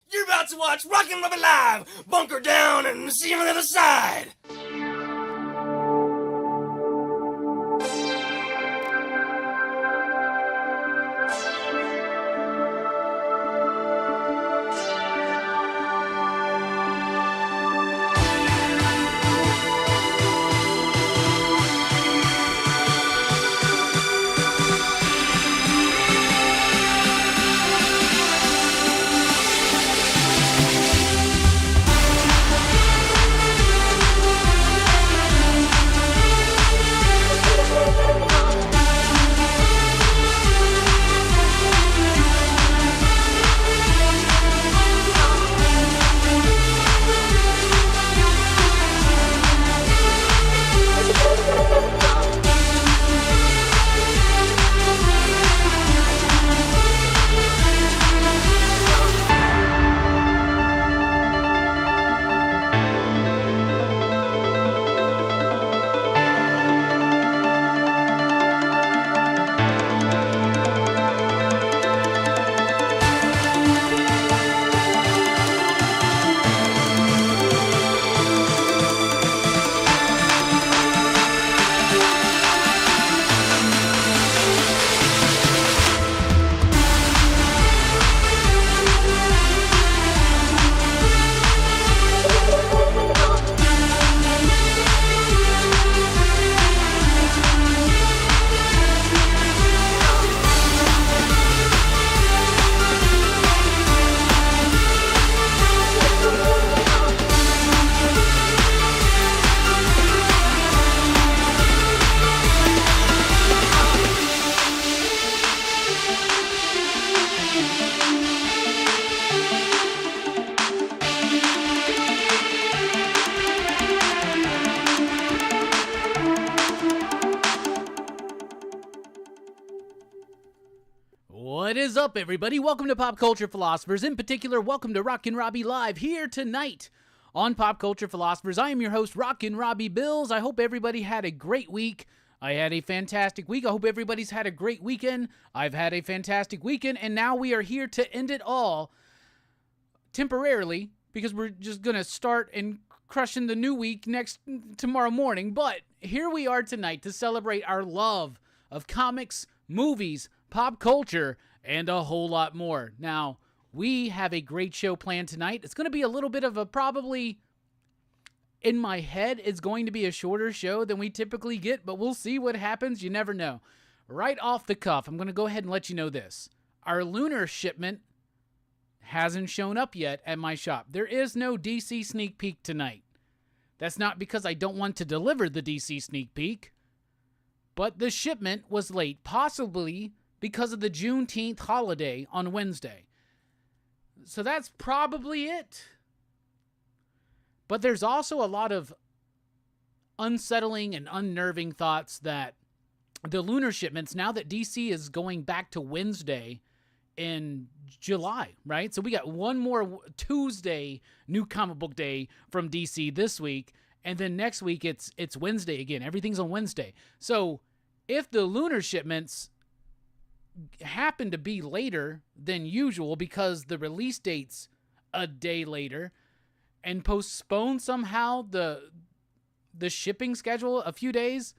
You're about to watch Rockin Robbie live. Bunker down and see you on the other side. What is up, everybody? Welcome to Pop Culture Philosophers. In particular, welcome to Rockin Robbie Live here tonight on Pop Culture Philosophers. I am your host, Rockin Robbie Bills. I hope everybody had a great week. I had a fantastic week. I hope everybody's had a great weekend. I've had a fantastic weekend, and now we are here to end it all temporarily because we're just going to start and crushing the new week tomorrow morning. But here we are tonight to celebrate our love of comics, movies, pop culture, and a whole lot more. Now, we have a great show planned tonight. It's going to be a little bit of a probably, in my head, it's going to be a shorter show than we typically get, but we'll see what happens. You never know. Right off the cuff, I'm going to go ahead and let you know this. Our lunar shipment hasn't shown up yet at my shop. There is no DC sneak peek tonight. That's not because I don't want to deliver the DC sneak peek, but the shipment was late, possibly because of the Juneteenth holiday on Wednesday. So that's probably it. But there's also a lot of unsettling and unnerving thoughts that the lunar shipments, now that DC is going back to Wednesday in July, right? So we got one more Tuesday, new comic book day from DC this week, and then next week it's Wednesday again. Everything's on Wednesday. So if the lunar shipments happen to be later than usual because the release date's a day later and postpone somehow the shipping schedule a few days,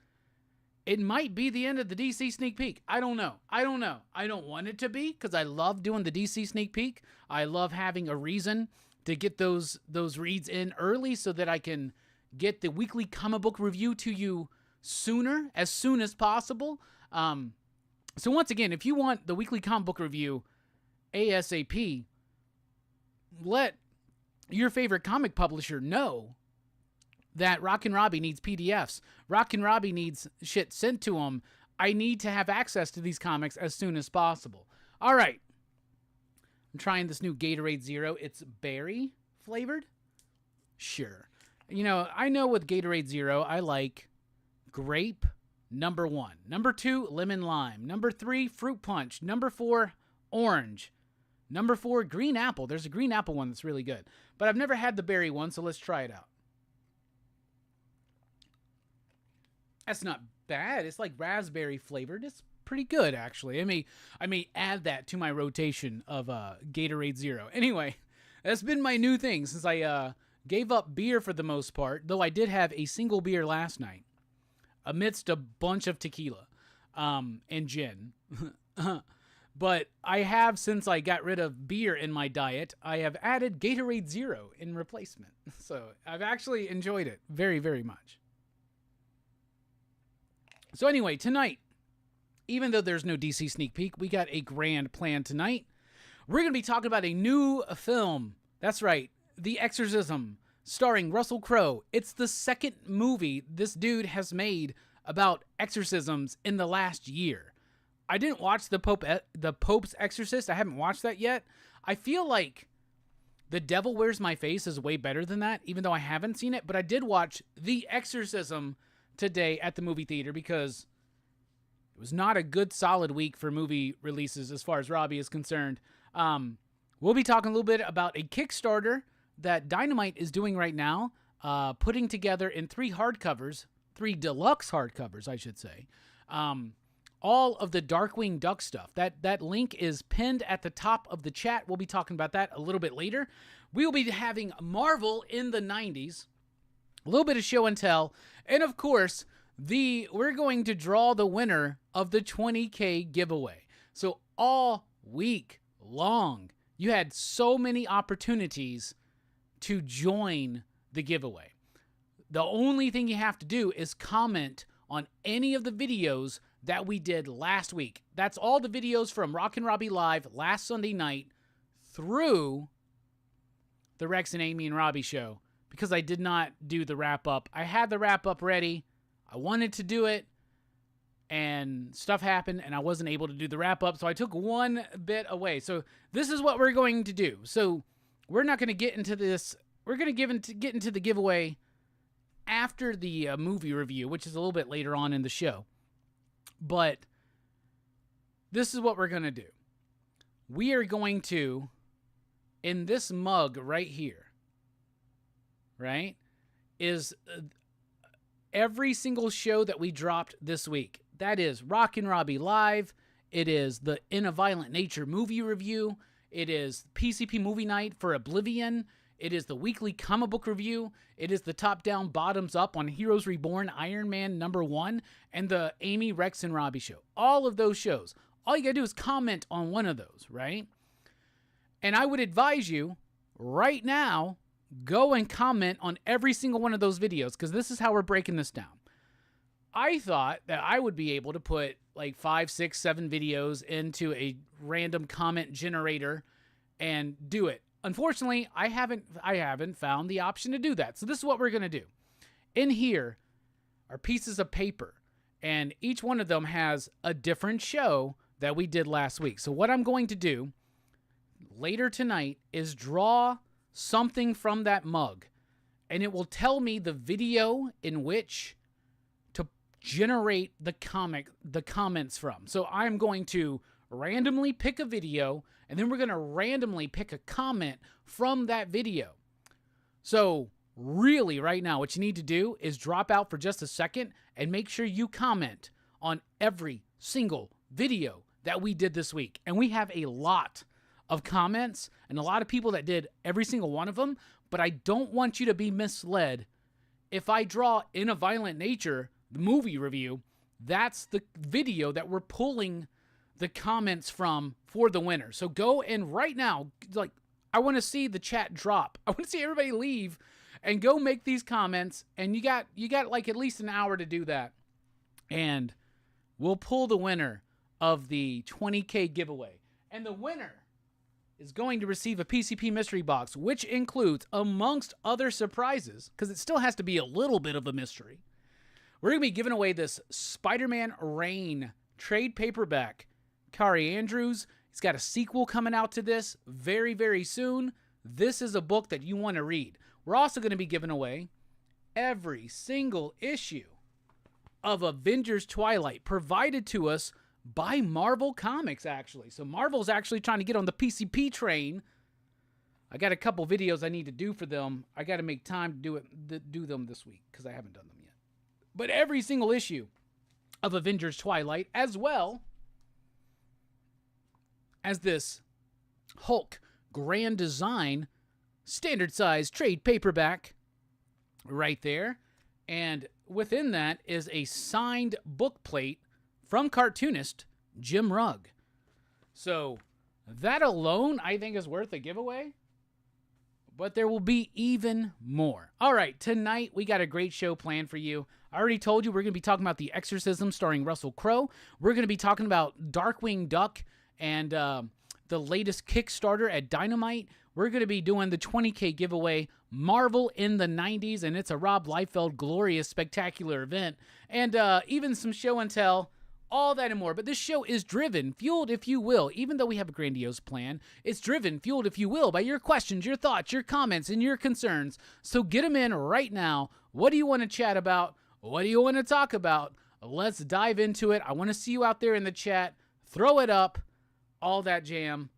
it might be the end of the DC sneak peek. I don't know. I don't want it to be because I love doing the DC sneak peek. I love having a reason to get those reads in early so that I can get the weekly comic book review to you sooner, as soon as possible. So once again, if you want the weekly comic book review ASAP, let your favorite comic publisher know that Rockin Robbie needs PDFs. Rockin Robbie needs shit sent to him. I need to have access to these comics as soon as possible. All right. I'm trying this new Gatorade Zero. It's berry flavored. Sure. You know, I know with Gatorade Zero, I like grape, number 1. Number 2, lemon lime. Number 3, fruit punch. Number 4, orange. Number 4, green apple. There's a green apple one that's really good. But I've never had the berry one, so let's try it out. That's not bad. It's like raspberry flavored. It's pretty good, actually. I may add that to my rotation of Gatorade Zero. Anyway, That's been my new thing since I gave up beer for the most part, though I did have a single beer last night amidst a bunch of tequila and gin. But I have, since I got rid of beer in my diet, I have added Gatorade Zero in replacement. So I've actually enjoyed it very, very much. So anyway, tonight, even though there's no DC sneak peek, we got a grand plan tonight. We're going to be talking about a new film. That's right, The Exorcism, starring Russell Crowe. It's the second movie this dude has made about exorcisms in the last year. I didn't watch the Pope's Exorcist. I haven't watched that yet. I feel like The Devil Wears My Face is way better than that, even though I haven't seen it. But I did watch The Exorcism today at the movie theater because it was not a good solid week for movie releases as far as Robbie is concerned. We'll be talking a little bit about a Kickstarter that Dynamite is doing right now, putting together in 3 deluxe hardcovers, I should say. All of the Darkwing Duck stuff. That link is pinned at the top of the chat. We'll be talking about that a little bit later. We will be having Marvel in the 90s, a little bit of show and tell, and of course, we're going to draw the winner of the 20K giveaway. So all week long, you had so many opportunities to join the giveaway. The only thing you have to do is comment on any of the videos that we did last week. That's all the videos from Rockin Robbie Live last Sunday night through the Rex and Amy and Robbie show, because I did not do the wrap-up. I had the wrap-up ready. I wanted to do it, and stuff happened, and I wasn't able to do the wrap-up, so I took one bit away. So this is what we're going to do. So we're not going to get into this. We're going to get into the giveaway after the movie review, which is a little bit later on in the show. But this is what we're going to do. We are going to, in this mug right here, right, is every single show that we dropped this week. That is Rockin Robbie Live. It is the In a Violent Nature movie review. It is PCP Movie Night for Oblivion. It is the weekly comic book review. It is the top-down, bottoms-up on Heroes Reborn, Iron Man #1, and the Amy, Rex, and Robbie show. All of those shows. All you got to do is comment on one of those, right? And I would advise you, right now, go and comment on every single one of those videos, because this is how we're breaking this down. I thought that I would be able to put like 5, 6, 7 videos into a random comment generator and do it. Unfortunately, I haven't found the option to do that. So this is what we're going to do. In here are pieces of paper, and each one of them has a different show that we did last week. So what I'm going to do later tonight is draw something from that mug, and it will tell me the video in which to generate the comments from. So I'm going to randomly pick a video, and then we're going to randomly pick a comment from that video. So really right now, what you need to do is drop out for just a second and make sure you comment on every single video that we did this week. And we have a lot of comments and a lot of people that did every single one of them, but I don't want you to be misled. If I draw In a Violent Nature, the movie review, that's the video that we're pulling the comments from for the winner. So go and right now, like, I want to see the chat drop. I want to see everybody leave and go make these comments. And you got like at least an hour to do that. And we'll pull the winner of the 20K giveaway. And the winner is going to receive a PCP mystery box, which includes, amongst other surprises, because it still has to be a little bit of a mystery, we're going to be giving away this Spider-Man Reign trade paperback. Kari Andrews, he's got a sequel coming out to this very, very soon. This is a book that you want to read. We're also going to be giving away every single issue of Avengers Twilight, provided to us by Marvel Comics, actually. So Marvel's actually trying to get on the PCP train. I got a couple videos I need to do for them. I got to make time to do them this week, because I haven't done them yet. But every single issue of Avengers Twilight, as well as this Hulk Grand Design standard size trade paperback right there. And within that is a signed book plate from cartoonist Jim Rugg. So that alone, I think, is worth a giveaway. But there will be even more. All right, tonight we got a great show planned for you. I already told you we're going to be talking about The Exorcism starring Russell Crowe. We're going to be talking about Darkwing Duck and the latest Kickstarter at Dynamite. We're going to be doing the 20K giveaway, Marvel in the 90s, and it's a Rob Liefeld glorious, spectacular event. And even some show and tell. All that and more. But this show is driven, fueled, if you will, even though we have a grandiose plan, it's driven, fueled, if you will, by your questions, your thoughts, your comments, and your concerns. So get them in right now. What do you want to chat about? What do you want to talk about? Let's dive into it. I want to see you out there in the chat. Throw it up. All that jam.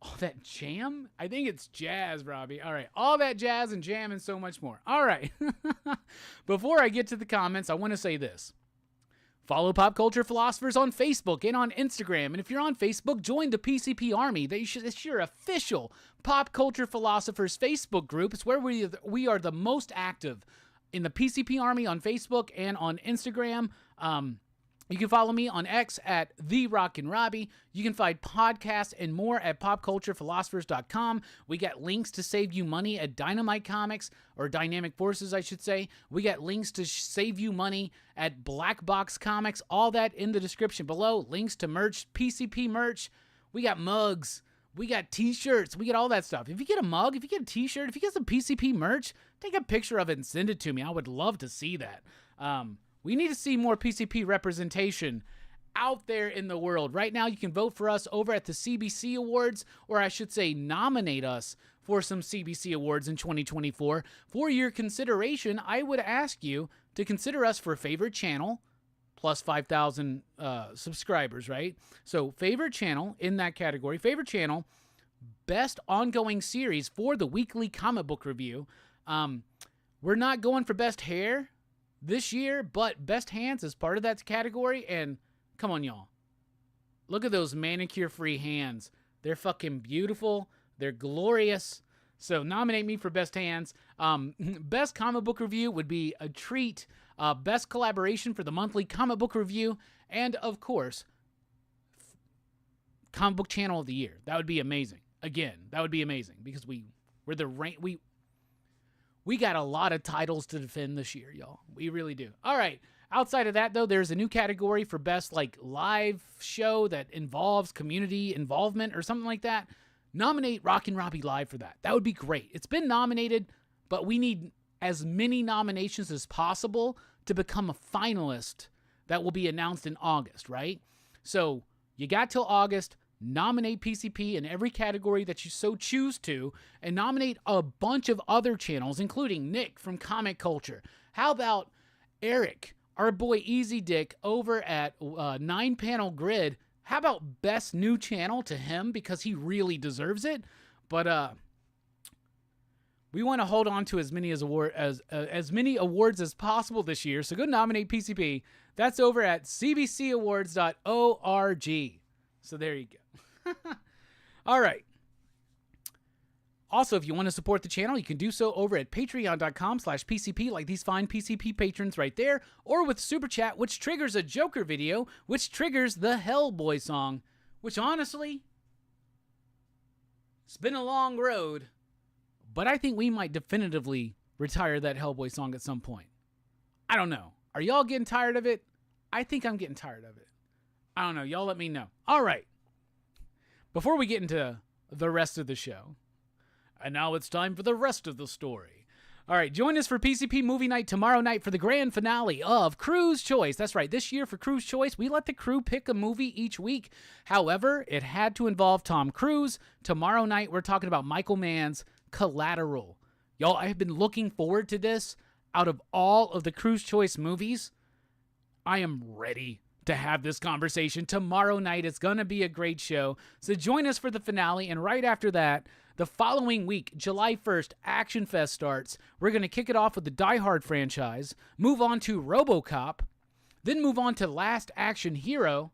All that jam? I think it's jazz, Robbie. All right. All that jazz and jam and so much more. All right. Before I get to the comments, I want to say this. Follow Pop Culture Philosophers on Facebook and on Instagram. And if you're on Facebook, join the PCP Army. It's your official Pop Culture Philosophers Facebook group. It's where we are the most active in the PCP Army on Facebook and on Instagram. You can follow me on X at Rockin Robbie. You can find podcasts and more at popculturephilosophers.com. We got links to save you money at Dynamite Comics, or Dynamic Forces, I should say. We got links to save you money at BlackBox Comics. All that in the description below. Links to merch, PCP merch. We got mugs. We got t-shirts. We get all that stuff. If you get a mug, if you get a t-shirt, if you get some PCP merch, take a picture of it and send it to me. I would love to see that. We need to see more PCP representation out there in the world. Right now, you can vote for us over at the CBC Awards, or I should say nominate us for some CBC Awards in 2024. For your consideration, I would ask you to consider us for favorite channel, plus 5,000 subscribers, right? So favorite channel in that category, favorite channel, best ongoing series for the weekly comic book review. We're not going for best hair this year, but best hands is part of that category. And come on, y'all. Look at those manicure-free hands. They're fucking beautiful. They're glorious. So nominate me for best hands. Best comic book review would be a treat. Best collaboration for the monthly comic book review. And, of course, comic book channel of the year. That would be amazing. Again, that would be amazing because we're the rank. We got a lot of titles to defend this year, y'all. We really do. All right. Outside of that, though, there's a new category for best live show that involves community involvement or something like that. Nominate Rockin Robbie Live for that. That would be great. It's been nominated, but we need as many nominations as possible to become a finalist that will be announced in August, right? So you got till August. Nominate PCP in every category that you so choose to, and nominate a bunch of other channels, including Nick from Comic Culture. How about Eric, our boy Easy Dick, over at 9-Panel Grid? How about best new channel to him because he really deserves it? But we want to hold on to as many awards as possible this year. So go nominate PCP. That's over at cbcawards.org. So there you go. All right. Also, if you want to support the channel, you can do so over at patreon.com/PCP, like these fine PCP patrons right there, or with Super Chat, which triggers a Joker video, which triggers the Hellboy song, which honestly, it's been a long road, but I think we might definitively retire that Hellboy song at some point. I don't know. Are y'all getting tired of it? I think I'm getting tired of it. I don't know. Y'all let me know. All right. Before we get into the rest of the show, and now it's time for the rest of the story. All right, join us for PCP Movie Night tomorrow night for the grand finale of Crew's Choice. That's right, this year for Crew's Choice, we let the crew pick a movie each week. However, it had to involve Tom Cruise. Tomorrow night, we're talking about Michael Mann's Collateral. Y'all, I have been looking forward to this. Out of all of the Crew's Choice movies, I am ready to have this conversation tomorrow night. It's going to be a great show. So join us for the finale. And right after that, the following week, July 1st, Action Fest starts. We're going to kick it off with the Die Hard franchise, move on to RoboCop, then move on to Last Action Hero,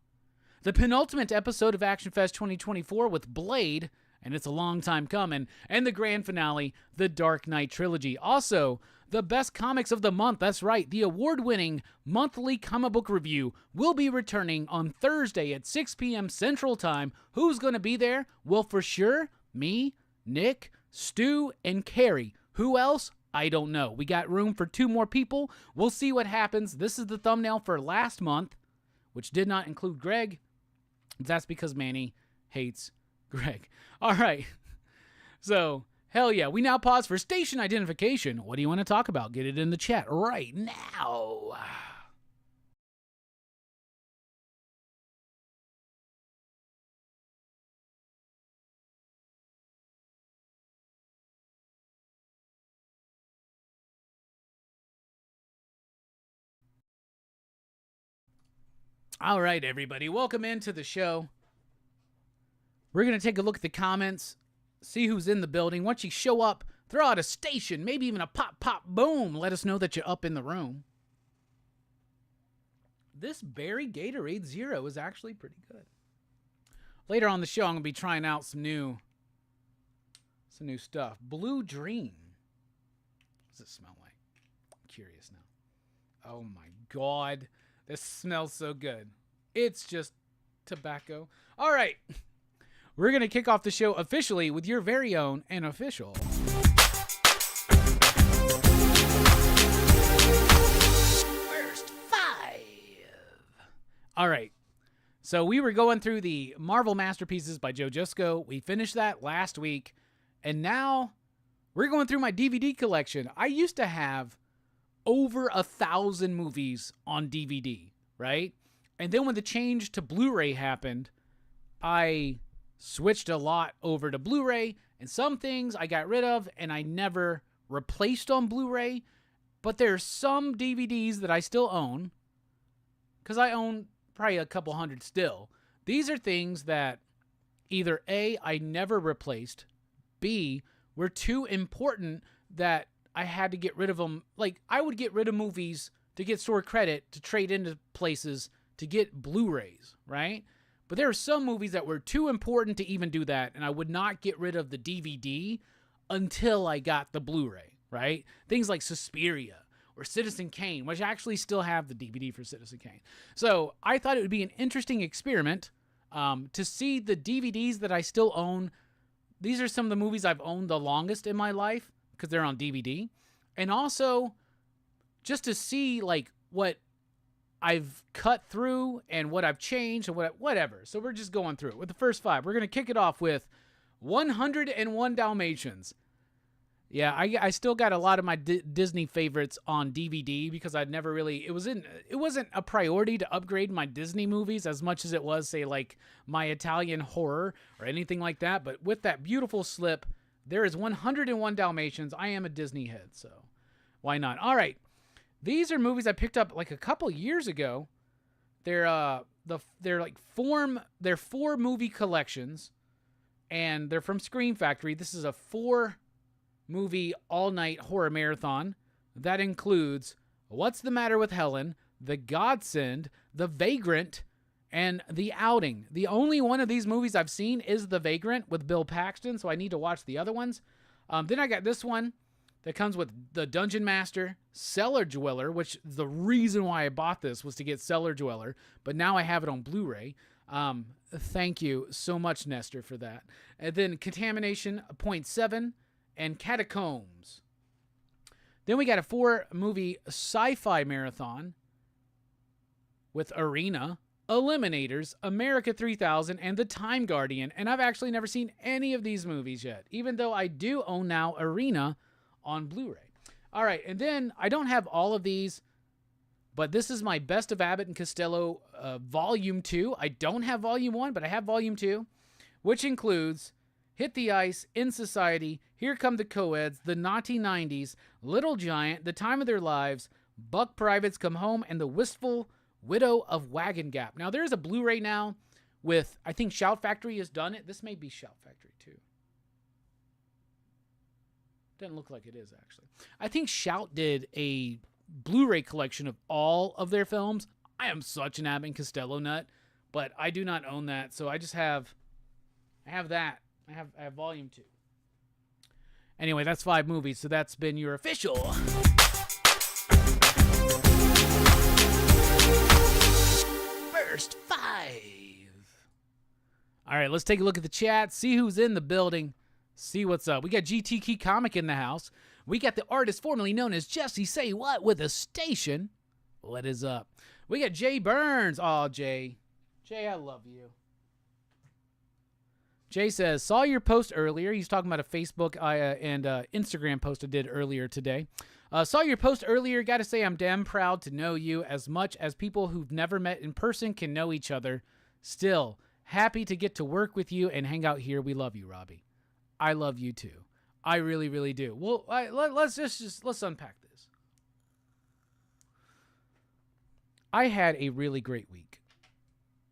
the penultimate episode of Action Fest 2024 with Blade, and it's a long time coming. And the grand finale, the Dark Knight trilogy. Also, the best comics of the month. That's right, the award-winning monthly comic book review will be returning on Thursday at 6 p.m. Central Time. Who's going to be there? Well, for sure, me, Nick, Stu, and Carrie. Who else? I don't know. We got room for 2 more people. We'll see what happens. This is the thumbnail for last month, which did not include Greg. That's because Manny hates Greg. All right. So, hell yeah. We now pause for station identification. What do you want to talk about? Get it in the chat right now. All right, everybody. Welcome into the show. We're going to take a look at the comments, see who's in the building. Once you show up, throw out a station, maybe even a pop, pop, boom. Let us know that you're up in the room. This Berry Gatorade Zero is actually pretty good. Later on the show, I'm going to be trying out some new stuff. Blue Dream. What does it smell like? I'm curious now. Oh my God. This smells so good. It's just tobacco. All right. We're going to kick off the show officially with your very own and official First Five. All right. So we were going through the Marvel Masterpieces by Joe Jusko. We finished that last week. And now we're going through my DVD collection. I used to have over 1,000 movies on DVD, right? And then when the change to Blu-ray happened, I switched a lot over to Blu-ray, and some things I got rid of and I never replaced on Blu-ray, but there's some DVDs that I still own, because I own probably a couple hundred still. These are things that either A, I never replaced, B, were too important that I had to get rid of them. Like, I would get rid of movies to get store credit to trade into places to get Blu-rays, right? But there are some movies that were too important to even do that, and I would not get rid of the DVD until I got the Blu-ray, right? Things like Suspiria or Citizen Kane, which I actually still have the DVD for Citizen Kane. So I thought it would be an interesting experiment to see the DVDs that I still own. These are some of the movies I've owned the longest in my life, because they're on DVD, and also just to see like what I've cut through and what I've changed and whatever. So we're just going through it with the first 5. We're going to kick it off with 101 Dalmatians. Yeah, I still got a lot of my Disney favorites on DVD because I'd never really, it wasn't a priority to upgrade my Disney movies as much as it was, say, like my Italian horror or anything like that. But with that beautiful slip, there is 101 Dalmatians. I am a Disney head, so why not? All right. These are movies I picked up like a couple years ago. They're like 4 movie collections, and they're from Scream Factory. This is a 4-movie all-night horror marathon that includes What's the Matter with Helen, The Godsend, The Vagrant, and The Outing. The only one of these movies I've seen is The Vagrant with Bill Paxton, so I need to watch the other ones. Then I got this one that comes with The Dungeon Master, Cellar Dweller, which the reason why I bought this was to get Cellar Dweller, but now I have it on Blu-ray. Thank you so much, Nestor, for that. And then Contamination, Point 7, and Catacombs. Then we got a 4-movie sci-fi marathon with Arena, Eliminators, America 3000, and The Time Guardian. And I've actually never seen any of these movies yet, even though I do own now Arena on Blu-ray. All right, and then I don't have all of these, but this is my Best of Abbott and Costello Volume 2. I don't have Volume 1, but I have Volume 2, which includes Hit the Ice, In Society, Here Come the Coeds, The Naughty 90s, Little Giant, The Time of Their Lives, Buck Privates Come Home, and The Wistful Widow of Wagon Gap. Now, there's a Blu-ray now with, I think Shout Factory has done it. This may be Shout Factory, too. Doesn't look like it is, actually. I think Shout did a Blu-ray collection of all of their films. I am such an Abbott and Costello nut, but I do not own that, so I just have... I have that I have volume 2. Anyway, that's 5 movies, so that's been your official first 5. All right, let's take a look at the chat, see who's in the building, see what's up. We got GTK Comic in the house. We got the artist formerly known as Jesse Say What with a station. What is up? We got Jay Burns. Oh, Jay. Jay, I love you. Jay says, saw your post earlier. He's talking about a Facebook and Instagram post I did earlier today. Saw your post earlier. Got to say I'm damn proud to know you as much as people who've never met in person can know each other. Still, happy to get to work with you and hang out here. We love you, Robbie. I love you too. I really, really do. Well, let's unpack this. I had a really great week.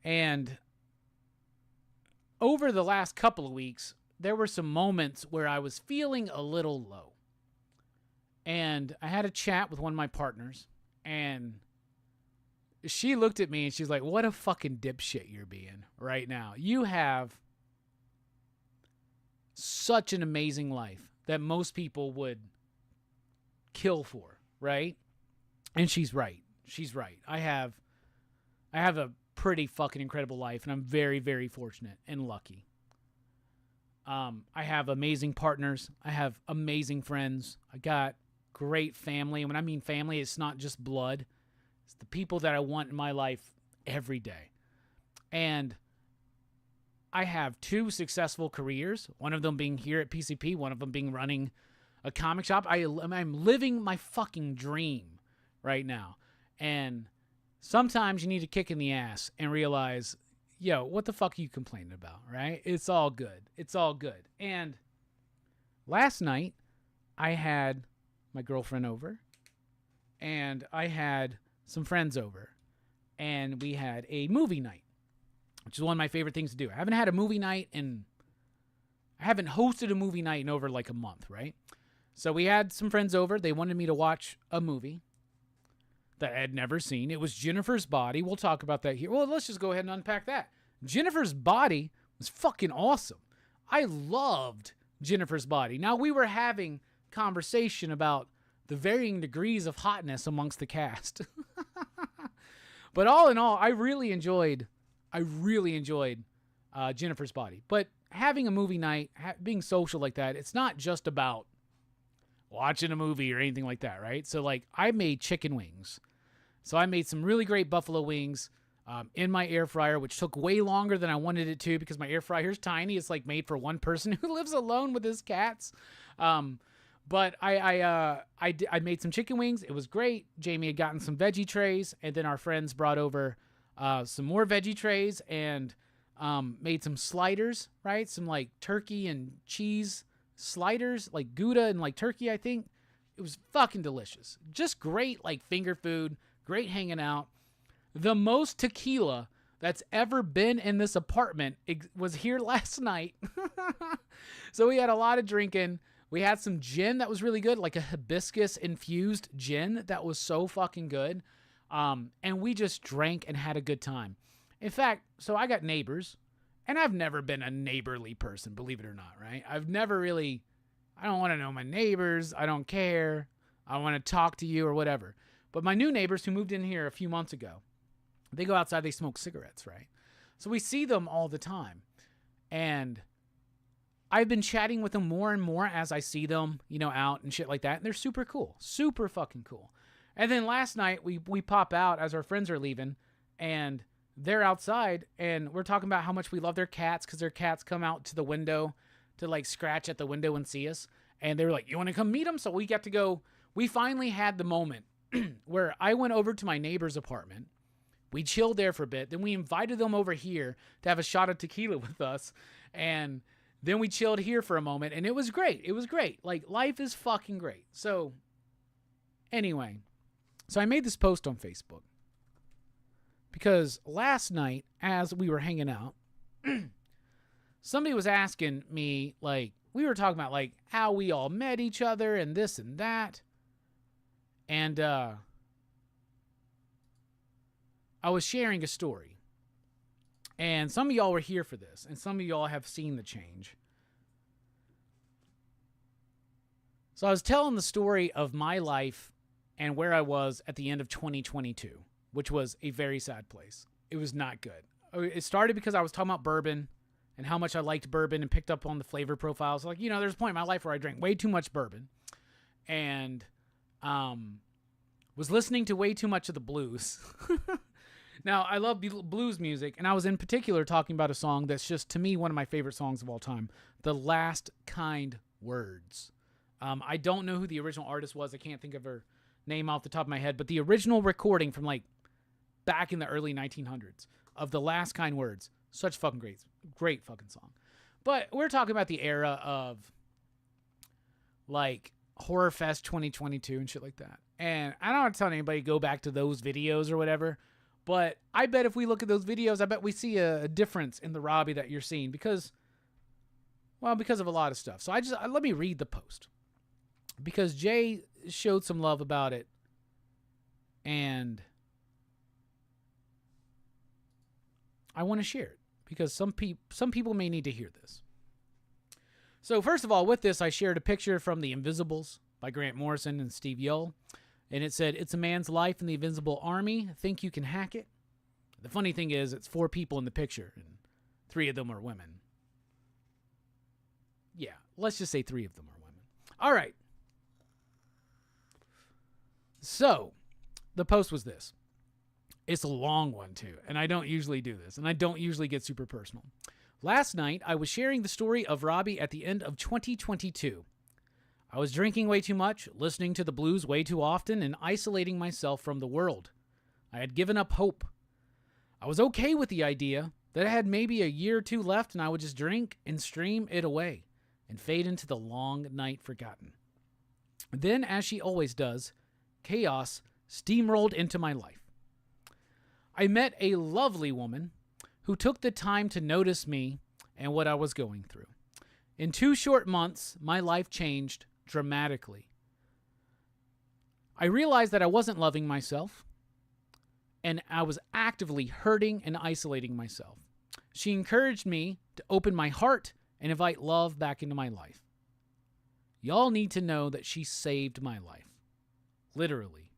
And over the last couple of weeks, there were some moments where I was feeling a little low. And I had a chat with one of my partners, and she looked at me and she's like, what a fucking dipshit you're being right now. You have such an amazing life that most people would kill for, right? And she's right. She's right. I have a pretty fucking incredible life, and I'm very, very fortunate and lucky. I have amazing partners. I have amazing friends. I got great family. And when I mean family, it's not just blood. It's the people that I want in my life every day. And I have 2 successful careers, one of them being here at PCP, one of them being running a comic shop. I'm living my fucking dream right now. And sometimes you need a kick in the ass and realize, yo, what the fuck are you complaining about, right? It's all good. It's all good. And last night, I had my girlfriend over, and I had some friends over, and we had a movie night, which is one of my favorite things to do. I haven't had a movie night I haven't hosted a movie night in over like a month, right? So we had some friends over. They wanted me to watch a movie that I had never seen. It was Jennifer's Body. We'll talk about that here. Well, let's just go ahead and unpack that. Jennifer's Body was fucking awesome. I loved Jennifer's Body. Now, we were having conversation about the varying degrees of hotness amongst the cast. But all in all, I really enjoyed Jennifer's Body. But having a movie night, being social like that, it's not just about watching a movie or anything like that, right? So, like, I made chicken wings. So I made some really great buffalo wings in my air fryer, which took way longer than I wanted it to because my air fryer is tiny. It's like made for one person who lives alone with his cats. But I made some chicken wings. It was great. Jamie had gotten some veggie trays, and then our friends brought over some more veggie trays and made some sliders, right? Some like turkey and cheese sliders, like Gouda and like turkey, I think. It was fucking delicious. Just great, like, finger food. Great hanging out. The most tequila that's ever been in this apartment was here last night. So we had a lot of drinking. We had some gin that was really good, like a hibiscus-infused gin that was so fucking good. And we just drank and had a good time. In fact, so I got neighbors, and I've never been a neighborly person, believe it or not, right? I don't want to know my neighbors. I don't care. I want to talk to you or whatever. But my new neighbors who moved in here a few months ago, they go outside, they smoke cigarettes, right? So we see them all the time. And I've been chatting with them more and more as I see them, out and shit like that. And they're super cool. Super fucking cool. And then last night, we pop out as our friends are leaving, and they're outside, and we're talking about how much we love their cats because their cats come out to the window to, like, scratch at the window and see us. And they were like, you want to come meet them? So we got to go. We finally had the moment where I went over to my neighbor's apartment. We chilled there for a bit. Then we invited them over here to have a shot of tequila with us. And then we chilled here for a moment. And it was great. It was great. Like, life is fucking great. So, anyway. So I made this post on Facebook. Because last night, as we were hanging out, somebody was asking me, like, we were talking about, like, how we all met each other and this and that. And I was sharing a story. And some of y'all were here for this. And some of y'all have seen the change. So I was telling the story of my life and where I was at the end of 2022, which was a very sad place. It was not good. It started because I was talking about bourbon and how much I liked bourbon and picked up on the flavor profiles. Like, there's a point in my life where I drank way too much bourbon and was listening to way too much of the blues. Now, I love blues music, and I was in particular talking about a song that's just, to me, one of my favorite songs of all time, The Last Kind Words. I don't know who the original artist was. I can't think of her name off the top of my head, but the original recording from like back in the early 1900s of The Last Kind Words, such fucking great fucking song. But we're talking about the era of like Horror Fest 2022 and shit like that. And I don't want to tell anybody go back to those videos or whatever, but I bet if we look at those videos, I bet we see a difference in the Robbie that you're seeing because of a lot of stuff. So let me read the post because Jay showed some love about it, and I want to share it because some people may need to hear this. So first of all, with this, I shared a picture from The Invisibles by Grant Morrison and Steve Yoll, and it said, "It's a man's life in the invisible army. Think you can hack it?" The funny thing is, it's 4 people in the picture, and 3 of them are women. Yeah, let's just say 3 of them are women. All right. So, the post was this. It's a long one, too, and I don't usually do this, and I don't usually get super personal. Last night, I was sharing the story of Robbie at the end of 2022. I was drinking way too much, listening to the blues way too often, and isolating myself from the world. I had given up hope. I was okay with the idea that I had maybe a year or 2 left, and I would just drink and stream it away and fade into the long night forgotten. Then, as she always does, chaos steamrolled into my life. I met a lovely woman who took the time to notice me and what I was going through. In 2 short months, my life changed dramatically. I realized that I wasn't loving myself, and I was actively hurting and isolating myself. She encouraged me to open my heart and invite love back into my life. Y'all need to know that she saved my life. Literally.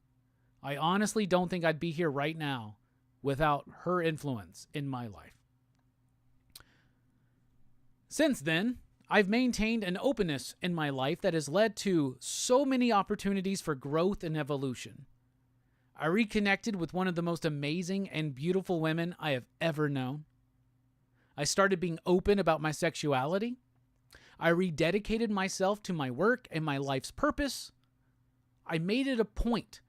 I honestly don't think I'd be here right now without her influence in my life. Since then, I've maintained an openness in my life that has led to so many opportunities for growth and evolution. I reconnected with one of the most amazing and beautiful women I have ever known. I started being open about my sexuality. I rededicated myself to my work and my life's purpose. I made it a point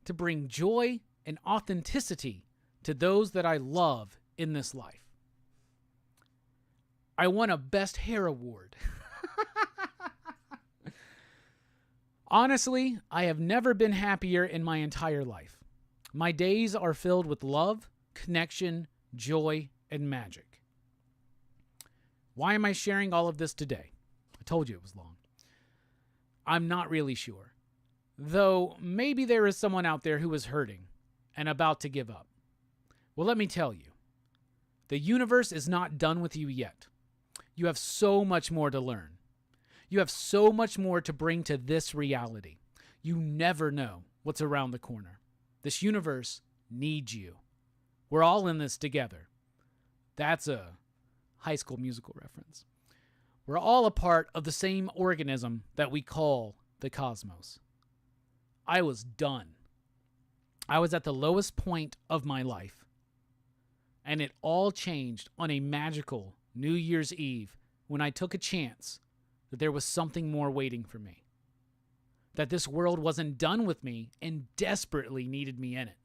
to bring joy and authenticity to those that I love in this life. I won a Best Hair Award. Honestly, I have never been happier in my entire life. My days are filled with love, connection, joy, and magic. Why am I sharing all of this today? I told you it was long. I'm not really sure. Though maybe there is someone out there who is hurting and about to give up. Well, let me tell you. The universe is not done with you yet. You have so much more to learn. You have so much more to bring to this reality. You never know what's around the corner. This universe needs you. We're all in this together. That's a High School Musical reference. We're all a part of the same organism that we call the cosmos. I was done. I was at the lowest point of my life. And it all changed on a magical New Year's Eve when I took a chance that there was something more waiting for me. That this world wasn't done with me and desperately needed me in it.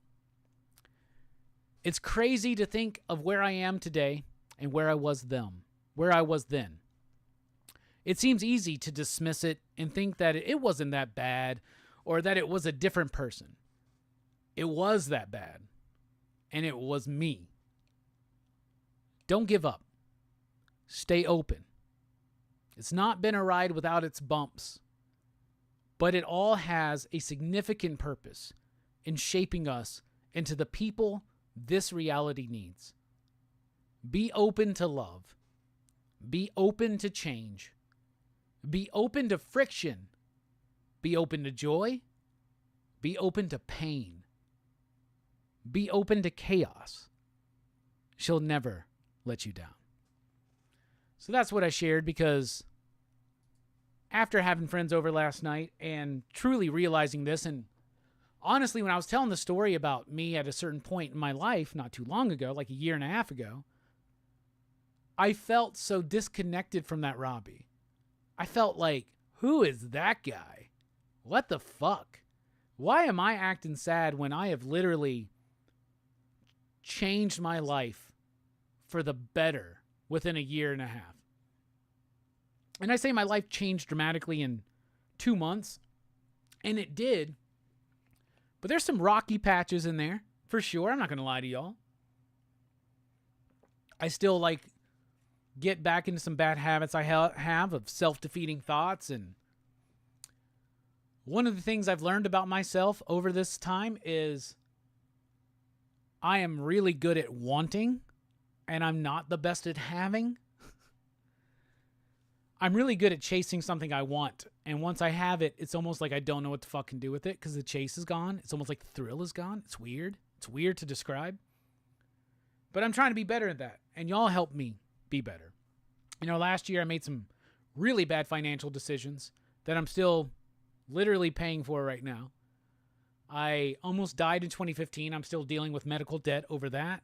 It's crazy to think of where I am today and where I was then. It seems easy to dismiss it and think that it wasn't that bad or that it was a different person. It was that bad. And it was me. Don't give up. Stay open. It's not been a ride without its bumps, but it all has a significant purpose in shaping us into the people this reality needs. Be open to love. Be open to change. Be open to friction. Be open to joy. Be open to pain. Be open to chaos. She'll never let you down. So that's what I shared, because after having friends over last night and truly realizing this, and honestly, when I was telling the story about me at a certain point in my life not too long ago, like a year and a half ago, I felt so disconnected from that Robbie. I felt like, who is that guy? What the fuck? Why am I acting sad when I have literally changed my life for the better within a year and a half? And I say my life changed dramatically in 2 months, and it did. But there's some rocky patches in there, for sure. I'm not going to lie to y'all. I still get back into some bad habits I have of self-defeating thoughts. And one of the things I've learned about myself over this time is I am really good at wanting, and I'm not the best at having. I'm really good at chasing something I want, and once I have it, it's almost like I don't know what to fucking do with it because the chase is gone. It's almost like the thrill is gone. It's weird. It's weird to describe. But I'm trying to be better at that, and y'all help me be better. Last year I made some really bad financial decisions that I'm still literally paying for right now. I almost died in 2015. I'm still dealing with medical debt over that.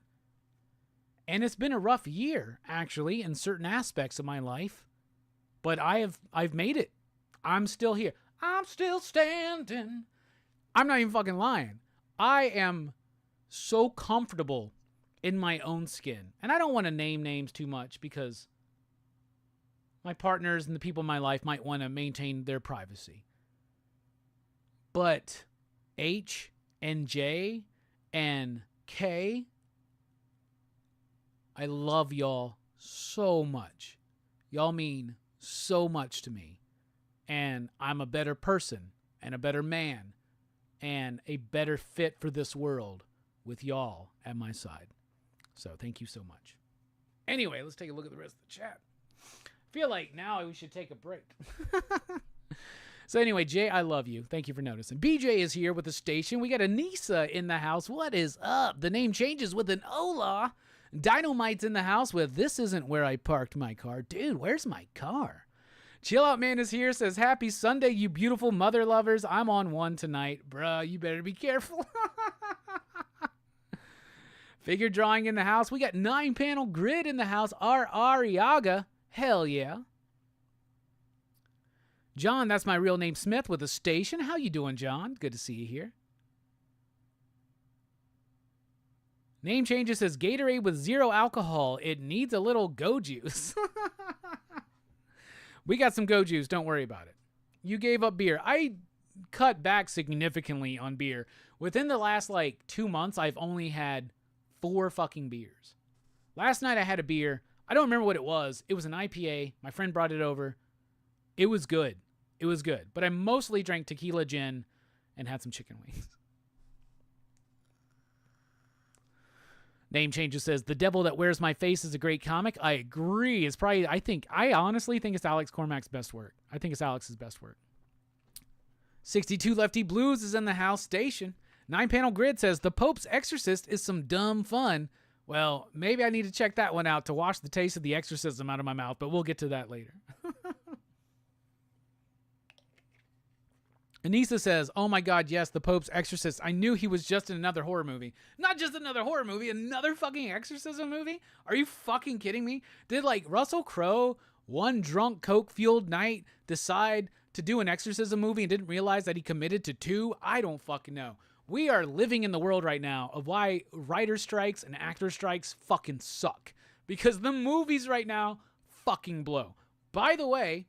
And it's been a rough year, actually, in certain aspects of my life. But I've made it. I'm still here. I'm still standing. I'm not even fucking lying. I am so comfortable in my own skin. And I don't want to name names too much because my partners and the people in my life might want to maintain their privacy. But H and J and K, I love y'all so much. Y'all mean so much to me, and I'm a better person and a better man and a better fit for this world with y'all at my side. So thank you so much. Anyway, let's take a look at the rest of the chat. I feel like now we should take a break. So anyway, Jay, I love you. Thank you for noticing. BJ is here with the station. We got Anissa in the house. What is up? The name changes with an Ola. Dynamite's in the house with, this isn't where I parked my car. Dude, where's my car? Chill Out Man is here, says, happy Sunday, you beautiful mother lovers. I'm on one tonight. Bruh, you better be careful. Figure drawing in the house. We got 9-panel grid in the house. Ariaga. Hell yeah. John, that's my real name, Smith, with a station. How you doing, John? Good to see you here. Name changes, says Gatorade with 0 alcohol. It needs a little go juice. We got some go juice. Don't worry about it. You gave up beer. I cut back significantly on beer. Within the last 2 months, I've only had 4 fucking beers. Last night I had a beer. I don't remember what it was. It was an IPA. My friend brought it over. It was good. It was good. But I mostly drank tequila, gin, and had some chicken wings. Name changes, says, The Devil That Wears My Face is a great comic. I agree. It's probably, I honestly think it's Alex Cormac's best work. I think it's Alex's best work. 62 Lefty Blues is in the house station. 9-panel grid says, The Pope's Exorcist is some dumb fun. Well, maybe I need to check that one out to wash the taste of the exorcism out of my mouth, but we'll get to that later. Anissa says, oh my God, yes, The Pope's Exorcist. I knew he was just in another horror movie. Not just another horror movie, another fucking exorcism movie? Are you fucking kidding me? Did Russell Crowe, one drunk coke-fueled night, decide to do an exorcism movie and didn't realize that he committed to 2? I don't fucking know. We are living in the world right now of why writer strikes and actor strikes fucking suck. Because the movies right now fucking blow. By the way,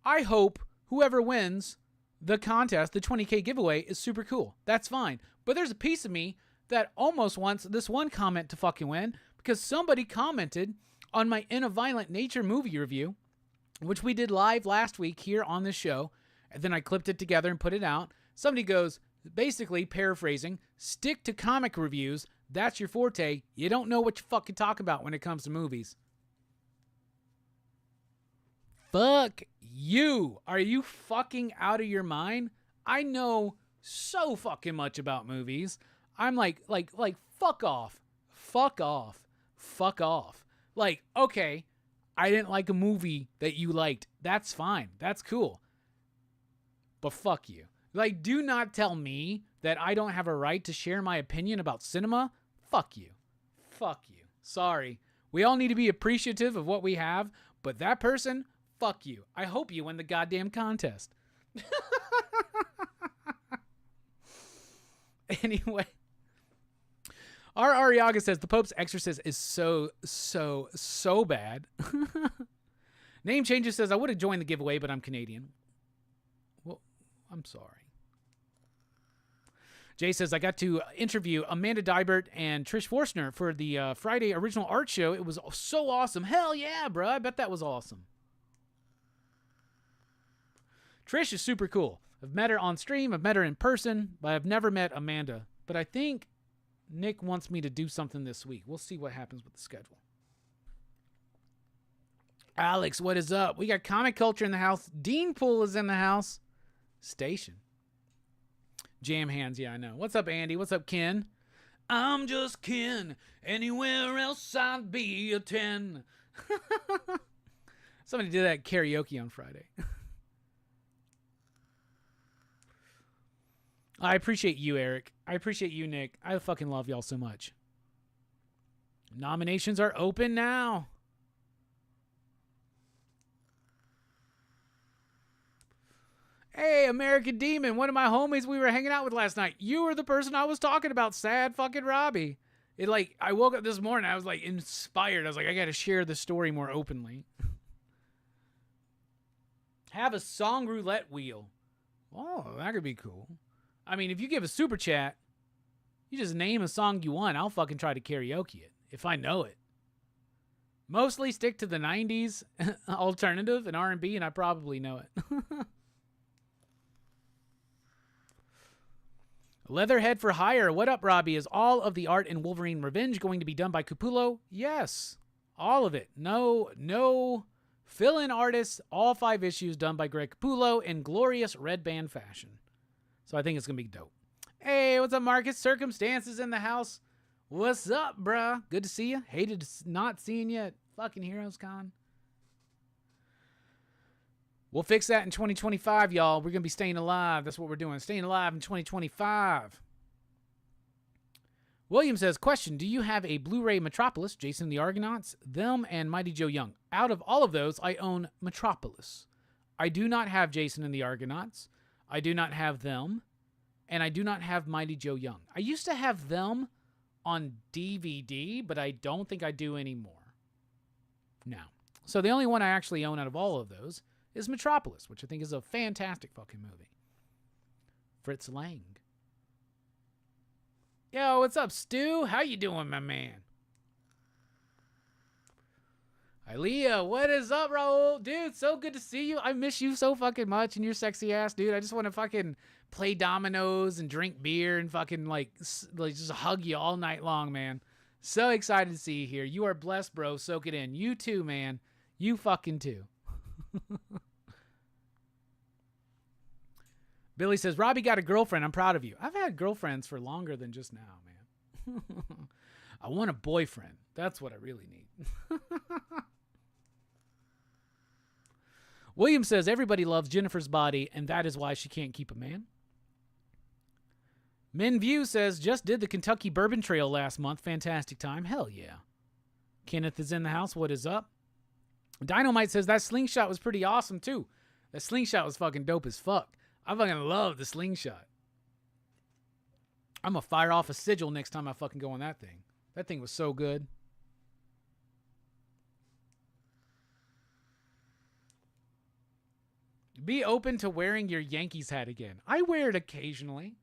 I hope whoever wins the contest, the 20K giveaway, is super cool. That's fine. But there's a piece of me that almost wants this one comment to fucking win because somebody commented on my In a Violent Nature movie review, which we did live last week here on this show, and then I clipped it together and put it out. Somebody goes, basically paraphrasing, stick to comic reviews. That's your forte. You don't know what you fucking talk about when it comes to movies. Fuck Are you fucking out of your mind? I know so fucking much about movies. I'm like, fuck off. Fuck off. Fuck off. Like, okay, I didn't like a movie that you liked. That's fine. That's cool. But fuck you. Like, do not tell me that I don't have a right to share my opinion about cinema. Fuck you. Fuck you. Sorry. We all need to be appreciative of what we have, but that person, fuck you. I hope you win the goddamn contest. Anyway. Our Ariaga says the Pope's Exorcist is so bad. Name Changes says I would have joined the giveaway, but I'm Canadian. Well, I'm sorry. Jay says I got to interview Amanda Dybert and Trish Forstner for the Friday original art show. It was so awesome. Hell yeah, bro. I bet that was awesome. Trish is super cool. I've met her on stream. I've met her in person, but I've never met Amanda. But I think Nick wants me to do something this week. We'll see what happens with the schedule. Alex, what is up? We got Comic Culture in the house. Dean Pool is in the house. Station. Jam hands, yeah, I know. What's up, Andy? What's up, Ken? I'm just Ken. Anywhere else I'd be a 10. Somebody did that karaoke on Friday. I appreciate you, Eric. I appreciate you, Nick. I fucking love y'all so much. Nominations are open now. Hey, American Demon, one of my homies we were hanging out with last night. You were the person I was talking about, sad fucking Robbie. I woke up this morning, I was like inspired. I was like, I gotta share the story more openly. Have a song roulette wheel. Oh, that could be cool. I mean, if you give a super chat, you just name a song you want. I'll fucking try to karaoke it if I know it. Mostly stick to the 90s alternative and R&B, and I probably know it. Leatherhead for Hire. What up, Robbie? Is all of the art in Wolverine Revenge going to be done by Capullo? Yes. All of it. No fill-in artists. All 5 issues done by Greg Capullo in glorious red band fashion. So I think it's going to be dope. Hey, what's up, Marcus? Circumstances in the house. What's up, bruh? Good to see you. Hated not seeing you at fucking Heroes Con. We'll fix that in 2025, y'all. We're going to be staying alive. That's what we're doing. Staying alive in 2025. William says, question, do you have a Blu-ray Metropolis, Jason and the Argonauts, them, and Mighty Joe Young? Out of all of those, I own Metropolis. I do not have Jason and the Argonauts. I do not have them. And I do not have Mighty Joe Young. I used to have them on DVD, but I don't think I do anymore. Now. So the only one I actually own out of all of those is Metropolis, which I think is a fantastic fucking movie. Fritz Lang. Yo, what's up, Stu? How you doing, my man? Ilea, what is up, Raul? Dude, so good to see you. I miss you so fucking much and your sexy ass, dude. I just want to fucking play dominoes and drink beer and fucking like just hug you all night long, man. So excited to see you here. You are blessed, bro. Soak it in. You too, man. You fucking too. Billy says, Robbie got a girlfriend. I'm proud of you. I've had girlfriends for longer than just now, man. I want a boyfriend. That's what I really need. William says, everybody loves Jennifer's body, and that is why she can't keep a man. Men View says, just did the Kentucky Bourbon Trail last month. Fantastic time. Hell yeah. Kenneth is in the house. What is up? Dynamite says, that slingshot was pretty awesome, too. That slingshot was fucking dope as fuck. I fucking love the slingshot. I'm gonna fire off a sigil next time I fucking go on that thing. That thing was so good. Be open to wearing your Yankees hat again. I wear it occasionally.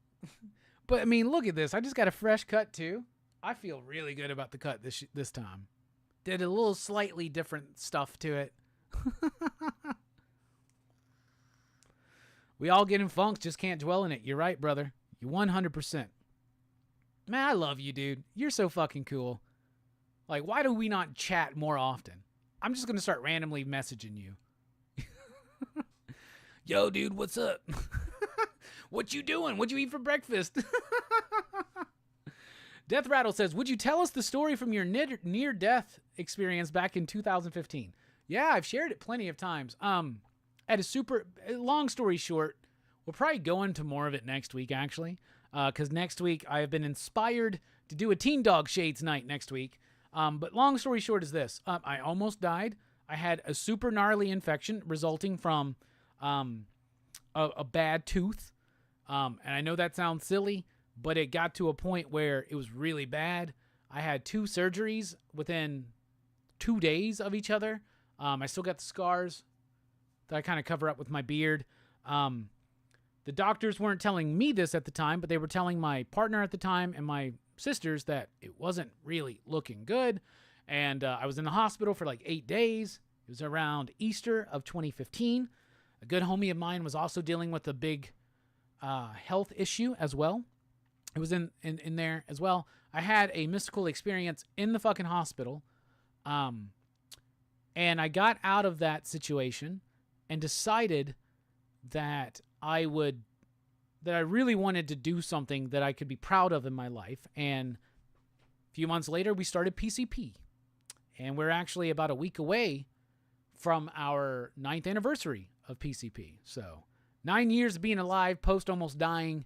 But, I mean, look at this. I just got a fresh cut, too. I feel really good about the cut this time. Did a little slightly different stuff to it. We all get in funks, just can't dwell in it. You're right, brother. You 100%. Man, I love you, dude. You're so fucking cool. Like, why do we not chat more often? I'm just going to start randomly messaging you. Yo, dude, what's up? What you doing? What'd you eat for breakfast? Death Rattle says, would you tell us the story from your near-death experience back in 2015? Yeah, I've shared it plenty of times. At a super long story short, we'll probably go into more of it next week, actually, because next week I have been inspired to do a Teen Dog Shades night next week. But long story short is this. I almost died. I had a super gnarly infection resulting from a bad tooth. And I know that sounds silly, but it got to a point where it was really bad. I had 2 surgeries within 2 days of each other. I still got the scars that I kind of cover up with my beard. The doctors weren't telling me this at the time, but they were telling my partner at the time and my sisters that it wasn't really looking good. And I was in the hospital for like 8 days. It was around Easter of 2015. A good homie of mine was also dealing with a big health issue as well. It was in there as well. I had a mystical experience in the fucking hospital. And I got out of that situation and decided that I really wanted to do something that I could be proud of in my life. And a few months later, we started PCP. And we're actually about a week away from our 9th anniversary of PCP. So 9 years of being alive, post almost dying,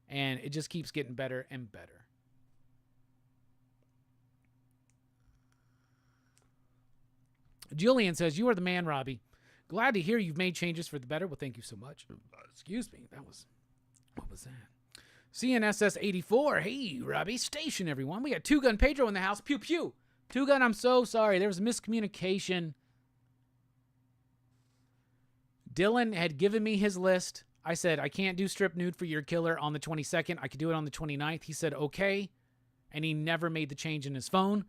and it just keeps getting better and better. Julian says, you are the man, Robbie. Glad to hear you've made changes for the better. Well, thank you so much. Excuse me. What was that? CNSS 84. Hey, Robbie. Station, everyone. We got Two Gun Pedro in the house. Pew, pew. Two Gun, I'm so sorry. There was a miscommunication. Dylan had given me his list. I said, I can't do strip nude for your killer on the 22nd. I could do it on the 29th. He said, okay. And he never made the change in his phone.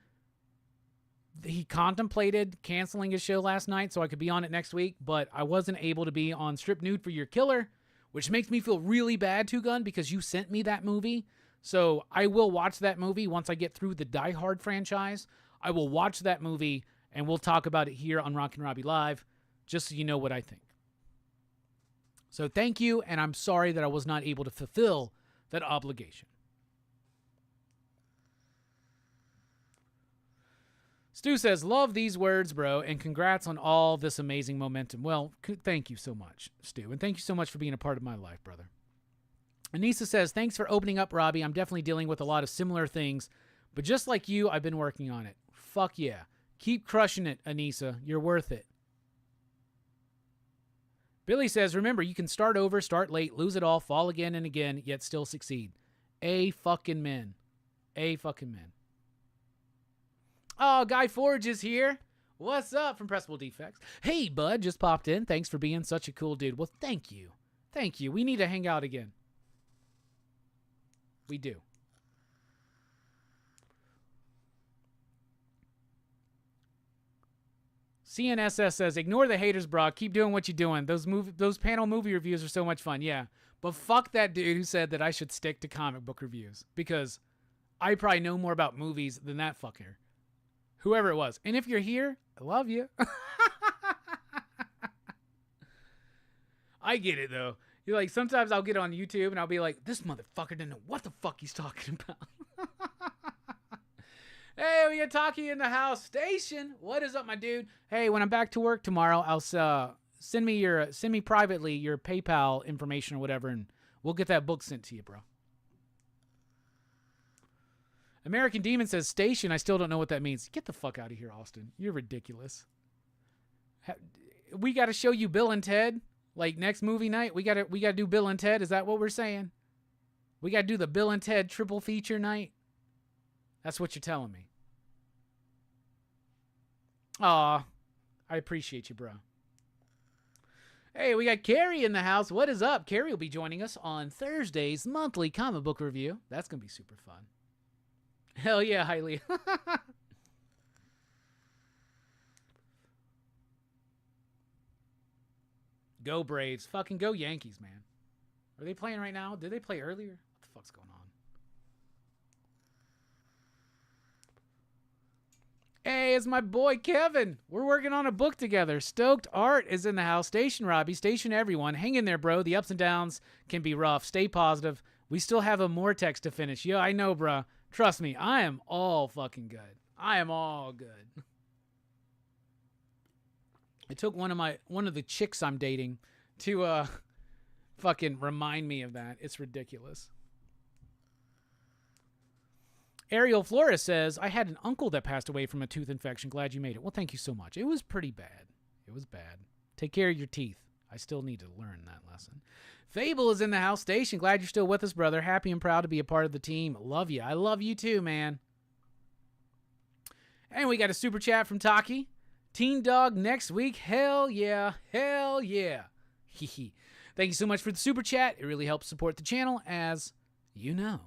He contemplated canceling his show last night so I could be on it next week, but I wasn't able to be on strip nude for your killer, which makes me feel really bad, Two Gun, because you sent me that movie. So I will watch that movie once I get through the Die Hard franchise. I will watch that movie and we'll talk about it here on Rockin Robbie Live, just so you know what I think. So thank you, and I'm sorry that I was not able to fulfill that obligation. Stu says, love these words, bro, and congrats on all this amazing momentum. Well, thank you so much, Stu, and thank you so much for being a part of my life, brother. Anissa says, thanks for opening up, Robbie. I'm definitely dealing with a lot of similar things, but just like you, I've been working on it. Fuck yeah. Keep crushing it, Anissa. You're worth it. Billy says, remember, you can start over, start late, lose it all, fall again and again, yet still succeed. A fucking men. A fucking men. Oh, Guy Forge is here. What's up from Pressable Defects? Hey, bud, just popped in. Thanks for being such a cool dude. Well, thank you. Thank you. We need to hang out again. We do. CNSS says, ignore the haters, bro. Keep doing what you're doing. Those panel movie reviews are so much fun. Yeah. But fuck that dude who said that I should stick to comic book reviews, because I probably know more about movies than that fucker. Whoever it was. And if you're here, I love you. I get it, though. You're like, sometimes I'll get on YouTube and I'll be like, this motherfucker didn't know what the fuck he's talking about. Hey, we got Taki in the house. Station. What is up, my dude? Hey, when I'm back to work tomorrow, I'll send me privately your PayPal information or whatever, and we'll get that book sent to you, bro. American Demon says, station. I still don't know what that means. Get the fuck out of here, Austin. You're ridiculous. We got to show you Bill and Ted, like next movie night. We got to do Bill and Ted. Is that what we're saying? We got to do the Bill and Ted triple feature night. That's what you're telling me. Aw, I appreciate you, bro. Hey, we got Carrie in the house. What is up? Carrie will be joining us on Thursday's monthly comic book review. That's going to be super fun. Hell yeah, highly. Go Braves. Fucking go Yankees, man. Are they playing right now? Did they play earlier? What the fuck's going on? Hey, it's my boy Kevin. We're working on a book together. Stoked Art is in the house. Station Robbie. Station everyone. Hang in there, bro. The ups and downs can be rough. Stay positive. We still have a more text to finish. Yo, I know, bro. Trust me. I am all fucking good. I am all good. It took one of the chicks I'm dating to fucking remind me of that. It's ridiculous. Ariel Flores says, I had an uncle that passed away from a tooth infection. Glad you made it. Well, thank you so much. It was pretty bad. It was bad. Take care of your teeth. I still need to learn that lesson. Fable is in the house. Station. Glad you're still with us, brother. Happy and proud to be a part of the team. Love you. I love you too, man. And we got a super chat from Taki. Teen Dog next week. Hell yeah. Hell yeah. Thank you so much for the super chat. It really helps support the channel, as you know.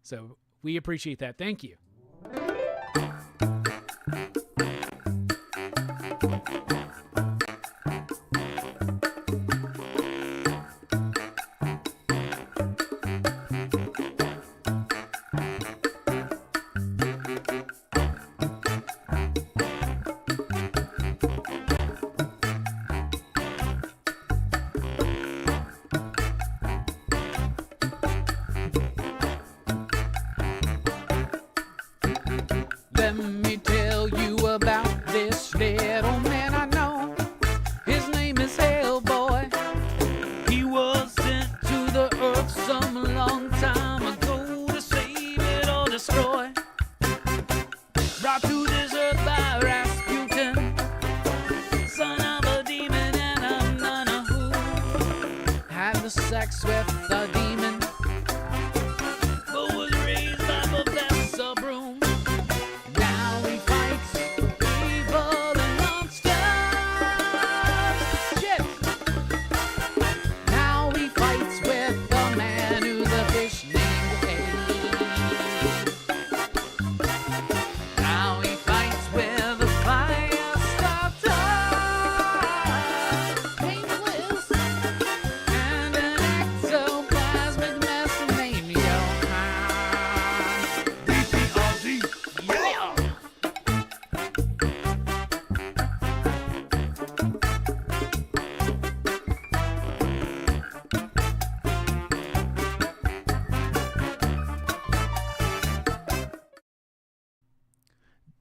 So we appreciate that. Thank you. Let me tell you about this little man I know. His name is Hellboy. He was sent to the earth some long time ago to save it or destroy. Brought to this earth by Rasputin, son of a demon and a nun who had the sex with the demon, but was raised by Professor Broom.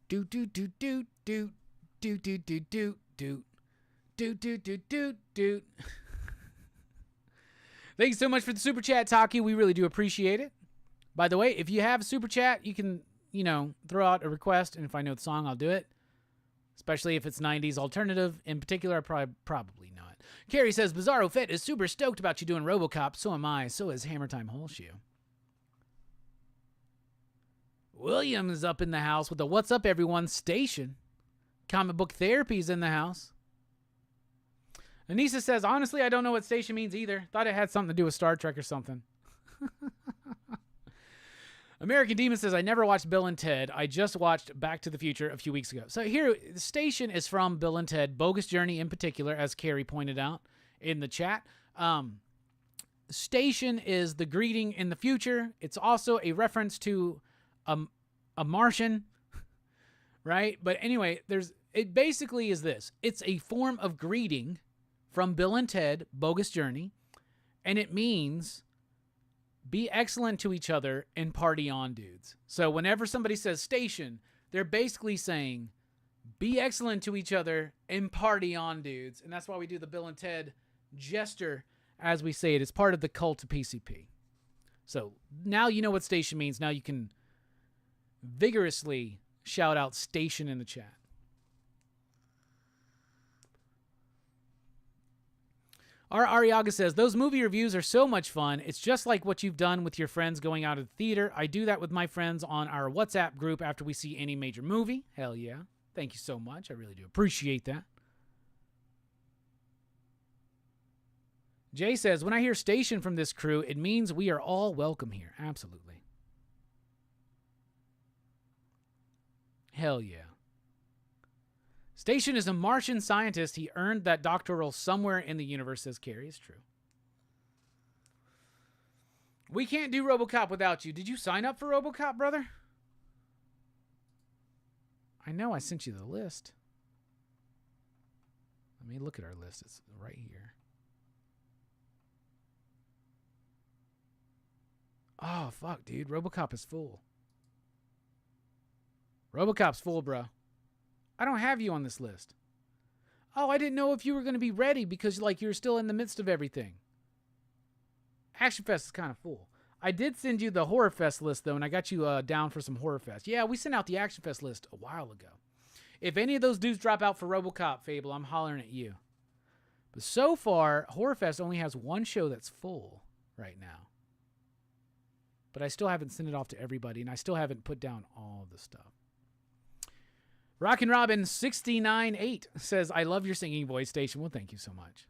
Do do do do do do do do do do do do do do do. Thanks so much for the super chat, Taki. We really do appreciate it. By the way, if you have a super chat, you can, throw out a request, and if I know the song, I'll do it. Especially if it's 90s alternative. In particular, probably not. Carrie says, Bizarro Fit is super stoked about you doing RoboCop. So am I. So is Hammer Time Holeshoe. William is up in the house with the What's Up Everyone station. Comic Book Therapy's in the house. Anissa says, honestly, I don't know what station means either. Thought it had something to do with Star Trek or something. American Demon says, I never watched Bill and Ted. I just watched Back to the Future a few weeks ago. So here, the station is from Bill and Ted. Bogus Journey in particular, as Carrie pointed out in the chat. Station is the greeting in the future. It's also a reference to a Martian, right? But anyway, it basically is this. It's a form of greeting from Bill and Ted, Bogus Journey, and it means be excellent to each other and party on, dudes. So whenever somebody says station, they're basically saying be excellent to each other and party on, dudes. And that's why we do the Bill and Ted gesture as we say it. It's part of the cult of PCP. So now you know what station means. Now you can vigorously shout out station in the chat. Our Ariaga says, those movie reviews are so much fun. It's just like what you've done with your friends going out of the theater. I do that with my friends on our WhatsApp group after we see any major movie. Hell yeah. Thank you so much. I really do appreciate that. Jay says, when I hear station from this crew, it means we are all welcome here. Absolutely. Hell yeah. Station is a Martian scientist. He earned that doctoral somewhere in the universe, says Carrie. It's true. We can't do RoboCop without you. Did you sign up for RoboCop, brother? I know I sent you the list. Let me look at our list. It's right here. Oh, fuck, dude. RoboCop is full. RoboCop's full, bro. I don't have you on this list. Oh, I didn't know if you were going to be ready because, like, you're still in the midst of everything. Action Fest is kind of full. I did send you the Horror Fest list, though, and I got you down for some Horror Fest. Yeah, we sent out the Action Fest list a while ago. If any of those dudes drop out for RoboCop, Fable, I'm hollering at you. But so far, Horror Fest only has one show that's full right now. But I still haven't sent it off to everybody, and I still haven't put down all the stuff. Rockin Robin 698 says, I love your singing voice, Station. Well, thank you so much.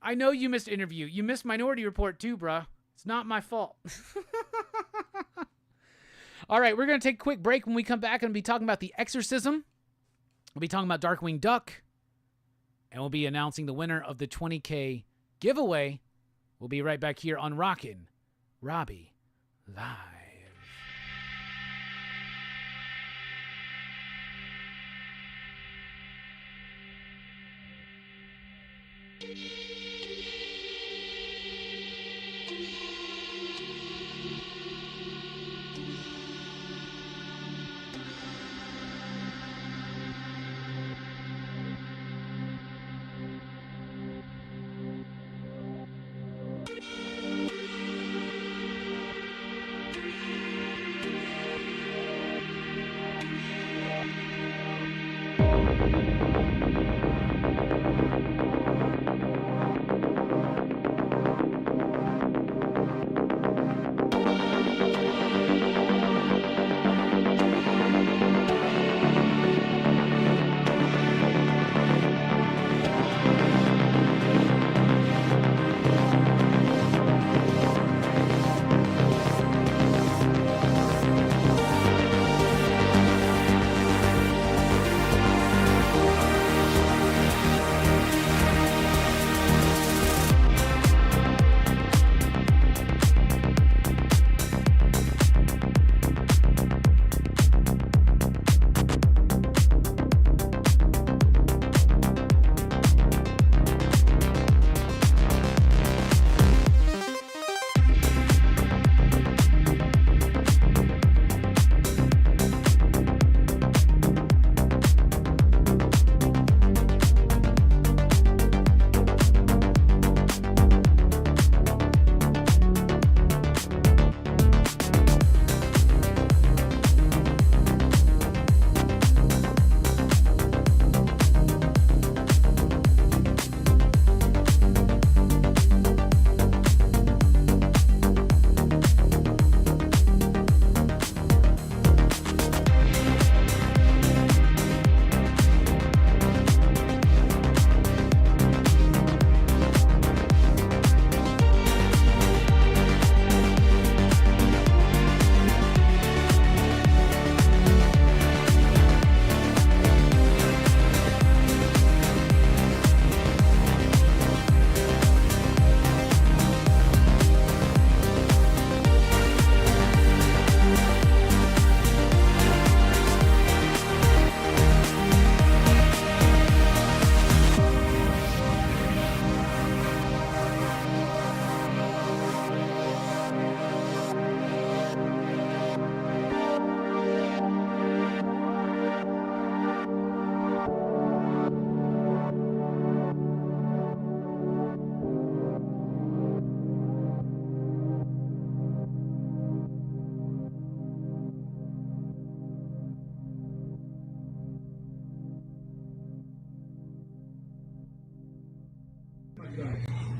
I know you missed interview. You missed Minority Report too, bruh. It's not my fault. All right, we're going to take a quick break. When we come back, I'm going to be talking about the exorcism. We'll be talking about Darkwing Duck. And we'll be announcing the winner of the 20K giveaway. We'll be right back here on Rockin Robbie Live.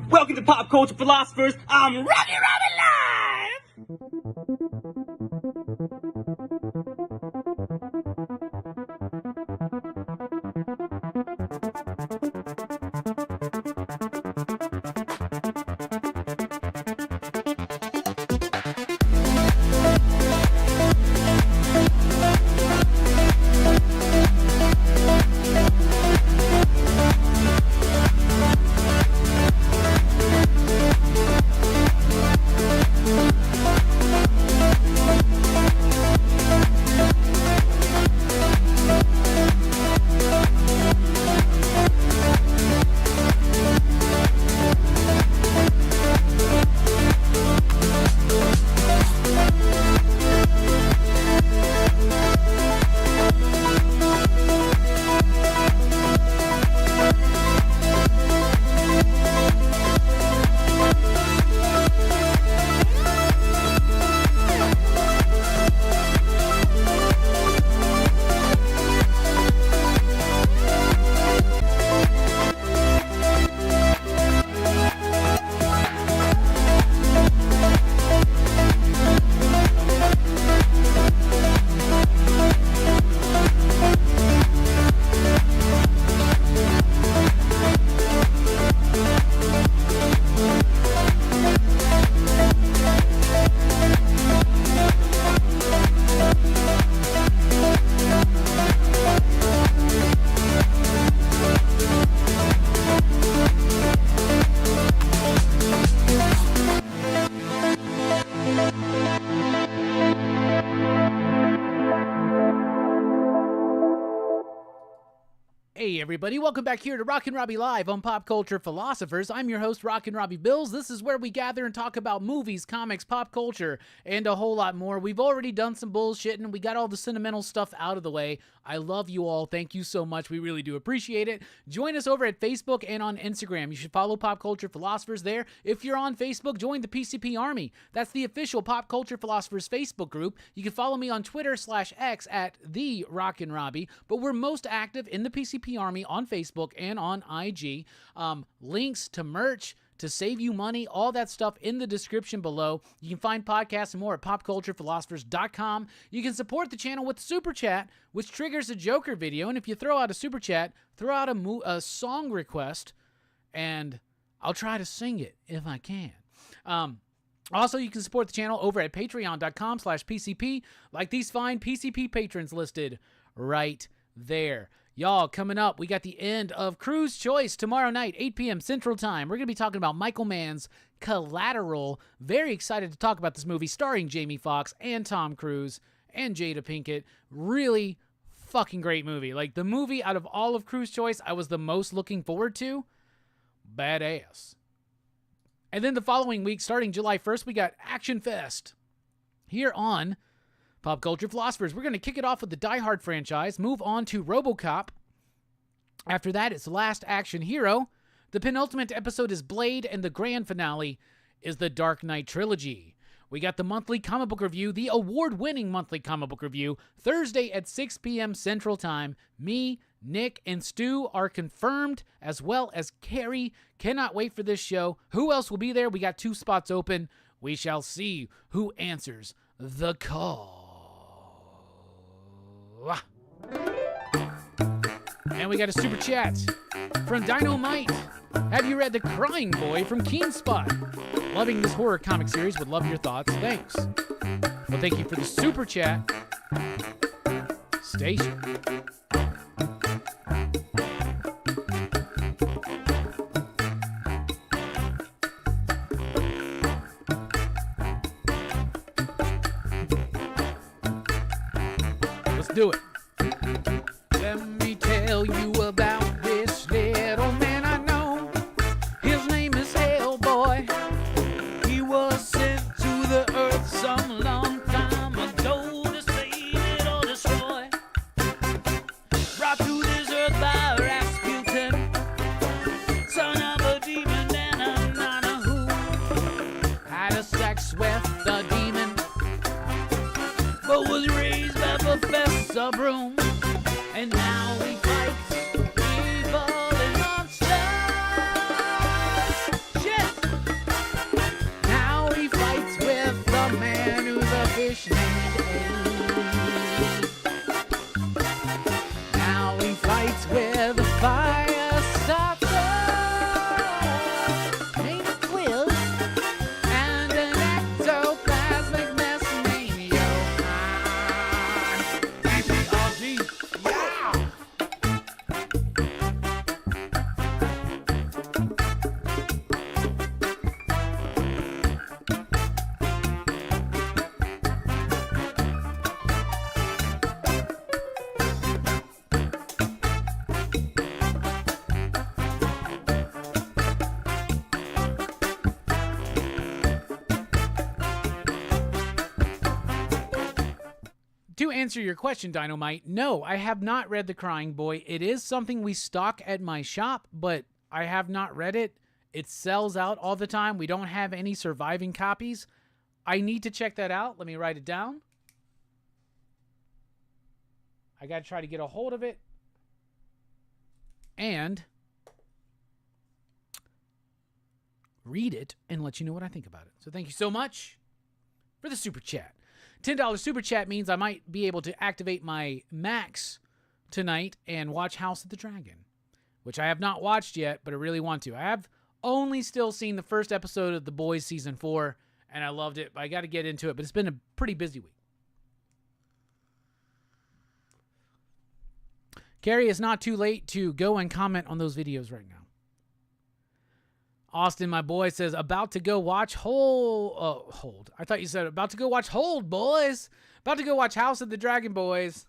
Welcome to Pop Culture Philosophers. I'm Rockin Robbie Live. Hey everybody, welcome back here to Rockin Robbie Live on Pop Culture Philosophers. I'm your host, Rockin Robbie Billups. This is where we gather and talk about movies, comics, pop culture, and a whole lot more. We've already done some bullshitting. We got all the sentimental stuff out of the way. I love you all. Thank you so much. We really do appreciate it. Join us over at Facebook and on Instagram. You should follow Pop Culture Philosophers there. If you're on Facebook, join the PCP Army. That's the official Pop Culture Philosophers Facebook group. You can follow me on Twitter/X at the Rockin Robbie, but we're most active in the PCP Army on Facebook and on IG. Links to merch, to save you money, all that stuff in the description below. You can find podcasts and more at popculturephilosophers.com. You can support the channel with Super Chat, which triggers a Joker video. And if you throw out a Super Chat, throw out a song request, and I'll try to sing it if I can. Also, you can support the channel over at patreon.com/PCP, like these fine PCP patrons listed right there. Y'all, coming up, we got the end of Crew's Choice tomorrow night, 8 p.m. Central Time. We're going to be talking about Michael Mann's Collateral. Very excited to talk about this movie starring Jamie Foxx and Tom Cruise and Jada Pinkett. Really fucking great movie. Like, the movie out of all of Crew's Choice I was the most looking forward to. Badass. And then the following week, starting July 1st, we got Action Fest here on Pop Culture Philosophers. We're going to kick it off with the Die Hard franchise, move on to RoboCop. After that, it's Last Action Hero. The penultimate episode is Blade, and the grand finale is the Dark Knight Trilogy. We got the monthly comic book review, the award-winning monthly comic book review, Thursday at 6 p.m. Central Time. Me, Nick, and Stu are confirmed, as well as Carrie. Cannot wait for this show. Who else will be there? We got 2 spots open. We shall see who answers the call. And we got a super chat from Dynamite. Have you read The Crying Boy from Keen Spot? Loving this horror comic series. Would love your thoughts. Thanks. Well, thank you for the super chat. Station. Let's do it. Let me tell you about this little man I know. His name is Hellboy. He was sent to the earth some long time ago to save it or destroy. Brought to this earth by Rasputin, son of a demon and a nana who had a sex with the demon, but was raised by Professor Broom. And now he fights evil and monsters. Shit! Now he fights with the man who's a fish named Abe. Now he fights with the fire starter named Quiz and an ectoplasmic mess named Johan. EPRG. To answer your question, Dynamite, no, I have not read The Crying Boy. It is something we stock at my shop, but I have not read it. It sells out all the time. We don't have any surviving copies. I need to check that out. Let me write it down. I got to try to get a hold of it and read it and let you know what I think about it. So thank you so much for the super chat. $10 super chat means I might be able to activate my Max tonight and watch House of the Dragon, which I have not watched yet, but I really want to. I have only still seen the first episode of The Boys Season 4, and I loved it. I got to get into it, but it's been a pretty busy week. Carrie, it's not too late to go and comment on those videos right now. Austin, my boy, says, about to go watch Hold. I thought you said, about to go watch Hold, boys. About to go watch House of the Dragon, boys.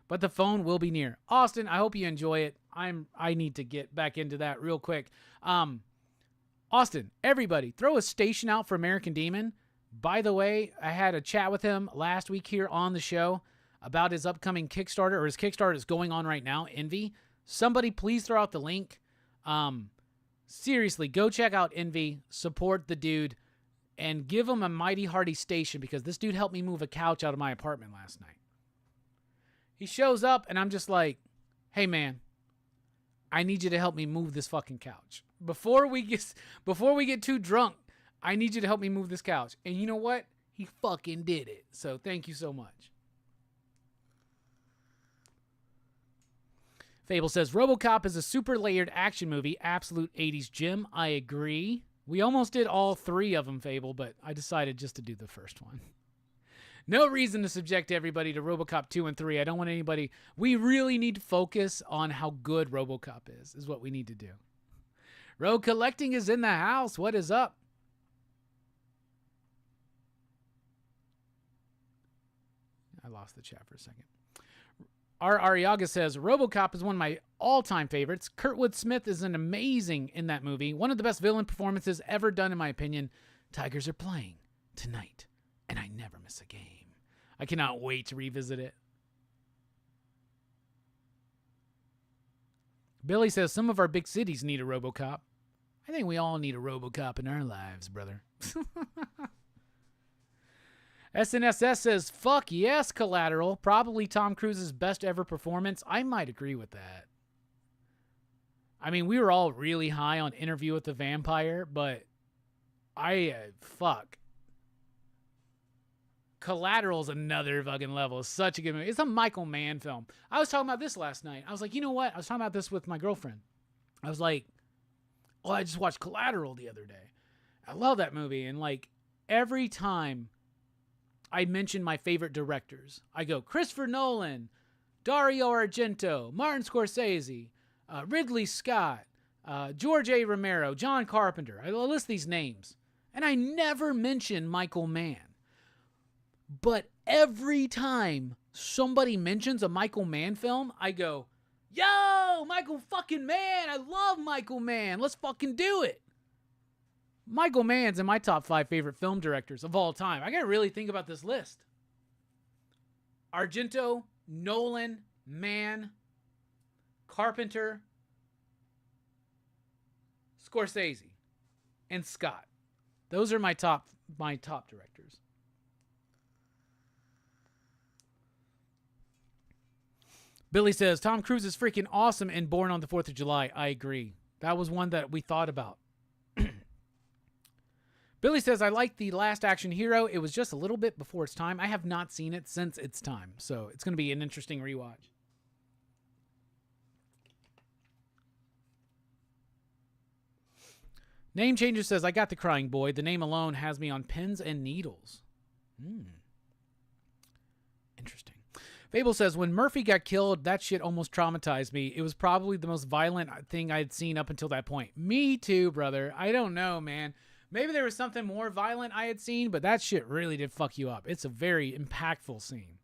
But the phone will be near. Austin, I hope you enjoy it. I need to get back into that real quick. Austin, everybody, throw a station out for American Demon. By the way, I had a chat with him last week here on the show about his upcoming Kickstarter, or his Kickstarter is going on right now, Envy. Somebody please throw out the link. Seriously, go check out Envy, support the dude, and give him a mighty hearty station, because this dude helped me move a couch out of my apartment last night. He shows up, and I'm just like, hey, man, I need you to help me move this fucking couch. Before we get too drunk, I need you to help me move this couch. And you know what? He fucking did it. So thank you so much. Fable says, RoboCop is a super layered action movie. Absolute 80s gem. I agree. We almost did all three of them, Fable, but I decided just to do the first one. No reason to subject everybody to RoboCop 2 and 3. I don't want anybody... We really need to focus on how good RoboCop is what we need to do. Rogue Collecting is in the house. What is up? I lost the chat for a second. R. Ariaga says, RoboCop is one of my all-time favorites. Kurtwood Smith is an amazing in that movie. One of the best villain performances ever done, in my opinion. Tigers are playing tonight, and I never miss a game. I cannot wait to revisit it. Billy says, some of our big cities need a RoboCop. I think we all need a RoboCop in our lives, brother. SNSS says, fuck yes, Collateral. Probably Tom Cruise's best ever performance. I might agree with that. I mean, we were all really high on Interview with the Vampire, but fuck. Collateral's another fucking level. It's such a good movie. It's a Michael Mann film. I was talking about this last night. I was like, you know what? I was talking about this with my girlfriend. I was like, oh, I just watched Collateral the other day. I love that movie. And like every time I mention my favorite directors, I go Christopher Nolan, Dario Argento, Martin Scorsese, Ridley Scott, George A. Romero, John Carpenter. I list these names. And I never mention Michael Mann. But every time somebody mentions a Michael Mann film, I go, yo, Michael fucking Mann. I love Michael Mann. Let's fucking do it. Michael Mann's in my top 5 favorite film directors of all time. I got to really think about this list. Argento, Nolan, Mann, Carpenter, Scorsese, and Scott. Those are my top directors. Billy says, Tom Cruise is freaking awesome in Born on the 4th of July. I agree. That was one that we thought about. Billy says, I like The Last Action Hero. It was just a little bit before its time. I have not seen it since its time, so it's going to be an interesting rewatch. Name Changer says, I got the crying boy. The name alone has me on pins and needles. Interesting. Fable says, when Murphy got killed, that shit almost traumatized me. It was probably the most violent thing I'd seen up until that point. Me too, brother. I don't know, man. Maybe there was something more violent I had seen, but that shit really did fuck you up. It's a very impactful scene.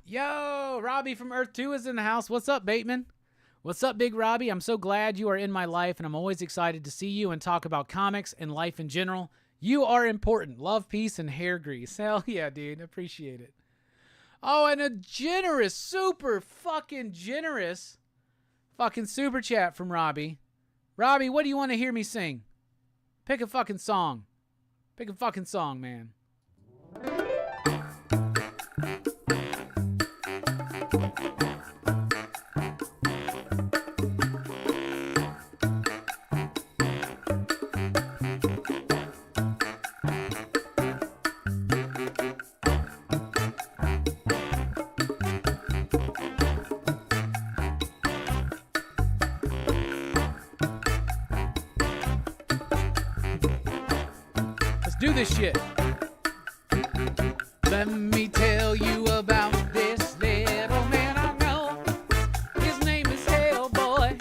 Yo, Robbie from Earth 2 is in the house. What's up, Bateman? What's up, Big Robbie? I'm so glad you are in my life, and I'm always excited to see you and talk about comics and life in general. You are important. Love, peace, and hair grease. Hell yeah, dude. Appreciate it. Oh, and a generous, super fucking generous fucking super chat from Robbie. Robbie, what do you want to hear me sing? Pick a fucking song. Pick a fucking song, man. Do this shit. Let me tell you about this little man I know. His name is Hellboy.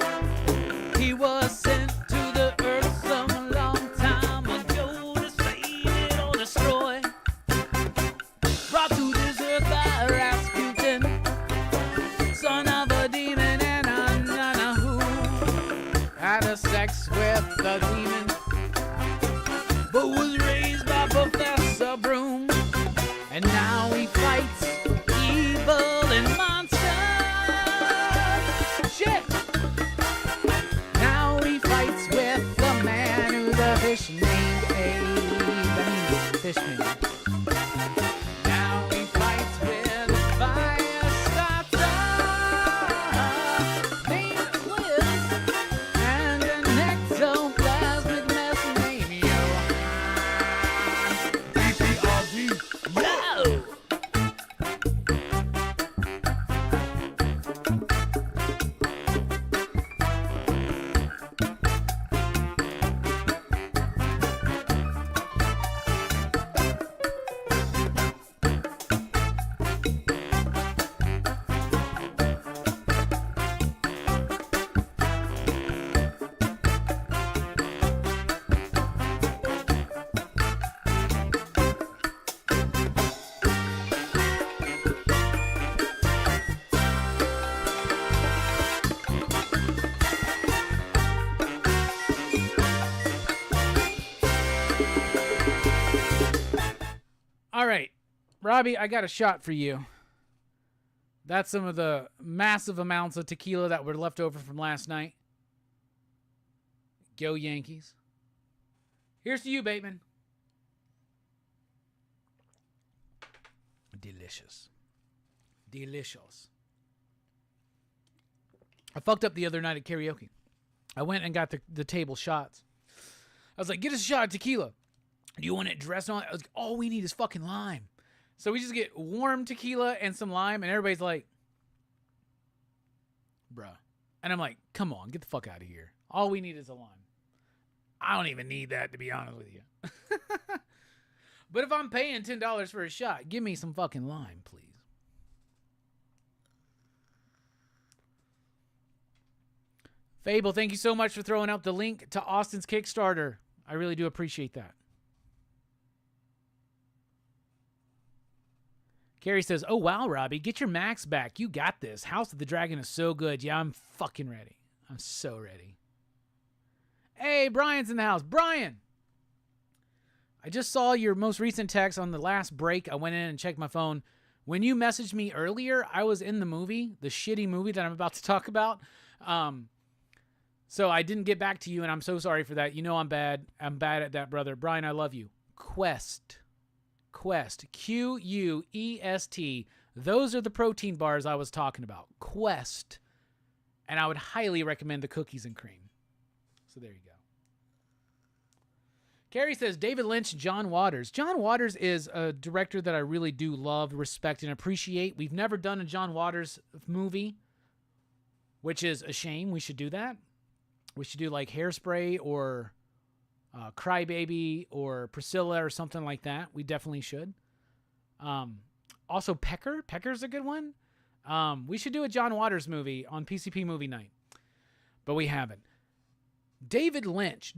He was sent to the earth some long time ago to save it or destroy. Brought to this earth by rascals a demon, but was raised by Professor Broom. And now he fights evil and monsters. Shit! Now he fights with the man who's a fish named Abe. That means fishman. Now he fights with a fire starter named Quiz and an ectoplasmic mess named BPRD. Yo! All right, Robbie, I got a shot for you. That's some of the massive amounts of tequila that were left over from last night. Go Yankees. Here's to you, Bateman. Delicious. Delicious. I fucked up the other night at karaoke. I went and got the table shots. I was like, get us a shot of tequila. Do you want it dressed on? I was like, all we need is fucking lime. So we just get warm tequila and some lime, and everybody's like, bruh. And I'm like, come on, get the fuck out of here. All we need is a lime. I don't even need that, to be honest with you. But if I'm paying $10 for a shot, give me some fucking lime, please. Fable, thank you so much for throwing out the link to Austin's Kickstarter. I really do appreciate that. Carrie says, oh, wow, Robbie, get your max back. You got this. House of the Dragon is so good. Yeah, I'm fucking ready. I'm so ready. Hey, Brian's in the house. Brian! I just saw your most recent text on the last break. I went in and checked my phone. When you messaged me earlier, I was in the movie, the shitty movie that I'm about to talk about. So I didn't get back to you, and I'm so sorry for that. You know I'm bad. I'm bad at that, brother. Brian, I love you. Quest. Quest. Those are the protein bars I was talking about. Quest. And I would highly recommend the cookies and cream. So there you go. Carrie says, David Lynch, John Waters. John Waters is a director that I really do love, respect, and appreciate. We've never done a John Waters movie, which is a shame. We should do that. We should do like Hairspray or Crybaby or Priscilla or something like that. We definitely should. Also Pecker. Pecker's a good one. We should do a John Waters movie on PCP movie night, but we haven't. David Lynch.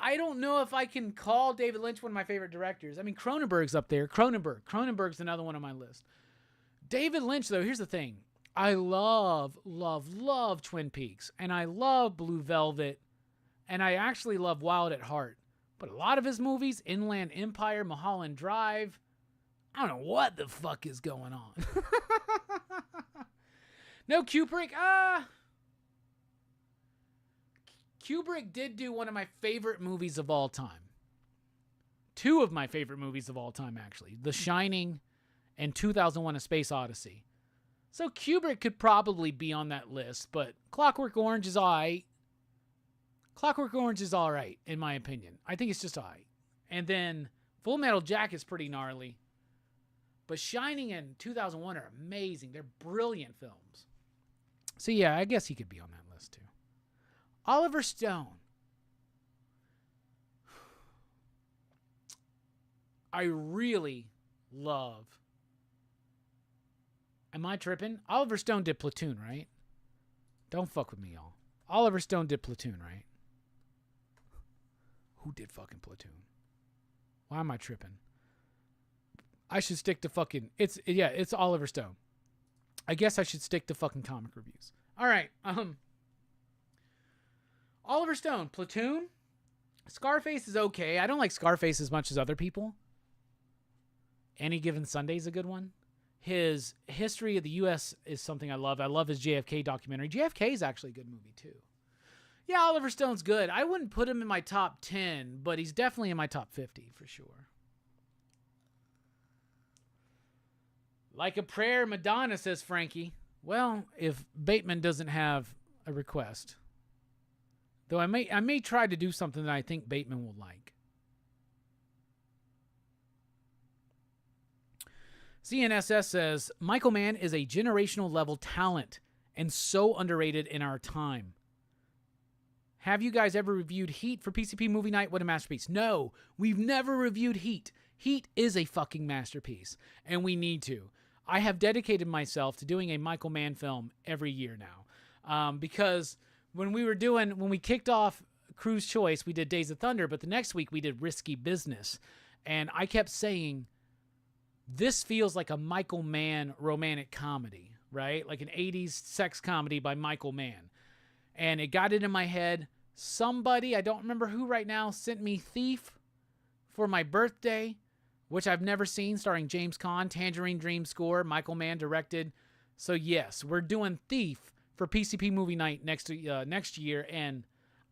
I don't know if I can call David Lynch one of my favorite directors. I mean, Cronenberg's up there. Cronenberg's another one on my list. David Lynch, though, here's the thing. I love Twin Peaks, and I love Blue Velvet, and I actually love Wild at Heart. But a lot of his movies, Inland Empire, Mulholland Drive, I don't know what the fuck is going on. No, Kubrick. Kubrick did do one of my favorite movies of all time. Two of my favorite movies of all time, actually. The Shining and 2001: A Space Odyssey. So Kubrick could probably be on that list, but Clockwork Orange is all right. Clockwork Orange is all right, in my opinion. I think it's just all right. And then Full Metal Jacket's pretty gnarly. But Shining and 2001 are amazing. They're brilliant films. So yeah, I guess he could be on that list too. Oliver Stone. I really love. Am I tripping? Oliver Stone did Platoon, right? Don't fuck with me, y'all. Oliver Stone did Platoon, right? Who did fucking Platoon? Why am I tripping? I should stick to fucking... It's Oliver Stone. I guess I should stick to fucking comic reviews. All right. Oliver Stone, Platoon. Scarface is okay. I don't like Scarface as much as other people. Any Given Sunday is a good one. His history of the U.S. is something I love. I love his JFK documentary. JFK is actually a good movie, too. Yeah, Oliver Stone's good. I wouldn't put him in my top 10, but he's definitely in my top 50 for sure. Like a prayer, Madonna, says Frankie. Well, if Bateman doesn't have a request. Though I may try to do something that I think Bateman will like. CNSS says, Michael Mann is a generational level talent and so underrated in our time. Have you guys ever reviewed Heat for PCP Movie Night? What a masterpiece. No, we've never reviewed Heat. Heat is a fucking masterpiece, and we need to. I have dedicated myself to doing a Michael Mann film every year now. Because when we kicked off Crew's Choice, we did Days of Thunder, but the next week we did Risky Business. And I kept saying, this feels like a Michael Mann romantic comedy, right? Like an 80s sex comedy by Michael Mann. And it got it in my head. Somebody, I don't remember who right now, sent me Thief for my birthday, which I've never seen, starring James Caan, Tangerine Dream score, Michael Mann directed. So yes, we're doing Thief for PCP Movie Night next year. And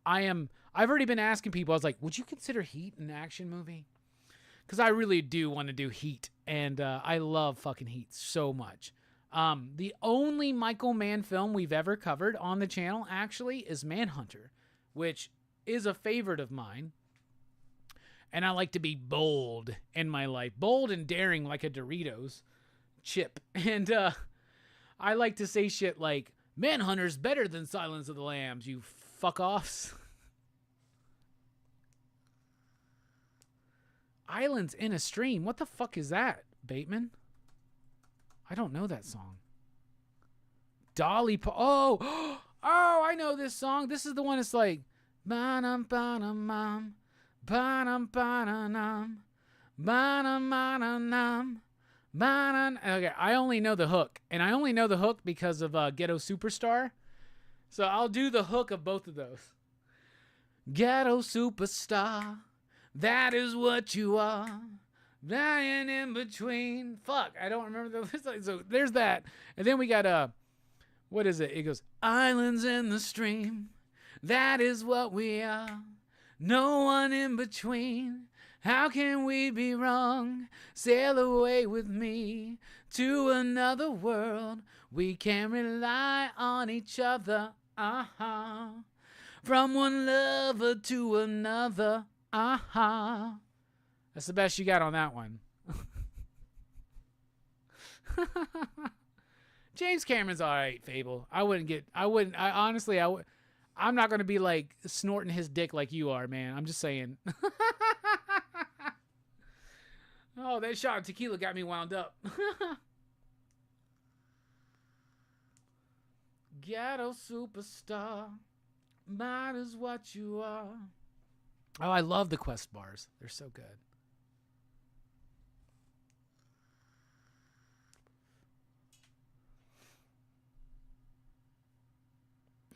I've already been asking people, I was like, would you consider Heat an action movie? Because I really do want to do Heat, and I love fucking Heat so much. The only Michael Mann film we've ever covered on the channel, actually, is Manhunter, which is a favorite of mine. And I like to be bold in my life. Bold and daring like a Doritos chip. And I like to say shit like, Manhunter's better than Silence of the Lambs, you fuck-offs. Islands in a Stream. What the fuck is that, Bateman? I don't know that song. Dolly Oh, I know this song. This is the one that's like ba-dum ba-dum ba-dum ba-dum ba-dum ba-dum. Okay, I only know the hook, and I only know the hook because of Ghetto Superstar. So I'll do the hook of both of those. Ghetto Superstar. That is what you are. Lying in between. Fuck, I don't remember the. So there's that. And then we got what is it? It goes, Islands in the Stream. That is what we are. No one in between. How can we be wrong? Sail away with me to another world. We can rely on each other. From one lover to another. That's the best you got on that one. James Cameron's all right, Fable. I'm not going to be like snorting his dick like you are, man. I'm just saying. Oh, that shot of tequila got me wound up. Ghetto Superstar. Might is what you are. Oh, I love the Quest bars. They're so good.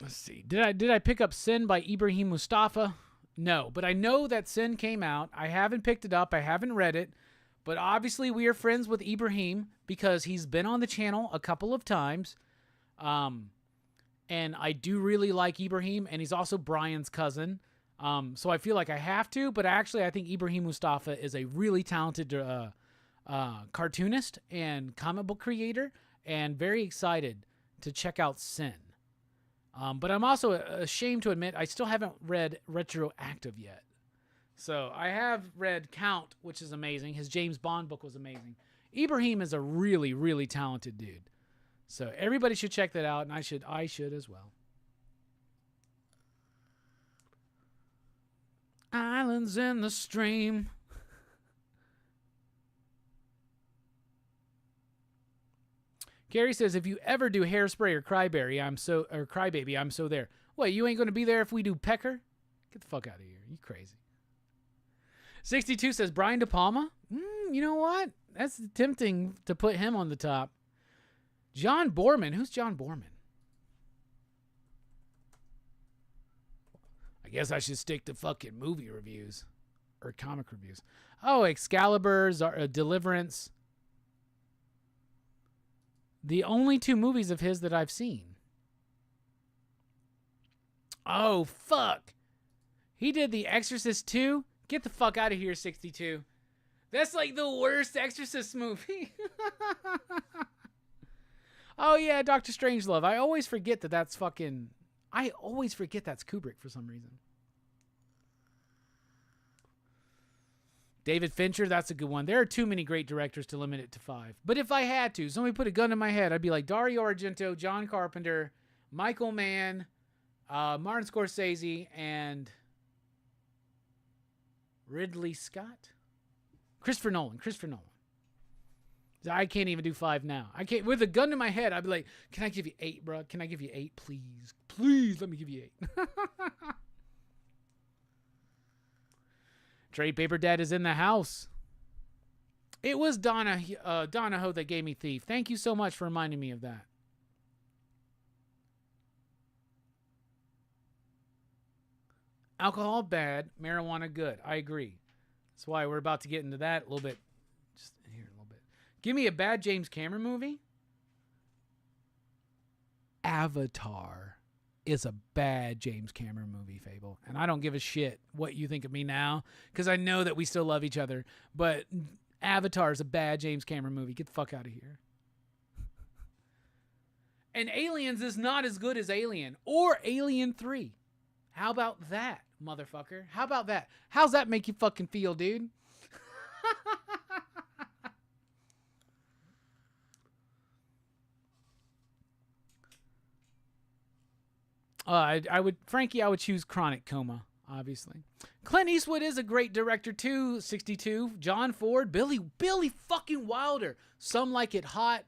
Let's see. Did I pick up Sin by Ibrahim Mustafa? No, but I know that Sin came out. I haven't picked it up. I haven't read it. But obviously we are friends with Ibrahim because he's been on the channel a couple of times. And I do really like Ibrahim, and he's also Brian's cousin. So I feel like I have to, but actually I think Ibrahim Mustafa is a really talented cartoonist and comic book creator, and very excited to check out Sin. But I'm also ashamed to admit I still haven't read Retroactive yet. So I have read Count, which is amazing. His James Bond book was amazing. Ibrahim is a really, really talented dude. So everybody should check that out, and I should as well. Islands in the Stream. Gary says, if you ever do Hairspray or Crybaby, I'm so there. Wait, you ain't going to be there if we do Pecker? Get the fuck out of here. You crazy. 62 says, Brian De Palma? You know what? That's tempting to put him on the top. John Borman. Who's John Borman? I guess I should stick to fucking movie reviews or comic reviews. Oh, Excalibur's Deliverance. The only 2 movies of his that I've seen. Oh, fuck. He did The Exorcist 2. Get the fuck out of here, 62. That's like the worst Exorcist movie. Oh, yeah, Dr. Strangelove. I always forget that that's fucking... I always forget that's Kubrick for some reason. David Fincher, that's a good one. There are too many great directors to limit it to 5. But if I had to, somebody put a gun in my head, I'd be like Dario Argento, John Carpenter, Michael Mann, Martin Scorsese, and Ridley Scott? Christopher Nolan. I can't even do 5 now. I can't. With a gun in my head, I'd be like, can I give you 8, bro? Can I give you 8, please? Please, let me give you 8. Trade Paper Dad is in the house. It was Donahoe that gave me Thief. Thank you so much for reminding me of that. Alcohol, bad. Marijuana, good. I agree. That's why we're about to get into that a little bit. Just here a little bit. Give me a bad James Cameron movie. Avatar is a bad James Cameron movie, Fable. And I don't give a shit what you think of me now, because I know that we still love each other. But Avatar is a bad James Cameron movie. Get the fuck out of here. And Aliens is not as good as Alien or Alien 3. How about that, motherfucker? How about that? How's that make you fucking feel, dude? I would choose Chronic Coma, obviously. Clint Eastwood is a great director too. 62. John Ford, Billy fucking Wilder. Some Like It Hot.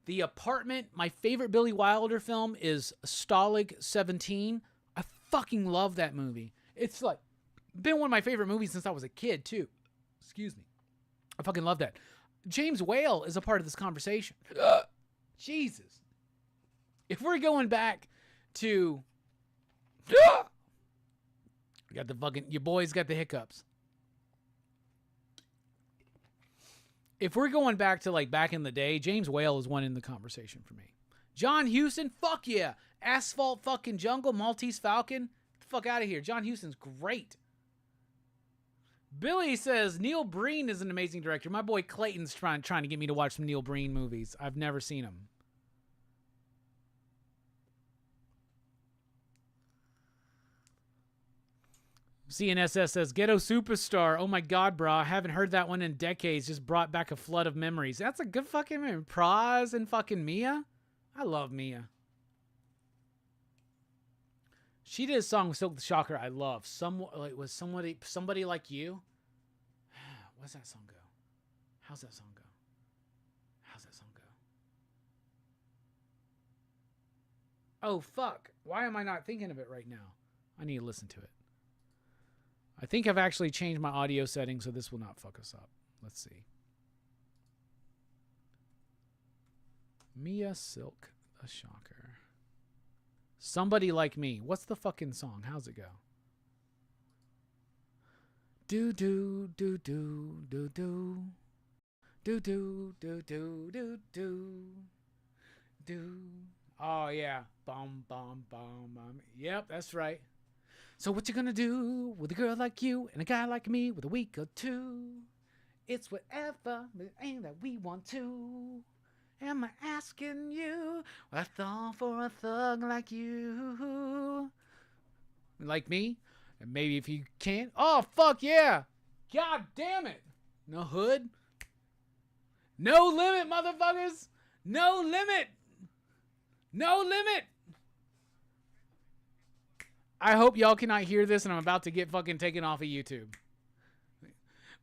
The Apartment. My favorite Billy Wilder film is Stalag 17. I fucking love that movie. It's like been one of my favorite movies since I was a kid too. Excuse me. I fucking love that. James Whale is a part of this conversation. Jesus. If we're going back to got the fucking your boys got the hiccups. If we're going back to like back in the day, James Whale is one in the conversation for me. John Huston, fuck yeah. Asphalt fucking Jungle, Maltese Falcon. Get the fuck out of here. John Huston's great. Billy says Neil Breen is an amazing director. My boy Clayton's trying to get me to watch some Neil Breen movies. I've never seen them. CNSS says, Ghetto Superstar. Oh my God, bro. I haven't heard that one in decades. Just brought back a flood of memories. That's a good fucking memory. Praz and fucking Mia. I love Mia. She did a song with Silk the Shocker I love. Somebody Like You. What's that song go? How's that song go? Oh, fuck. Why am I not thinking of it right now? I need to listen to it. I think I've actually changed my audio settings, so this will not fuck us up. Let's see. Mia Silk the Shocker. Somebody Like Me. What's the fucking song? How's it go? Do do do do do do do do do do do do do. Oh yeah. Bum bum bum bum. Yep, that's right. So what you gonna do with a girl like you and a guy like me with a week or two? It's whatever, but it ain't that we want to. Am I asking you what I thought for a thug like you? Like me? And maybe if you can't. Oh, fuck yeah. God damn it. No hood. No limit, motherfuckers. No limit. No limit. I hope y'all cannot hear this and I'm about to get fucking taken off of YouTube.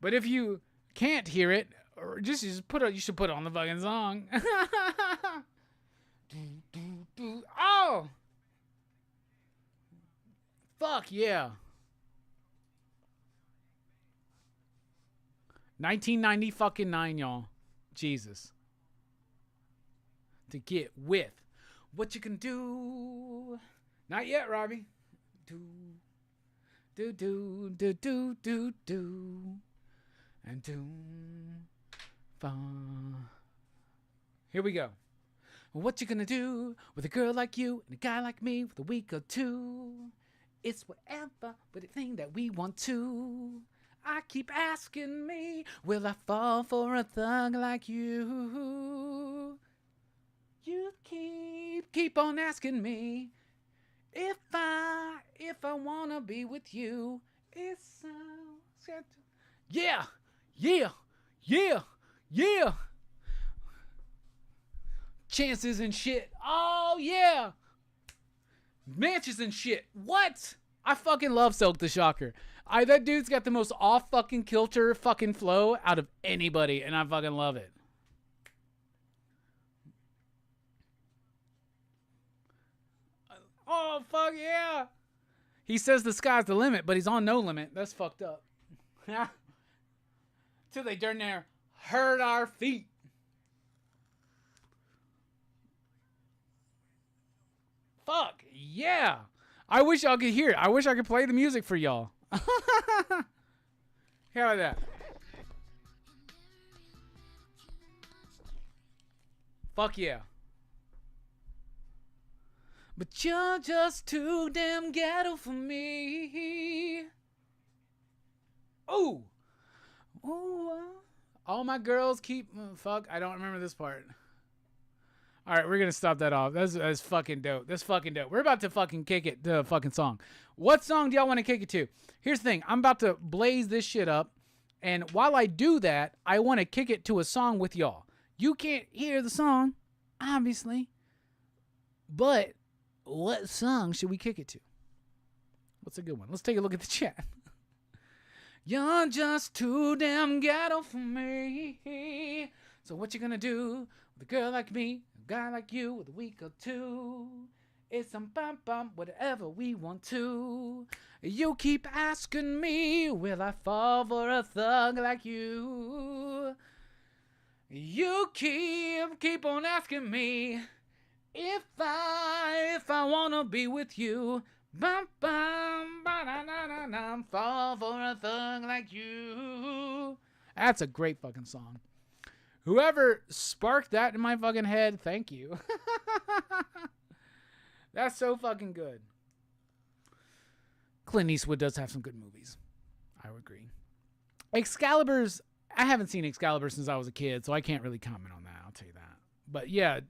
But if you can't hear it, or just put it, you should put on the fucking song. Oh! Fuck yeah. 1990 fucking 9, y'all. Jesus. To get with what you can do. Not yet, Robbie. do do do do do do and do fa. Here we go. What you gonna do with a girl like you and a guy like me with a week or two? It's whatever, but the thing that we want to. I keep asking me, will I fall for a thug like you? You keep on asking me if I wanna be with you. It's yeah. Chances and shit. Oh yeah. Manches and shit. What? I fucking love Silk the Shocker. That dude's got the most off fucking kilter fucking flow out of anybody, and I fucking love it. Oh fuck yeah. He says the sky's the limit, but he's on no limit. That's fucked up. Till they darn near hurt our feet. Fuck yeah. I wish y'all could hear it. I wish I could play the music for y'all. How about that? Fuck yeah. But you're just too damn ghetto for me. Ooh. Ooh. All my girls keep... Fuck, I don't remember this part. All right, we're going to stop that off. That's fucking dope. That's fucking dope. We're about to fucking kick it to a fucking song. What song do y'all want to kick it to? Here's the thing. I'm about to blaze this shit up. And while I do that, I want to kick it to a song with y'all. You can't hear the song, obviously. But what song should we kick it to? What's a good one? Let's take a look at the chat. You're just too damn ghetto for me. So what you gonna do with a girl like me, a guy like you, with a week or two? It's some bum bum, whatever we want to. You keep asking me, will I fall for a thug like you? You keep on asking me if I wanna be with you. Bum bum ba na na na na, fall for a thug like you. That's a great fucking song. Whoever sparked that in my fucking head, thank you. That's so fucking good. Clint Eastwood does have some good movies. I would agree. Excalibur's, I haven't seen Excalibur since I was a kid, so I can't really comment on that. I'll tell you that. But yeah.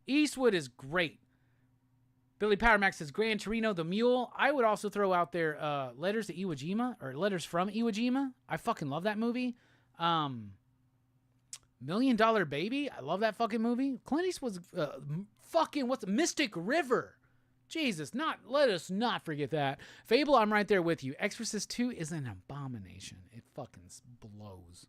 Eastwood is great. Billy Powermax says Gran Torino, The Mule. I would also throw out there Letters to Iwo Jima, or Letters from Iwo Jima. I fucking love that movie. $1 Million Baby. I love that fucking movie. Clint Eastwood's Mystic River. Jesus, let us not forget that. Fable, I'm right there with you. Exorcist 2 is an abomination. It fucking blows.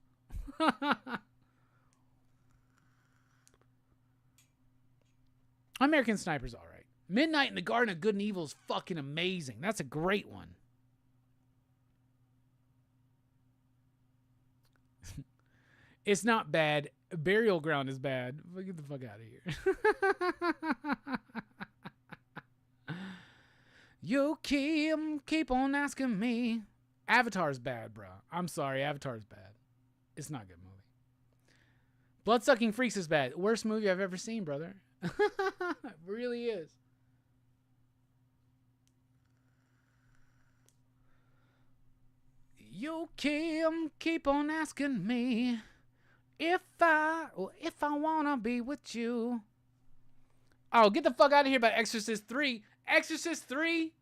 American Sniper's all right. Midnight in the Garden of Good and Evil is fucking amazing. That's a great one. It's not bad. Burial Ground is bad. Get the fuck out of here. You keep on asking me. Avatar's bad, bro. I'm sorry. Avatar's bad. It's not a good movie. Bloodsucking Freaks is bad. Worst movie I've ever seen, brother. It really is. You keep on asking me if I wanna be with you. Oh, get the fuck out of here about Exorcist 3. Exorcist 3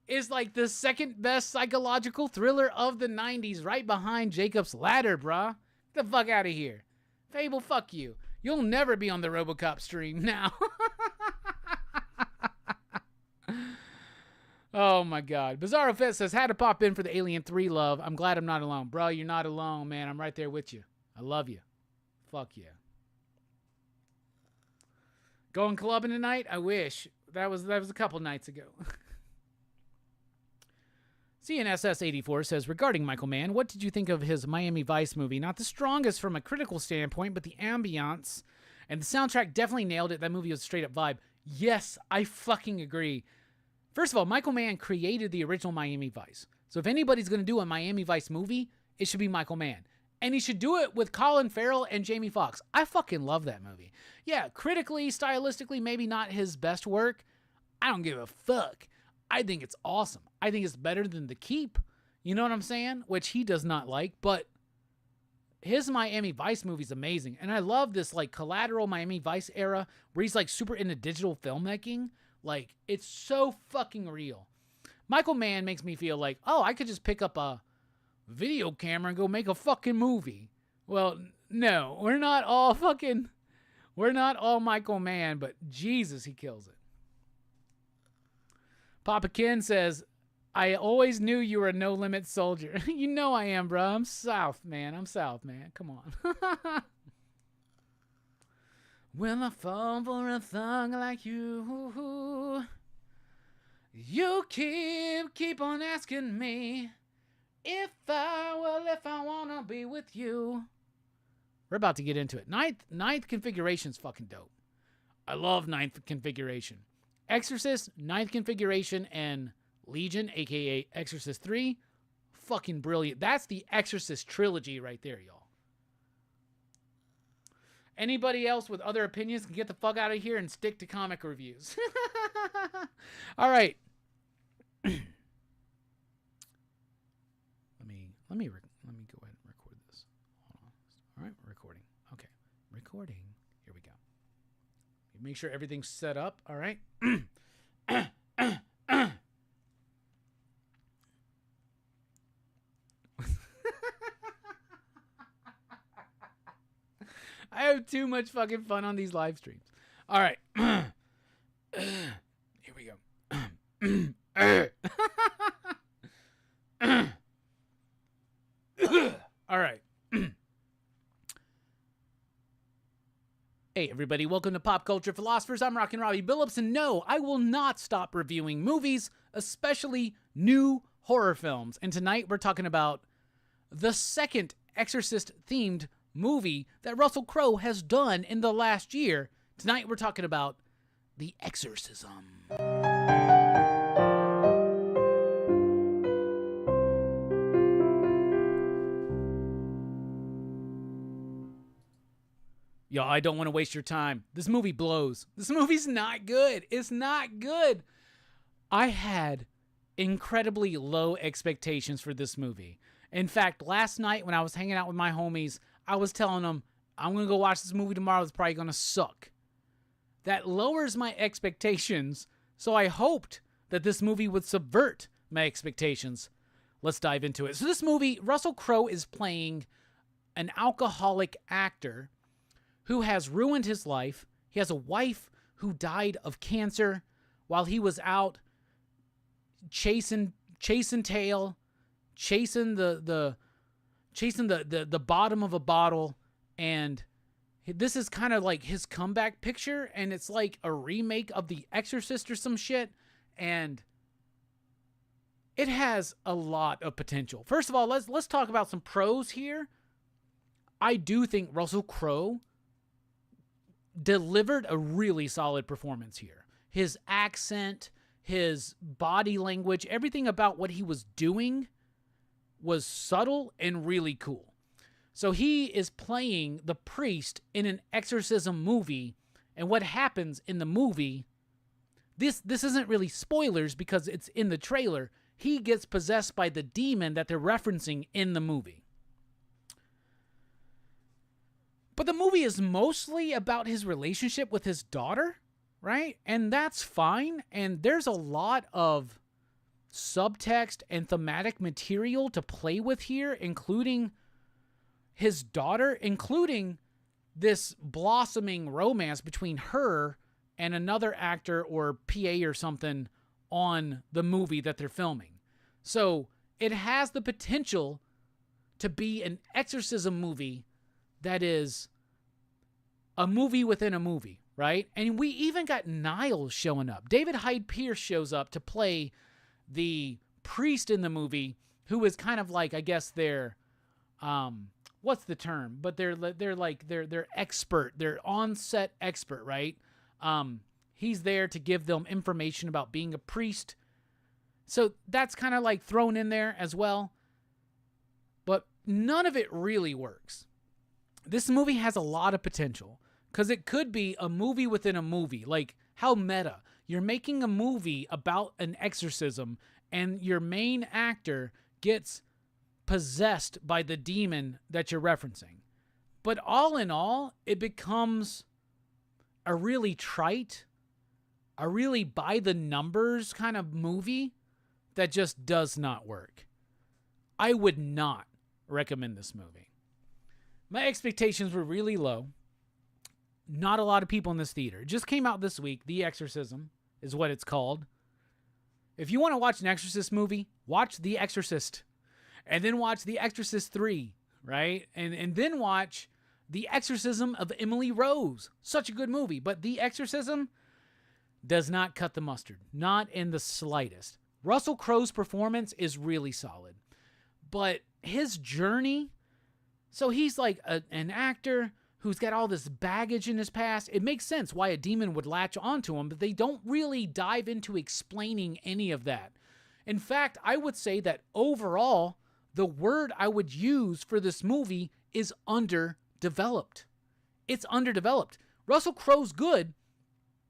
is like the second best psychological thriller of the 90s, right behind Jacob's Ladder, bruh. Get the fuck out of here. Fable, fuck you. You'll never be on the RoboCop stream now. Oh my God. Bizarro Fett says, had to pop in for the Alien 3 love. I'm glad I'm not alone. Bro, you're not alone, man. I'm right there with you. I love you. Fuck yeah. Going clubbing tonight? I wish. That was a couple nights ago. CNSS84 says, regarding Michael Mann, what did you think of his Miami Vice movie? Not the strongest from a critical standpoint, but the ambiance and the soundtrack definitely nailed it. That movie was a straight up vibe. Yes, I fucking agree. First of all, Michael Mann created the original Miami Vice. So if anybody's going to do a Miami Vice movie, it should be Michael Mann. And he should do it with Colin Farrell and Jamie Foxx. I fucking love that movie. Yeah, critically, stylistically, maybe not his best work. I don't give a fuck. I think it's awesome. I think it's better than The Keep. You know what I'm saying? Which he does not like, but his Miami Vice movie is amazing. And I love this like Collateral Miami Vice era where he's like super into digital filmmaking. Like, it's so fucking real. Michael Mann makes me feel like, oh, I could just pick up a video camera and go make a fucking movie. Well, no, we're not all Michael Mann, but Jesus, he kills it. Papa Ken says, I always knew you were a No Limit soldier. You know I am, bro. I'm South, man. Come on. Will I fall for a thug like you? You keep on asking me if I wanna be with you. We're about to get into it. Ninth configuration's fucking dope. I love ninth configuration. Exorcist, ninth configuration, and Legion, aka Exorcist 3, fucking brilliant. That's the Exorcist trilogy right there, y'all. Anybody else with other opinions can get the fuck out of here and stick to comic reviews. All right. Let me go ahead and record this. Hold on. All right, we're recording. Okay, recording. Here we go. Make sure everything's set up. All right. I have too much fucking fun on these live streams. All right. Here we go. All right. Hey, everybody. Welcome to Pop Culture Philosophers. I'm Rockin Robbie Billups, and no, I will not stop reviewing movies, especially new horror films. And tonight we're talking about the second Exorcist-themed movie that Russell Crowe has done in the last year. Tonight we're talking about The Exorcism. Y'all, I don't want to waste your time. This movie blows. This movie's not good. It's not good. I had incredibly low expectations for this movie. In fact, last night when I was hanging out with my homies, I was telling them, I'm going to go watch this movie tomorrow. It's probably going to suck. That lowers my expectations, so I hoped that this movie would subvert my expectations. Let's dive into it. So this movie, Russell Crowe is playing an alcoholic actor who has ruined his life. He has a wife who died of cancer while he was out chasing tail, chasing the bottom of a bottle, and this is kind of like his comeback picture, and it's like a remake of The Exorcist or some shit, and it has a lot of potential. First of all, let's talk about some pros here. I do think Russell Crowe delivered a really solid performance here. His accent, his body language, everything about what he was doing was subtle and really cool. So he is playing the priest in an exorcism movie, and what happens in the movie, this isn't really spoilers because it's in the trailer. He gets possessed by the demon that they're referencing in the movie. But the movie is mostly about his relationship with his daughter, right? And that's fine. And there's a lot of subtext and thematic material to play with here, including his daughter, including this blossoming romance between her and another actor or PA or something on the movie that they're filming. So it has the potential to be an exorcism movie that is a movie within a movie, right? And we even got Niles showing up. David Hyde Pierce shows up to play the priest in the movie, who is kind of like, I guess, their what's the term? But they're expert, they're on-set expert, right? He's there to give them information about being a priest So that's kind of like thrown in there as well. But none of it really works. This movie has a lot of potential because it could be a movie within a movie. Like, how meta. You're making a movie about an exorcism and your main actor gets possessed by the demon that you're referencing. But all in all, it becomes a really trite, a really by the numbers kind of movie that just does not work. I would not recommend this movie. My expectations were really low. Not a lot of people in this theater. It just came out this week. The Exorcism is what it's called. If you want to watch an Exorcist movie, watch The Exorcist. And then watch The Exorcist 3, right? And then watch The Exorcism of Emily Rose. Such a good movie. But The Exorcism does not cut the mustard. Not in the slightest. Russell Crowe's performance is really solid. But his journey... So he's like an actor who's got all this baggage in his past. It makes sense why a demon would latch onto him, but they don't really dive into explaining any of that. In fact, I would say that overall, the word I would use for this movie is underdeveloped. It's underdeveloped. Russell Crowe's good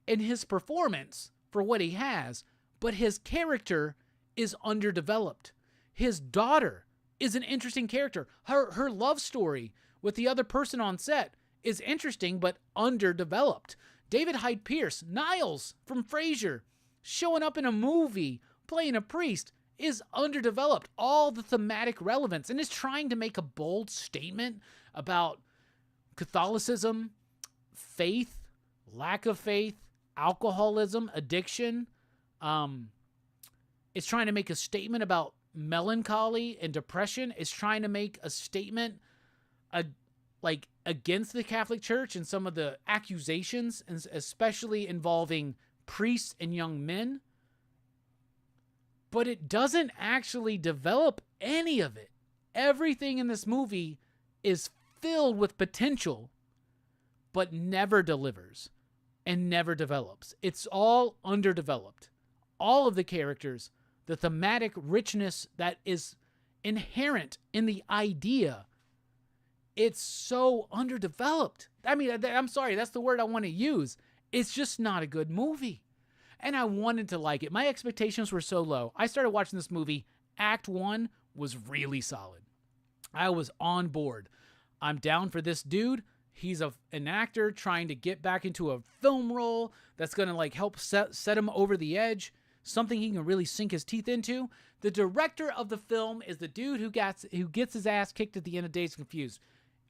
in his performance for what he has, but his character is underdeveloped. His daughter is an interesting character. Her love story with the other person on set is interesting, but underdeveloped. David Hyde Pierce, Niles from Frasier, showing up in a movie, playing a priest, is underdeveloped. All the thematic relevance, and is trying to make a bold statement about Catholicism, faith, lack of faith, alcoholism, addiction. It's trying to make a statement about melancholy and depression. Is trying to make a statement against the Catholic Church and some of the accusations, especially involving priests and young men. But it doesn't actually develop any of it. Everything in this movie is filled with potential, but never delivers and never develops. It's all underdeveloped. All of the characters, the thematic richness that is inherent in the idea, it's so underdeveloped. I mean, I'm sorry, that's the word I want to use. It's just not a good movie. And I wanted to like it. My expectations were so low. I started watching this movie. Act 1 was really solid. I was on board. I'm down for this dude. He's an actor trying to get back into a film role that's going to help set him over the edge. Something he can really sink his teeth into. The director of the film is the dude who gets his ass kicked at the end of Dazed and Confused.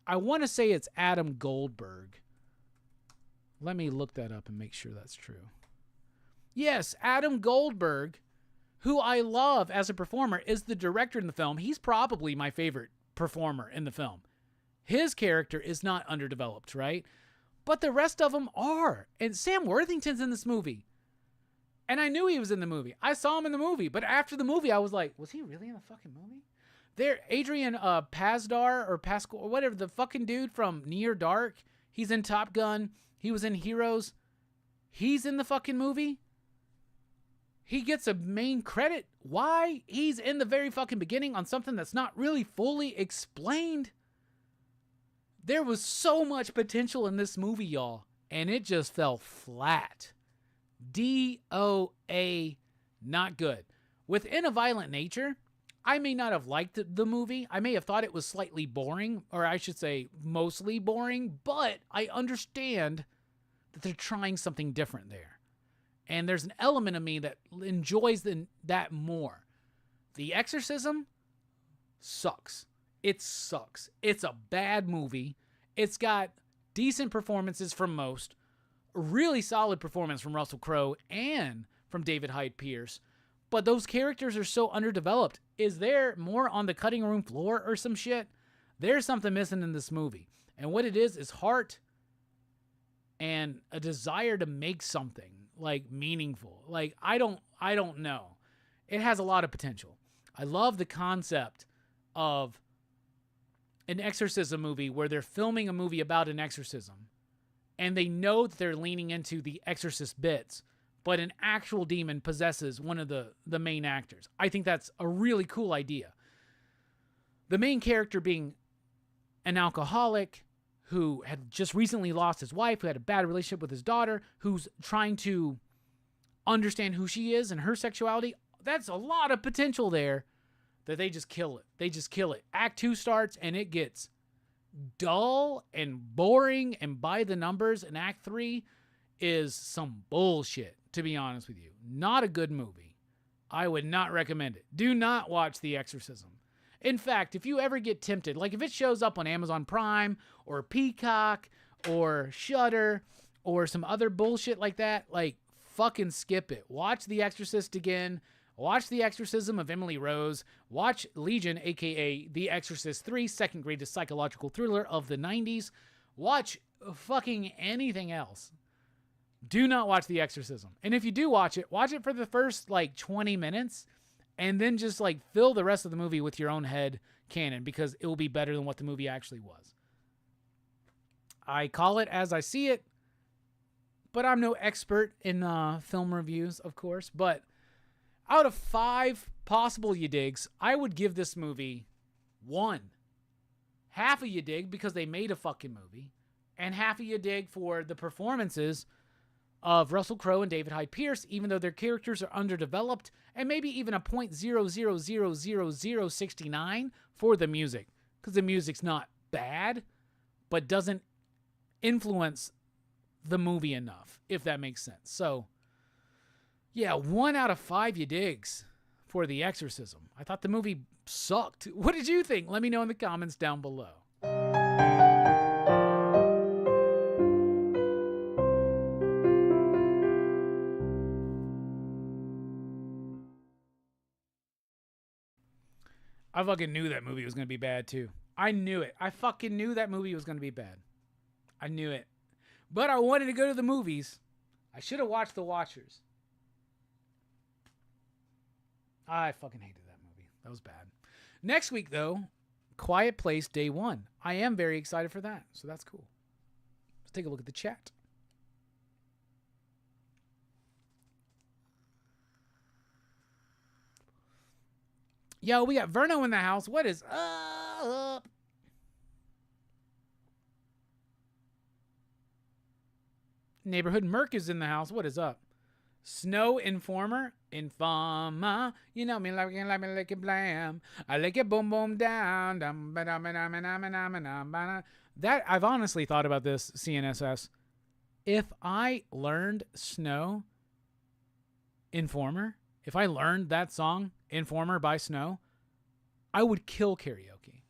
I want to say it's Adam Goldberg. Let me look that up and make sure that's true. Yes, Adam Goldberg, who I love as a performer, is the director in the film. He's probably my favorite performer in the film. His character is not underdeveloped, right? But the rest of them are. And Sam Worthington's in this movie. And I knew he was in the movie. I saw him in the movie. But after the movie, I was like, was he really in the fucking movie? There, Adrian Pasdar or Pascal or whatever, the fucking dude from Near Dark. He's in Top Gun. He was in Heroes. He's in the fucking movie. He gets a main credit. Why? He's in the very fucking beginning on something that's not really fully explained. There was so much potential in this movie, y'all, and it just fell flat. DOA, not good. Within a Violent Nature, I may not have liked the movie. I may have thought it was slightly boring, or I should say mostly boring, but I understand that they're trying something different there. And there's an element of me that enjoys that more. The Exorcism sucks. It sucks. It's a bad movie. It's got decent performances from most, really solid performance from Russell Crowe and from David Hyde Pierce, but those characters are so underdeveloped. Is there more on the cutting room floor or some shit? There's something missing in this movie. And what it is heart and a desire to make something meaningful. I don't know. It has a lot of potential. I love the concept of an exorcism movie where they're filming a movie about an exorcism and they know that they're leaning into the exorcist bits, but an actual demon possesses one of the main actors. I think that's a really cool idea. The main character being an alcoholic who had just recently lost his wife, who had a bad relationship with his daughter, who's trying to understand who she is and her sexuality. That's a lot of potential there that they just kill it. They just kill it. Act 2 starts and it gets dull and boring and by the numbers, and Act 3 is some bullshit, to be honest with you. Not a good movie. I would not recommend it. Do not watch The Exorcism. In fact, if you ever get tempted, like if it shows up on Amazon Prime or Peacock or Shudder or some other bullshit like that, like fucking skip it. Watch The Exorcist again. Watch The Exorcism of Emily Rose. Watch Legion, aka The Exorcist 3, second greatest psychological thriller of the 90s. Watch fucking anything else. Do not watch The Exorcism. And if you do watch it for the first like 20 minutes and then just like fill the rest of the movie with your own head canon, because it will be better than what the movie actually was. I call it as I see it, but I'm no expert in film reviews, of course. But out of 5 possible you digs, I would give this movie 1. Half a you dig because they made a fucking movie, and half a you dig for the performances of Russell Crowe and David Hyde Pierce, even though their characters are underdeveloped, and maybe even a .0000069 for the music, because the music's not bad, but doesn't influence the movie enough, if that makes sense. So, yeah, 1 out of 5 you digs for The Exorcism. I thought the movie sucked. What did you think? Let me know in the comments down below. I fucking knew that movie was going to be bad, too. I knew it. I fucking knew that movie was going to be bad. I knew it. But I wanted to go to the movies. I should have watched The Watchers. I fucking hated that movie. That was bad. Next week, though, Quiet Place Day 1. I am very excited for that, so that's cool. Let's take a look at the chat. Yo, we got Verno in the house. What is up? Neighborhood Merc is in the house. What is up? Snow Informer. Informer. You know me like it blam. I like it boom boom down. That, I've honestly thought about this, CNSS. If I learned Snow Informer, if I learned that song, Informer by Snow, I would kill karaoke.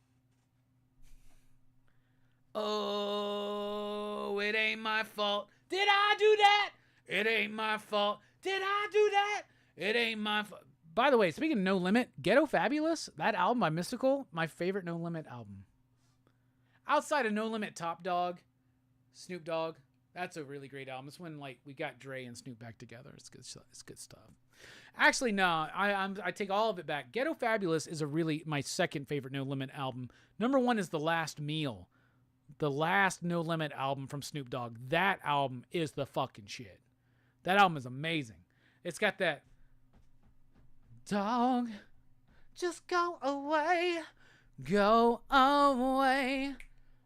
Oh, it ain't my fault. Did I do that? It ain't my fault. Did I do that? It ain't my fault. By the way, speaking of No Limit, Ghetto Fabulous, that album by Mystical, my favorite No Limit album. Outside of No Limit Top Dog, Snoop Dogg, that's a really great album. It's when like we got Dre and Snoop back together. It's good. It's good stuff. Actually, no, I take all of it back. Ghetto Fabulous is my second favorite No Limit album. Number 1 is The Last Meal. The last No Limit album from Snoop Dogg. That album is the fucking shit. That album is amazing. It's got that dog, just go away, go away.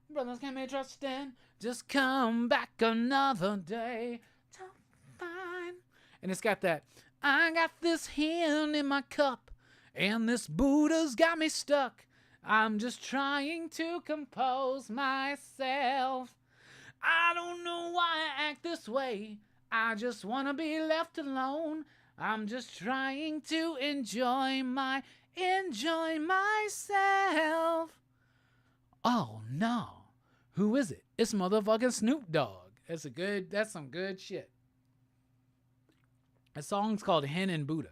Brothers can't be trusted, just come back another day. Fine. And it's got that, I got this hen in my cup, and this Buddha's got me stuck. I'm just trying to compose myself. I don't know why I act this way. I just want to be left alone. I'm just trying to enjoy myself. Oh no. Who is it? It's motherfucking Snoop Dogg. That's some good shit. The song's called Hen and Buddha.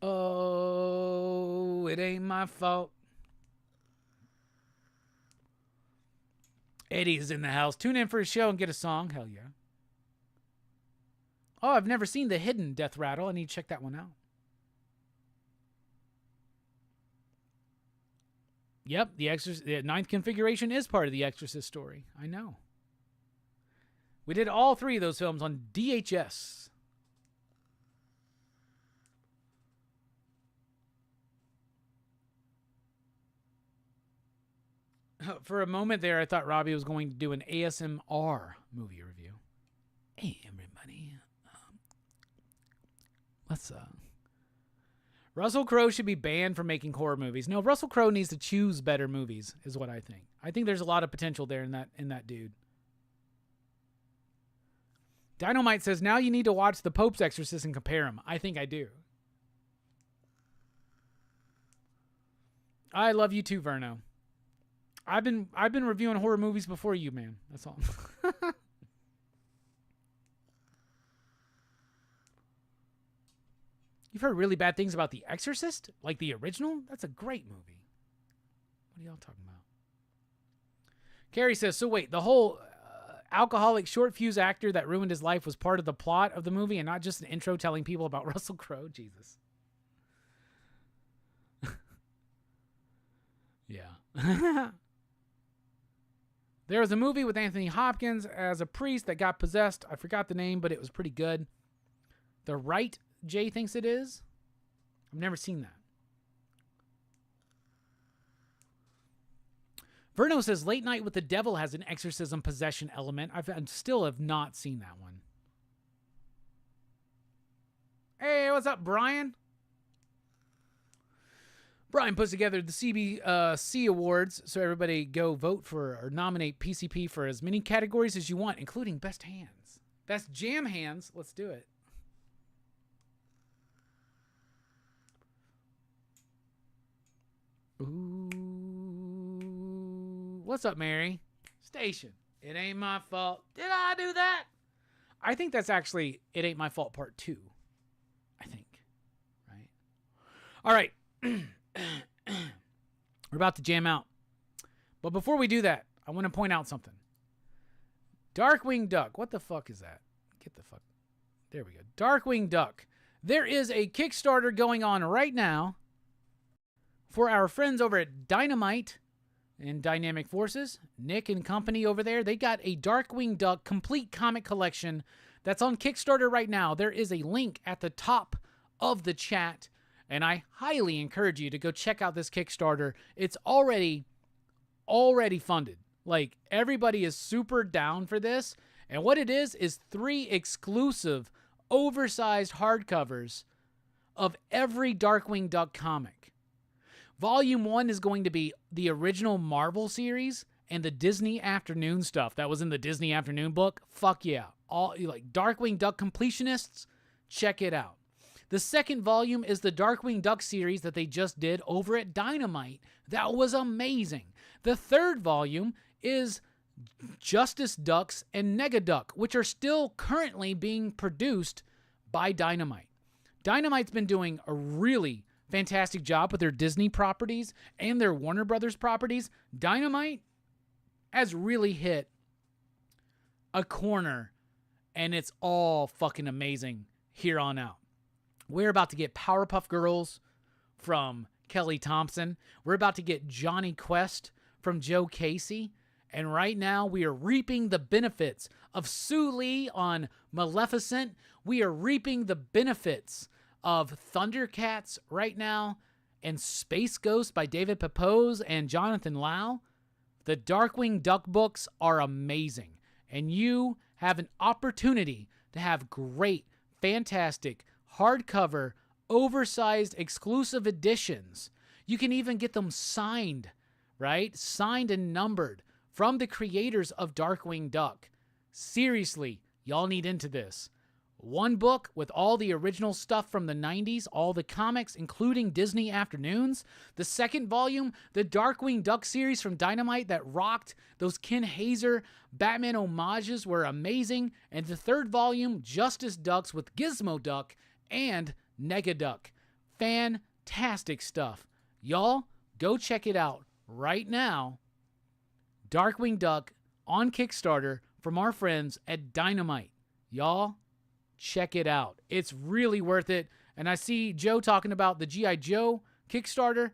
Oh, it ain't my fault. Eddie's in the house. Tune in for a show and get a song. Hell yeah. Oh, I've never seen The Hidden Death Rattle. I need to check that one out. Yep, the Ninth Configuration is part of the Exorcist story. I know. We did all 3 of those films on DHS. For a moment there, I thought Robbie was going to do an ASMR movie review. Hey, everybody. Russell Crowe should be banned from making horror movies. No, Russell Crowe needs to choose better movies, is what I think. I think there's a lot of potential there in that dude. Dynamite says, now you need to watch The Pope's Exorcist and compare them. I think I do. I love you too, Verno. I've been reviewing horror movies before you, man. That's all. You've heard really bad things about The Exorcist? Like the original? That's a great movie. What are y'all talking about? Carrie says, so wait, the whole alcoholic short fuse actor that ruined his life was part of the plot of the movie and not just an intro telling people about Russell Crowe? Jesus. Yeah. There was a movie with Anthony Hopkins as a priest that got possessed. I forgot the name, but it was pretty good. The Right, Jay thinks it is. I've never seen that. Verno says, Late Night with the Devil has an exorcism possession element. I still have not seen that one. Hey, what's up, Brian? Brian puts together the CBC Awards, so everybody go vote for or nominate PCP for as many categories as you want, including Best Hands. Best Jam Hands. Let's do it. Ooh. What's up, Mary? Station. It ain't my fault. Did I do that? I think that's actually It Ain't My Fault Part 2. I think. Right? All right. We're about to jam out. But before we do that, I want to point out something. Darkwing Duck. What the fuck is that? Get the fuck. There we go. Darkwing Duck. There is a Kickstarter going on right now for our friends over at Dynamite and Dynamic Forces. Nick and company over there. They got a Darkwing Duck complete comic collection that's on Kickstarter right now. There is a link at the top of the chat. And I highly encourage you to go check out this Kickstarter. It's already funded. Like, everybody is super down for this. And what it is 3 exclusive, oversized hardcovers of every Darkwing Duck comic. Volume 1 is going to be the original Marvel series and the Disney Afternoon stuff that was in the Disney Afternoon book. Fuck yeah. All like Darkwing Duck completionists, check it out. The second volume is the Darkwing Duck series that they just did over at Dynamite. That was amazing. The third volume is Justice Ducks and Negaduck, which are still currently being produced by Dynamite. Dynamite's been doing a really fantastic job with their Disney properties and their Warner Brothers properties. Dynamite has really hit a corner, and it's all fucking amazing here on out. We're about to get Powerpuff Girls from Kelly Thompson. We're about to get Johnny Quest from Joe Casey. And right now, we are reaping the benefits of Sue Lee on Maleficent. We are reaping the benefits of Thundercats right now and Space Ghost by David Pepose and Jonathan Lau. The Darkwing Duck books are amazing. And you have an opportunity to have great, fantastic, hardcover, oversized, exclusive editions. You can even get them signed, right? Signed and numbered from the creators of Darkwing Duck. Seriously, y'all need into this. One book with all the original stuff from the 90s, all the comics, including Disney Afternoons. The second volume, the Darkwing Duck series from Dynamite that rocked. Those Ken Hazer Batman homages were amazing. And the third volume, Justice Ducks with Gizmo Duck and Negaduck. Fantastic stuff. Y'all, go check it out right now. Darkwing Duck on Kickstarter from our friends at Dynamite. Y'all, check it out. It's really worth it. And I see Joe talking about the G.I. Joe Kickstarter.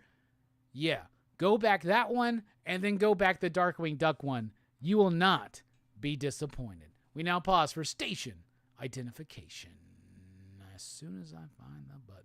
Yeah, go back that one and then go back the Darkwing Duck one. You will not be disappointed. We now pause for station identification. As soon as I find the button.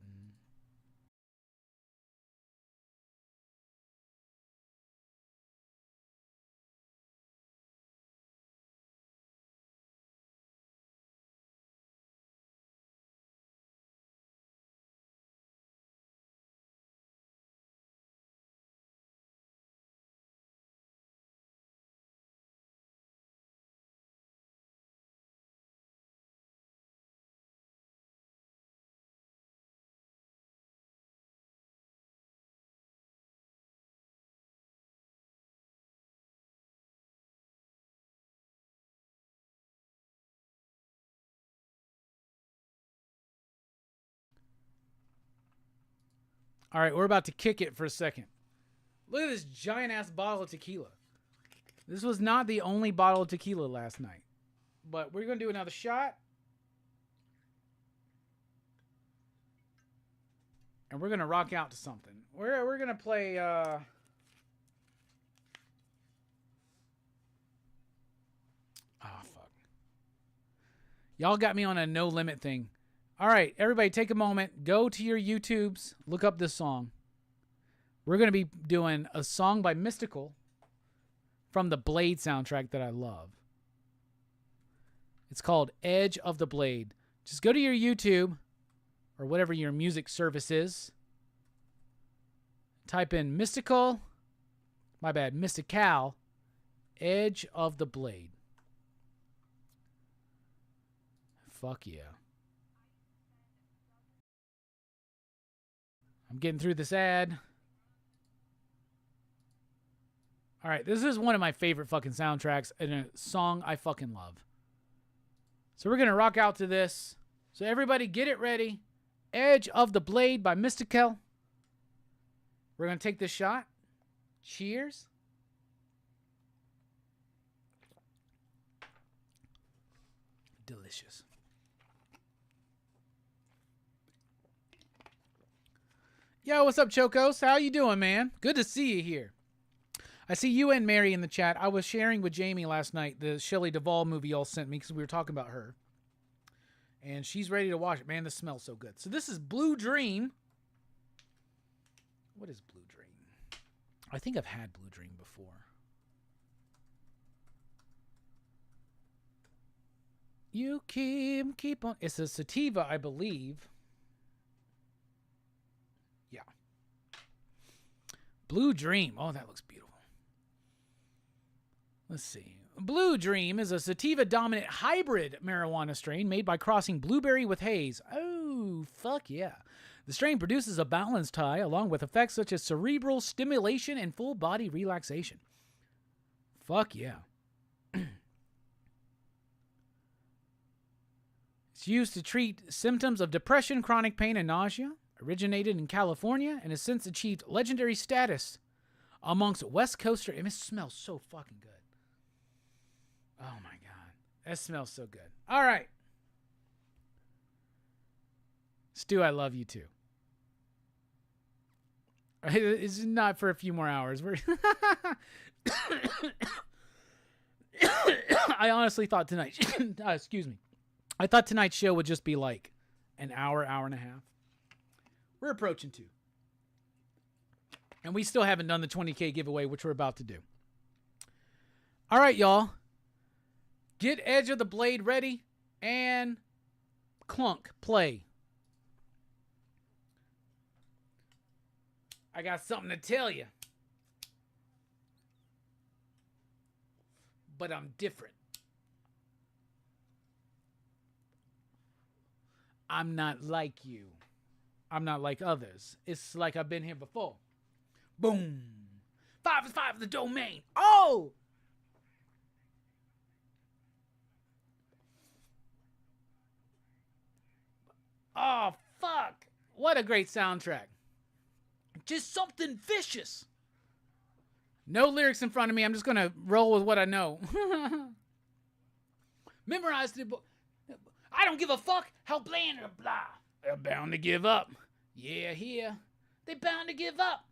All right, we're about to kick it for a second. Look at this giant-ass bottle of tequila. This was not the only bottle of tequila last night. But we're going to do another shot. And we're going to rock out to something. We're going to play... Oh, fuck. Y'all got me on a no-limit thing. All right, everybody take a moment. Go to your YouTubes. Look up this song. We're going to be doing a song by Mystical from the Blade soundtrack that I love. It's called Edge of the Blade. Just go to your YouTube or whatever your music service is. Type in Mystical. My bad, Mystical. Edge of the Blade. Fuck yeah. I'm getting through this ad. All right, this is one of my favorite fucking soundtracks and a song I fucking love. So we're going to rock out to this. So everybody get it ready. Edge of the Blade by Mystical. We're going to take this shot. Cheers. Delicious. Yo, what's up, Chocos? How you doing, man? Good to see you here. I see you and Mary in the chat. I was sharing with Jamie last night the Shelley Duvall movie y'all sent me because we were talking about her. And she's ready to watch it. Man, this smells so good. So this is Blue Dream. What is Blue Dream? I think I've had Blue Dream before. You keep on. It's a sativa, I believe. Yeah. Blue Dream. Oh, that looks beautiful. Let's see. Blue Dream is a sativa-dominant hybrid marijuana strain made by crossing blueberry with haze. Oh, fuck yeah. The strain produces a balanced high along with effects such as cerebral stimulation and full body relaxation. Fuck yeah. It's used to treat symptoms of depression, chronic pain, and nausea. Originated in California and has since achieved legendary status amongst West Coaster. It smells so fucking good. Oh my God. That smells so good. All right. Stu, I love you too. It's not for a few more hours. I honestly thought tonight, excuse me. I thought tonight's show would just be like an hour, hour and a half. We're approaching 2. And we still haven't done the 20K giveaway, which we're about to do. All right, y'all. Get Edge of the Blade ready and clunk, play. I got something to tell you. But I'm different. I'm not like you. I'm not like others. It's like I've been here before. Boom. 5 is 5 the domain. Oh! Oh, fuck. What a great soundtrack. Just something vicious. No lyrics in front of me. I'm just going to roll with what I know. Memorized the book. I don't give a fuck how bland or blah. They're bound to give up. Yeah, here. They're bound to give up.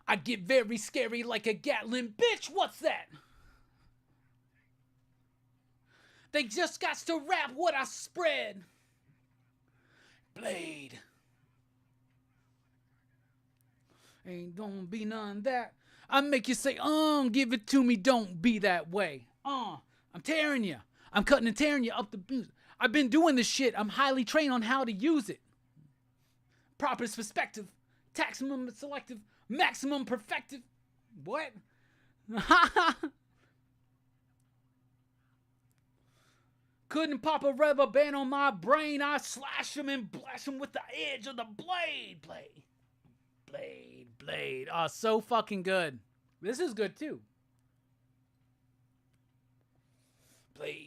I get very scary like a Gatlin. Bitch, what's that? They just got to rap what I spread. Blade. Ain't gonna be none of that. I make you say, give it to me, don't be that way. I'm tearing you. I'm cutting and tearing you up the boots. I've been doing this shit. I'm highly trained on how to use it. Proper perspective. Maximum selective. Maximum perfective. What? Couldn't pop a rubber band on my brain. I slash him and blast him with the edge of the blade. Blade. Oh, so fucking good. This is good too. Blade.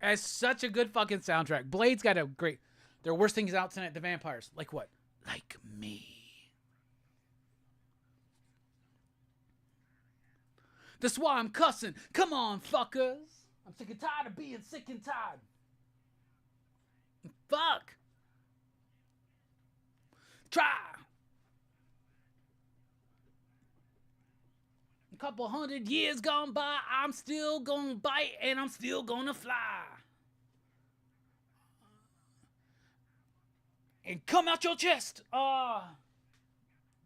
It's such a good fucking soundtrack. Blade's got a great... Their Worst Things Out Tonight, The Vampires. Like what? Like me. That's why I'm cussing. Come on, fuckers. I'm sick and tired of being sick and tired. Fuck. Try. A couple 100 years gone by, I'm still gonna bite and I'm still gonna fly. And come out your chest.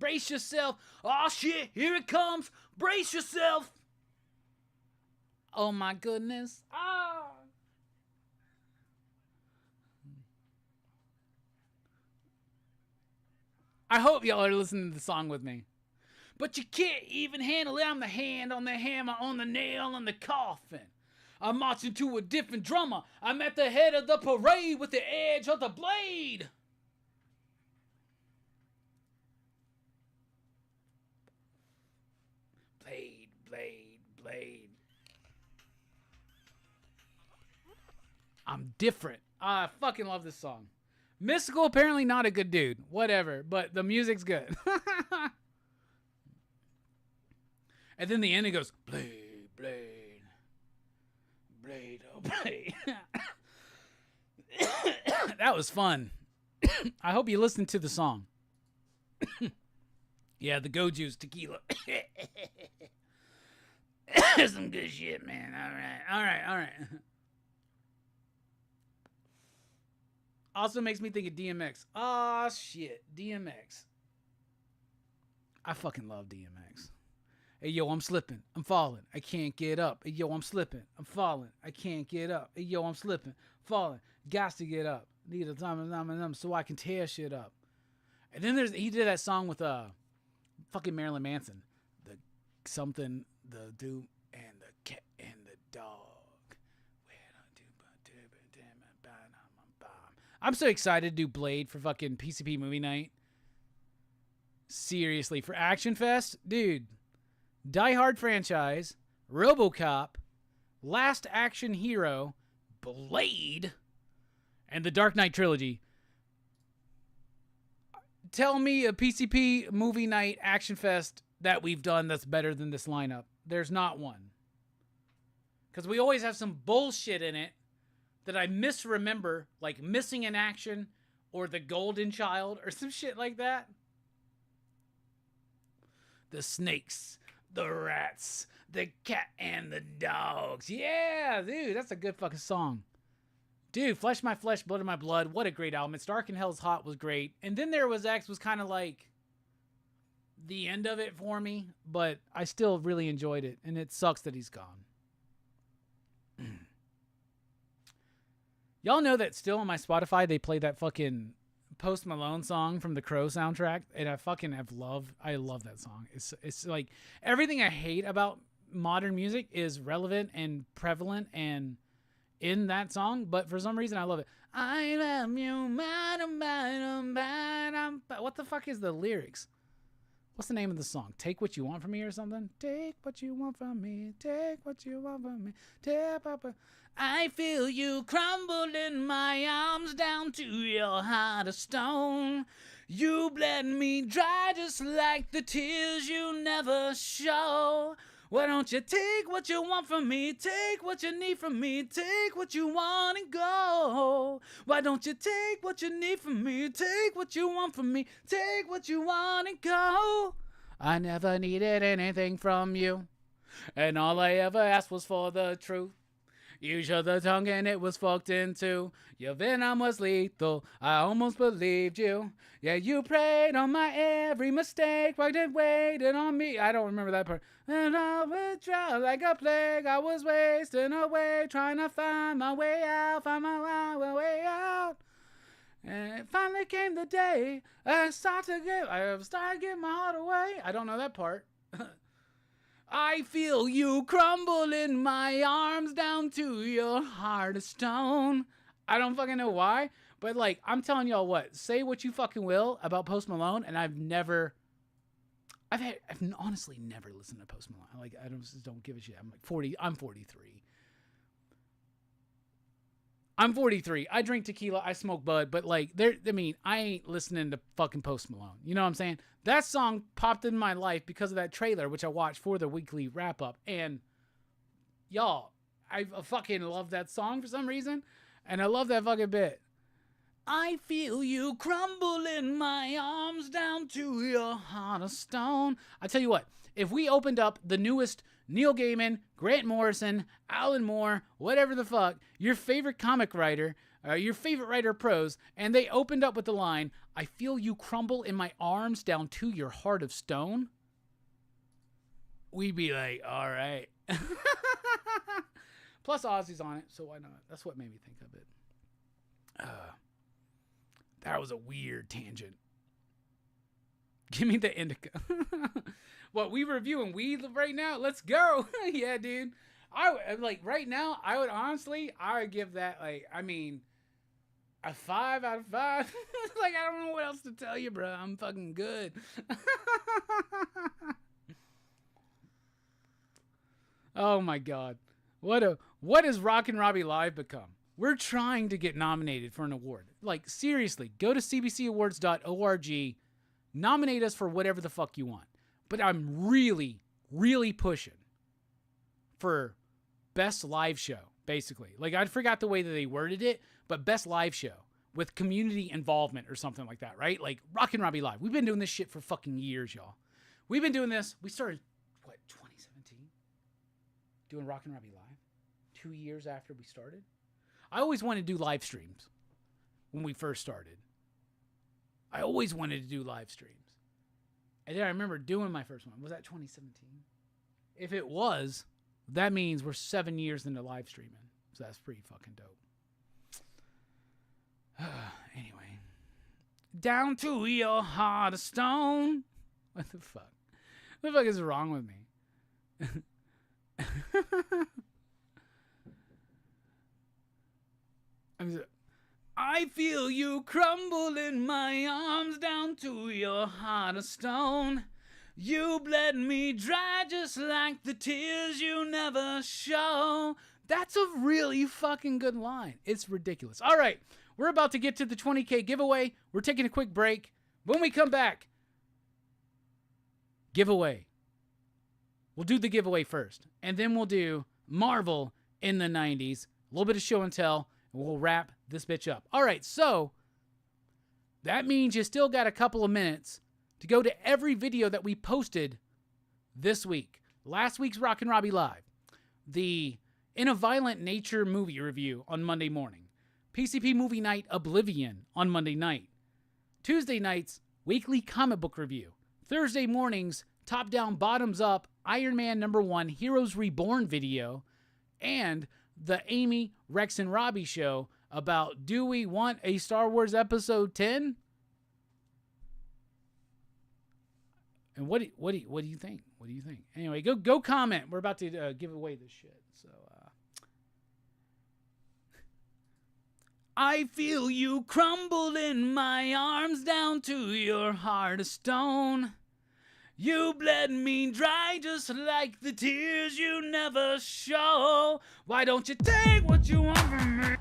Brace yourself. Oh shit, here it comes. Brace yourself. Oh my goodness. I hope y'all are listening to the song with me. But you can't even handle it. I'm the hand on the hammer, on the nail, on the coffin. I'm marching to a different drummer. I'm at the head of the parade with the edge of the blade. Blade. I'm different. I fucking love this song. Mystical, apparently not a good dude. Whatever, but the music's good. And then the ending goes, blade. Oh, blade. That was fun. I hope you listened to the song. Yeah, the Goju's tequila. Some good shit, man. All right. Also makes me think of DMX. Oh, shit. DMX. I fucking love DMX. Hey, yo, I'm slipping. I'm falling. I can't get up. Hey, yo, I'm slipping. I'm falling. I can't get up. Hey, yo, I'm slipping. Falling. Got to get up. Need a time so I can tear shit up. And then he did that song with fucking Marilyn Manson. The do and the cat and the dog. I'm so excited to do Blade for fucking PCP movie night. Seriously, for Action Fest, dude. Die Hard franchise, RoboCop, Last Action Hero, Blade, and the Dark Knight trilogy. Tell me a PCP movie night Action Fest that we've done that's better than this lineup. There's not one. Because we always have some bullshit in it that I misremember, like Missing in Action or The Golden Child or some shit like that. The snakes, the rats, the cat, and the dogs. Yeah, dude, that's a good fucking song. Dude, Flesh My Flesh, Blood of My Blood. What a great album. It's Dark and Hell's Hot was great. And Then There Was X was kind of like the end of it for me, but I still really enjoyed it. And it sucks that he's gone. Y'all know that still on my Spotify, they play that fucking Post Malone song from the Crow soundtrack. And I love that song. It's like everything I hate about modern music is relevant and prevalent and in that song. But for some reason, I love it. I love you. What the fuck is the lyrics? What's the name of the song? Take What You Want From Me or something? Take what you want from me. Take what you want from me. Take Papa. I feel you crumble in my arms down to your heart of stone. You bled me dry just like the tears you never show. Why don't you take what you want from me, take what you need from me, take what you want and go. Why don't you take what you need from me, take what you want from me, take what you want and go. I never needed anything from you, and all I ever asked was for the truth. You showed the tongue and it was fucked in two. Your venom was lethal, I almost believed you. Yeah, you preyed on my every mistake, waited on me. I don't remember that part. And I would try like a plague, I was wasting away, trying to find my way out, find my way out. And it finally came the day I started giving my heart away. I don't know that part. I feel you crumble in my arms down to your heart of stone. I don't fucking know why, but like, I'm telling y'all what, say what you fucking will about Post Malone, and I've honestly never listened to Post Malone. Like, I just don't give a shit. I'm 43. I'm 43. I drink tequila. I smoke bud. But like, I ain't listening to fucking Post Malone. You know what I'm saying? That song popped in my life because of that trailer, which I watched for the weekly wrap up. And y'all, I fucking love that song for some reason. And I love that fucking bit. I feel you crumble in my arms down to your heart of stone. I tell you what, if we opened up the newest Neil Gaiman, Grant Morrison, Alan Moore, whatever the fuck, your favorite comic writer, your favorite writer of prose, and they opened up with the line, I feel you crumble in my arms down to your heart of stone, we'd be like, all right. Plus Ozzy's on it, so why not? That's what made me think of it. That was a weird tangent. Give me the indica. What, we reviewing weed right now? Let's go. Yeah, dude. Right now, I would give that, a 5 out of 5. Like, I don't know what else to tell you, bro. I'm fucking good. Oh my God. What has Rockin Robbie Live become? We're trying to get nominated for an award. Like, seriously, go to cbcawards.org, nominate us for whatever the fuck you want. But I'm really, really pushing for best live show, basically. Like, I forgot the way that they worded it, but best live show with community involvement or something like that, right? Like, Rockin Robbie Live. We've been doing this shit for fucking years, y'all. We've been doing this. We started, 2017? Doing Rockin Robbie Live? 2 years after we started? I always wanted to do live streams when we first started. I always wanted to do live streams. And then I remember doing my first one. Was that 2017? If it was, that means we're 7 years into live streaming. So that's pretty fucking dope. Anyway. Down to your heart of stone. What the fuck? What the fuck is wrong with me? I feel you crumble in my arms down to your heart of stone. You bled me dry just like the tears you never show. That's a really fucking good line. It's ridiculous. All right, we're about to get to the 20K giveaway. We're taking a quick break. When we come back, giveaway. We'll do the giveaway first, and then we'll do Marvel in the 90s, a little bit of show and tell, and we'll wrap this bitch up. All right, so that means you still got a couple of minutes to go to every video that we posted this week. Last week's Rockin Robbie Live, the In a Violent Nature movie review on Monday morning, PCP movie night Oblivion on Monday night, Tuesday night's weekly comic book review, Thursday morning's top down bottoms up Iron Man #1 Heroes Reborn video, and the Amy, Rex, and Robbie show about do we want a Star Wars Episode 10? And what do you think? What do you think? Anyway, go comment. We're about to give away this shit. So I feel you crumble in my arms down to your heart of stone. You bled me dry just like the tears you never show. Why don't you take what you want from me?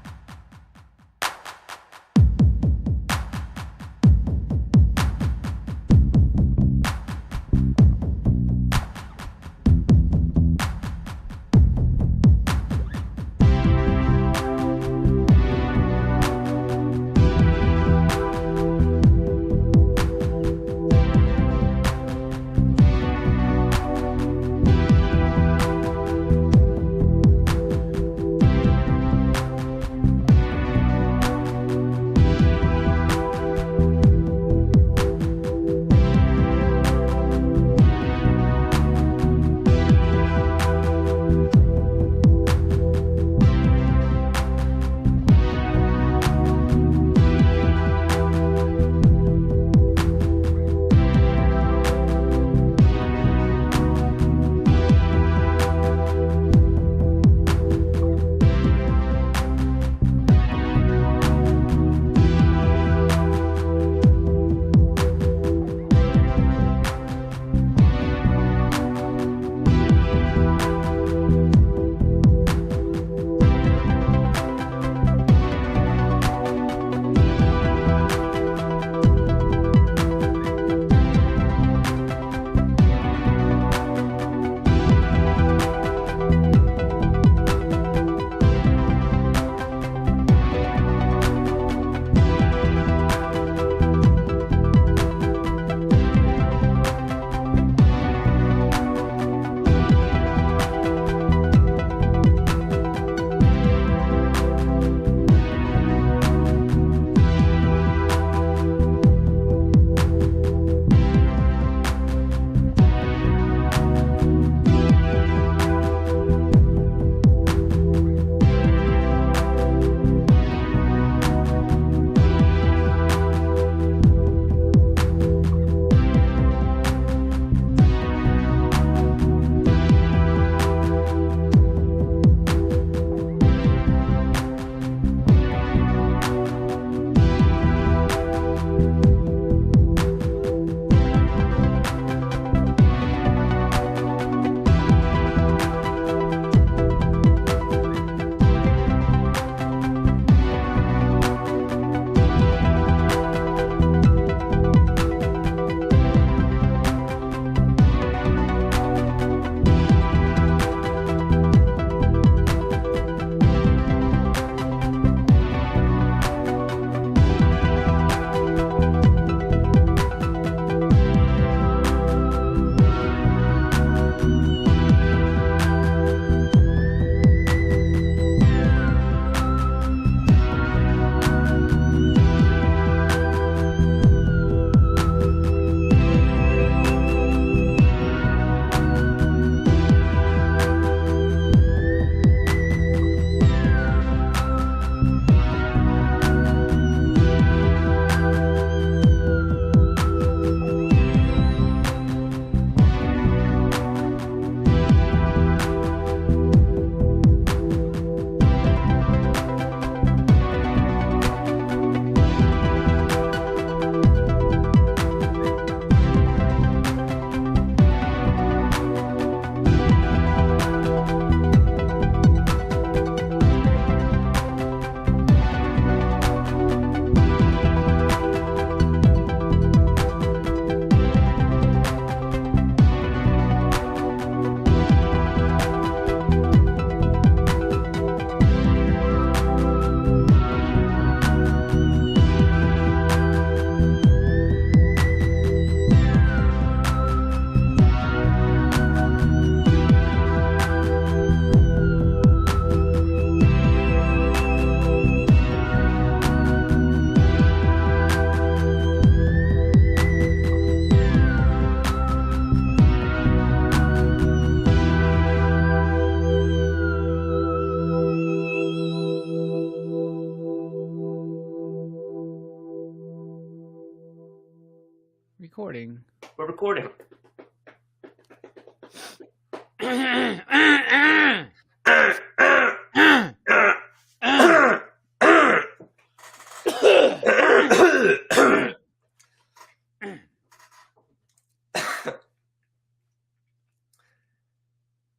recording. We're recording.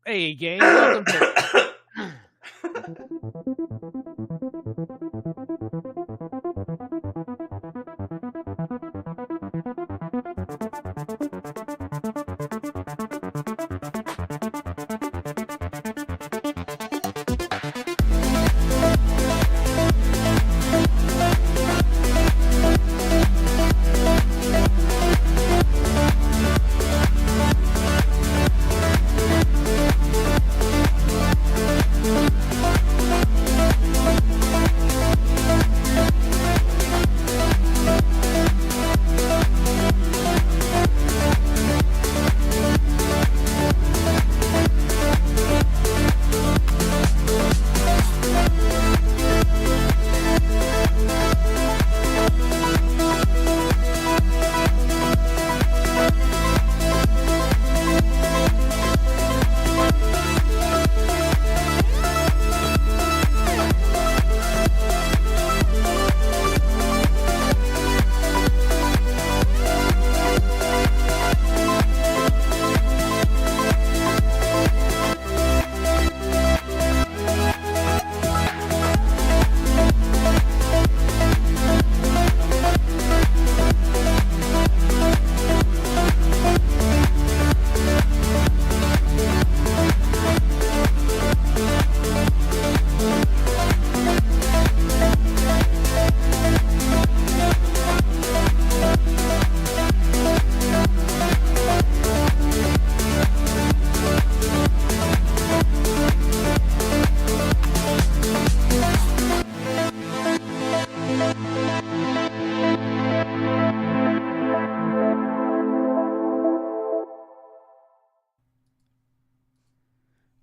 Hey, gang, welcome to...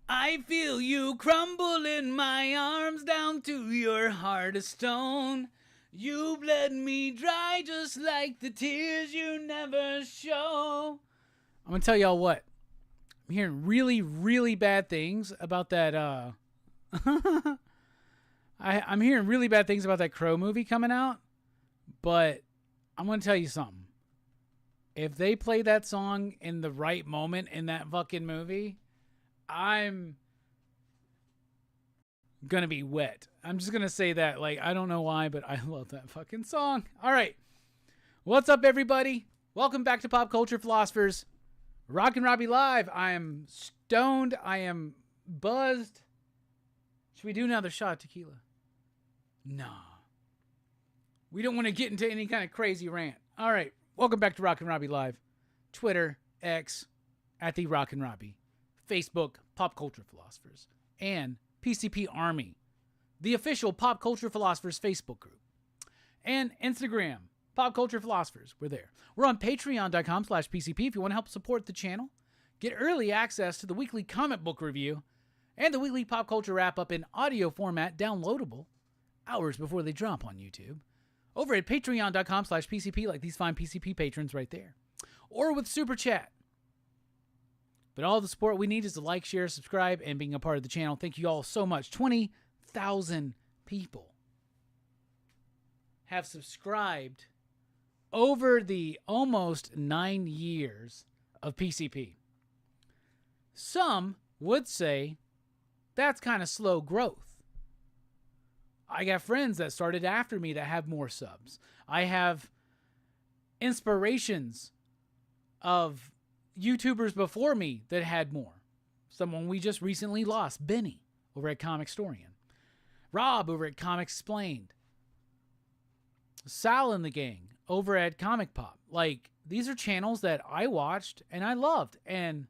I feel you crumble in my arms down to your heart of stone. You bled me dry just like the tears you never show. I'm going to tell y'all what. I'm hearing really, really bad things about that. I'm hearing really bad things about that Crow movie coming out. But I'm going to tell you something. If they play that song in the right moment in that fucking movie, I'm gonna be wet. I'm just gonna say that. Like, I don't know why, but I love that fucking song. All right. What's up, everybody? Welcome back to Pop Culture Philosophers. Rockin Robbie Live. I am stoned. I am buzzed. Should we do another shot of tequila? No. We don't want to get into any kind of crazy rant. All right. Welcome back to Rockin Robbie Live. Twitter, X, at the Rockin Robbie. Facebook, Pop Culture Philosophers, and PCP Army, the official Pop Culture Philosophers Facebook group, and Instagram, Pop Culture Philosophers. We're there. We're on patreon.com/PCP if you want to help support the channel, get early access to the weekly comic book review, and the weekly pop culture wrap-up in audio format downloadable hours before they drop on YouTube, over at patreon.com/PCP like these fine PCP patrons right there, or with Super Chat. But all the support we need is to like, share, subscribe, and being a part of the channel. Thank you all so much. 20,000 people have subscribed over the almost 9 years of PCP. Some would say that's kind of slow growth. I got friends that started after me that have more subs. I have inspirations of YouTubers before me that had more. Someone we just recently lost, Benny, over at Comicstorian. Rob over at Comics Explained. Sal and the gang over at Comic Pop. Like, these are channels that I watched and I loved. And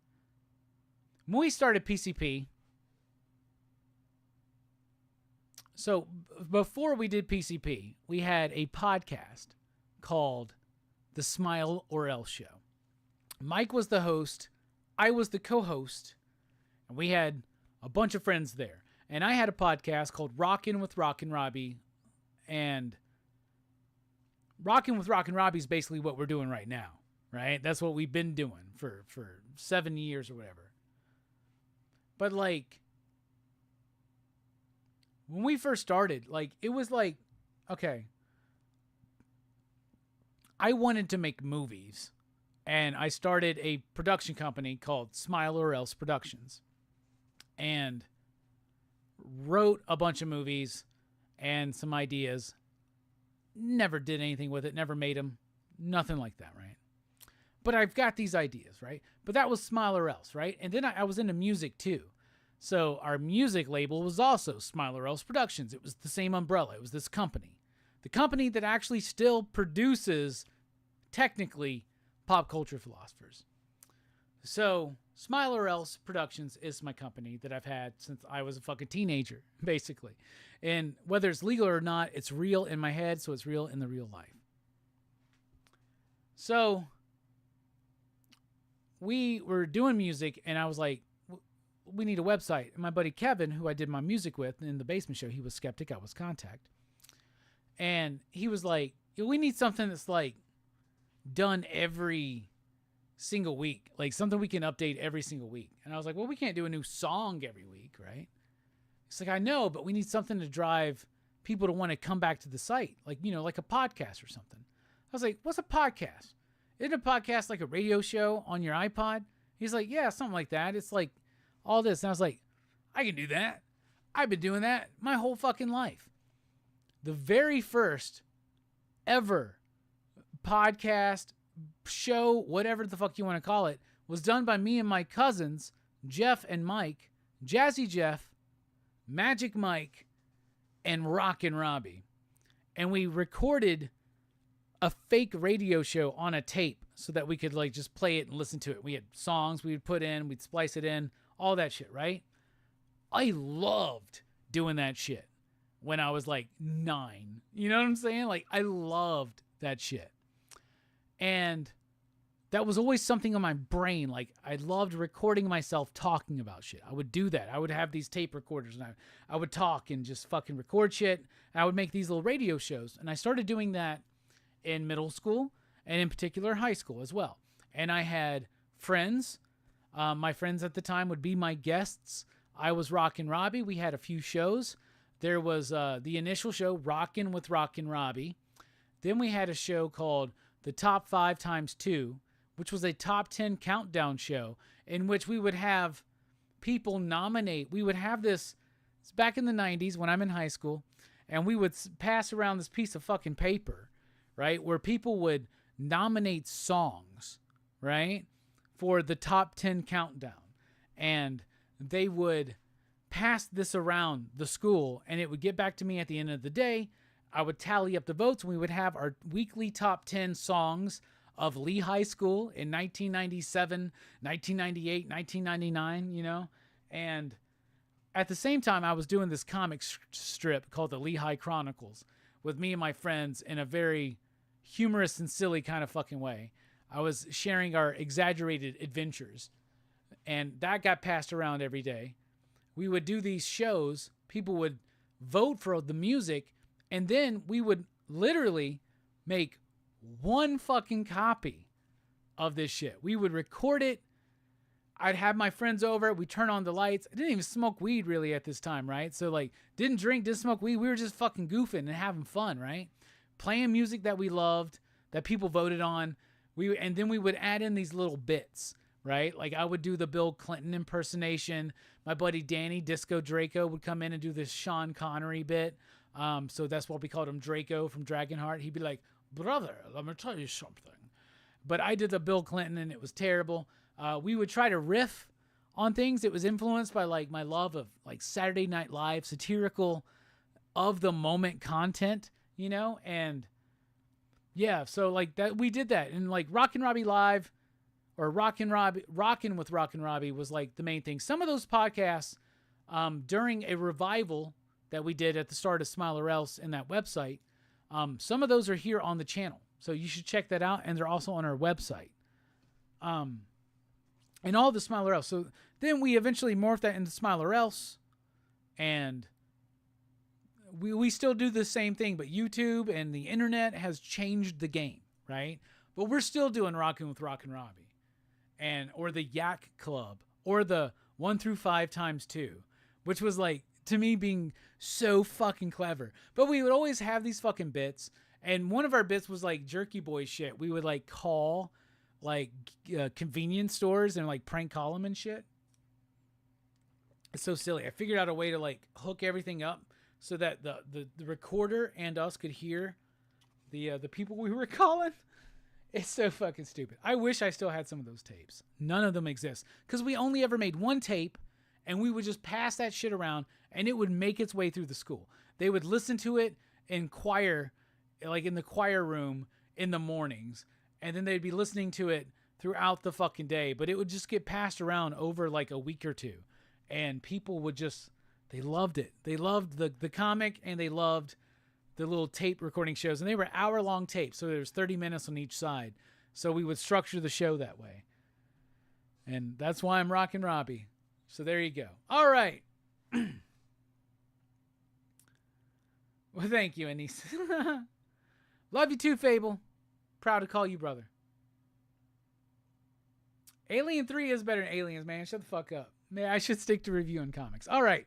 when we started PCP, so before we did PCP, we had a podcast called The Smile or Else Show. Mike was the host, I was the co-host, and we had a bunch of friends there. And I had a podcast called Rockin with Rockin Robbie, and Rockin with Rockin Robbie is basically what we're doing right now, right? That's what we've been doing for 7 years or whatever. But like, when we first started, like, it was like, okay, I wanted to make movies, and I started a production company called Smile or Else Productions, and wrote a bunch of movies and some ideas. Never did anything with it, never made them, nothing like that, right? But I've got these ideas, right? But that was Smile or Else, right? And then I was into music too. So our music label was also Smile or Else Productions. It was the same umbrella. It was this company. The company that actually still produces, technically, Pop Culture Philosophers. So Smile or Else Productions is my company that I've had since I was a fucking teenager, basically. And whether it's legal or not, it's real in my head, so it's real in the real life. So we were doing music, and I was like, we need a website. And my buddy Kevin, who I did my music with in the Basement Show, he was skeptic. I was contact. And he was like, we need something that's like done every single week. Like something we can update every single week. And I was like, well, we can't do a new song every week, right? It's like, I know, but we need something to drive people to want to come back to the site. Like, you know, like a podcast or something. I was like, what's a podcast? Isn't a podcast like a radio show on your iPod? He's like, yeah, something like that. It's like all this. And I was like, I can do that. I've been doing that my whole fucking life. The very first ever podcast, show, whatever the fuck you want to call it, was done by me and my cousins, Jeff and Mike, Jazzy Jeff, Magic Mike, and Rockin Robbie. And we recorded a fake radio show on a tape so that we could like just play it and listen to it. We had songs we would put in, we'd splice it in, all that shit, right? I loved doing that shit when I was like 9. You know what I'm saying? Like, I loved that shit. And that was always something on my brain. Like, I loved recording myself talking about shit. I would do that. I would have these tape recorders, and I would talk and just fucking record shit. And I would make these little radio shows. And I started doing that in middle school, and in particular high school as well. And I had friends. My friends at the time would be my guests. I was Rockin Robbie. We had a few shows. There was the initial show, Rockin' with Rockin Robbie. Then we had a show called The Top 5 Times 2, which was a top 10 countdown show in which we would have people nominate. We would have this, it's back in the 90s when I'm in high school, and we would pass around this piece of fucking paper, right, where people would nominate songs, right, for the top 10 countdown. And they would pass this around the school, and it would get back to me at the end of the day. I would tally up the votes, and we would have our weekly top 10 songs of Lee High School in 1997, 1998, 1999, you know? And at the same time, I was doing this comic strip called the Lehigh Chronicles with me and my friends in a very humorous and silly kind of fucking way. I was sharing our exaggerated adventures, and that got passed around every day. We would do these shows. People would vote for the music, and then we would literally make one fucking copy of this shit. We would record it. I'd have my friends over. We'd turn on the lights. I didn't even smoke weed really at this time, right? So like, didn't drink, didn't smoke weed. We were just fucking goofing and having fun, right? Playing music that we loved, that people voted on. And then we would add in these little bits, right? Like I would do the Bill Clinton impersonation. My buddy Danny Disco Draco would come in and do this Sean Connery bit. So that's what we called him, Draco from Dragonheart. He'd be like, brother, let me tell you something. But I did the Bill Clinton, and it was terrible. We would try to riff on things. It was influenced by like my love of like Saturday Night Live, satirical of the moment content, you know? And yeah, so like that, we did that. And like Rockin Robbie Live or Rockin with Rockin Robbie was like the main thing. Some of those podcasts during a revival that we did at the start of Smile or Else in that website, some of those are here on the channel. So you should check that out. And they're also on our website. And all the Smile or Else. So then we eventually morphed that into Smile or Else. And we still do the same thing, but YouTube and the internet has changed the game, right? But we're still doing Rockin' with Rockin' Robbie, or the Yak Club, or the 1 through 5 times 2, which was like, to me, being so fucking clever. But we would always have these fucking bits, and one of our bits was like Jerky Boy shit. We would like call like convenience stores and like prank call them and shit. It's so silly. I figured out a way to like hook everything up so that the recorder and us could hear the people we were calling. It's so fucking stupid. I wish I still had some of those tapes. None of them exist because we only ever made one tape, and we would just pass that shit around, and it would make its way through the school. They would listen to it in choir, like in the choir room in the mornings, and then they'd be listening to it throughout the fucking day. But it would just get passed around over like a week or two, and people would just, they loved it. They loved the comic, and they loved the little tape recording shows, and they were hour-long tapes, so there's 30 minutes on each side. So we would structure the show that way. And that's why I'm Rockin' Robbie. So there you go. All right. Well, thank you, Anise. Love you too, Fable. Proud to call you brother. Alien 3 is better than Aliens, man. Shut the fuck up. Man, I should stick to reviewing comics. All right.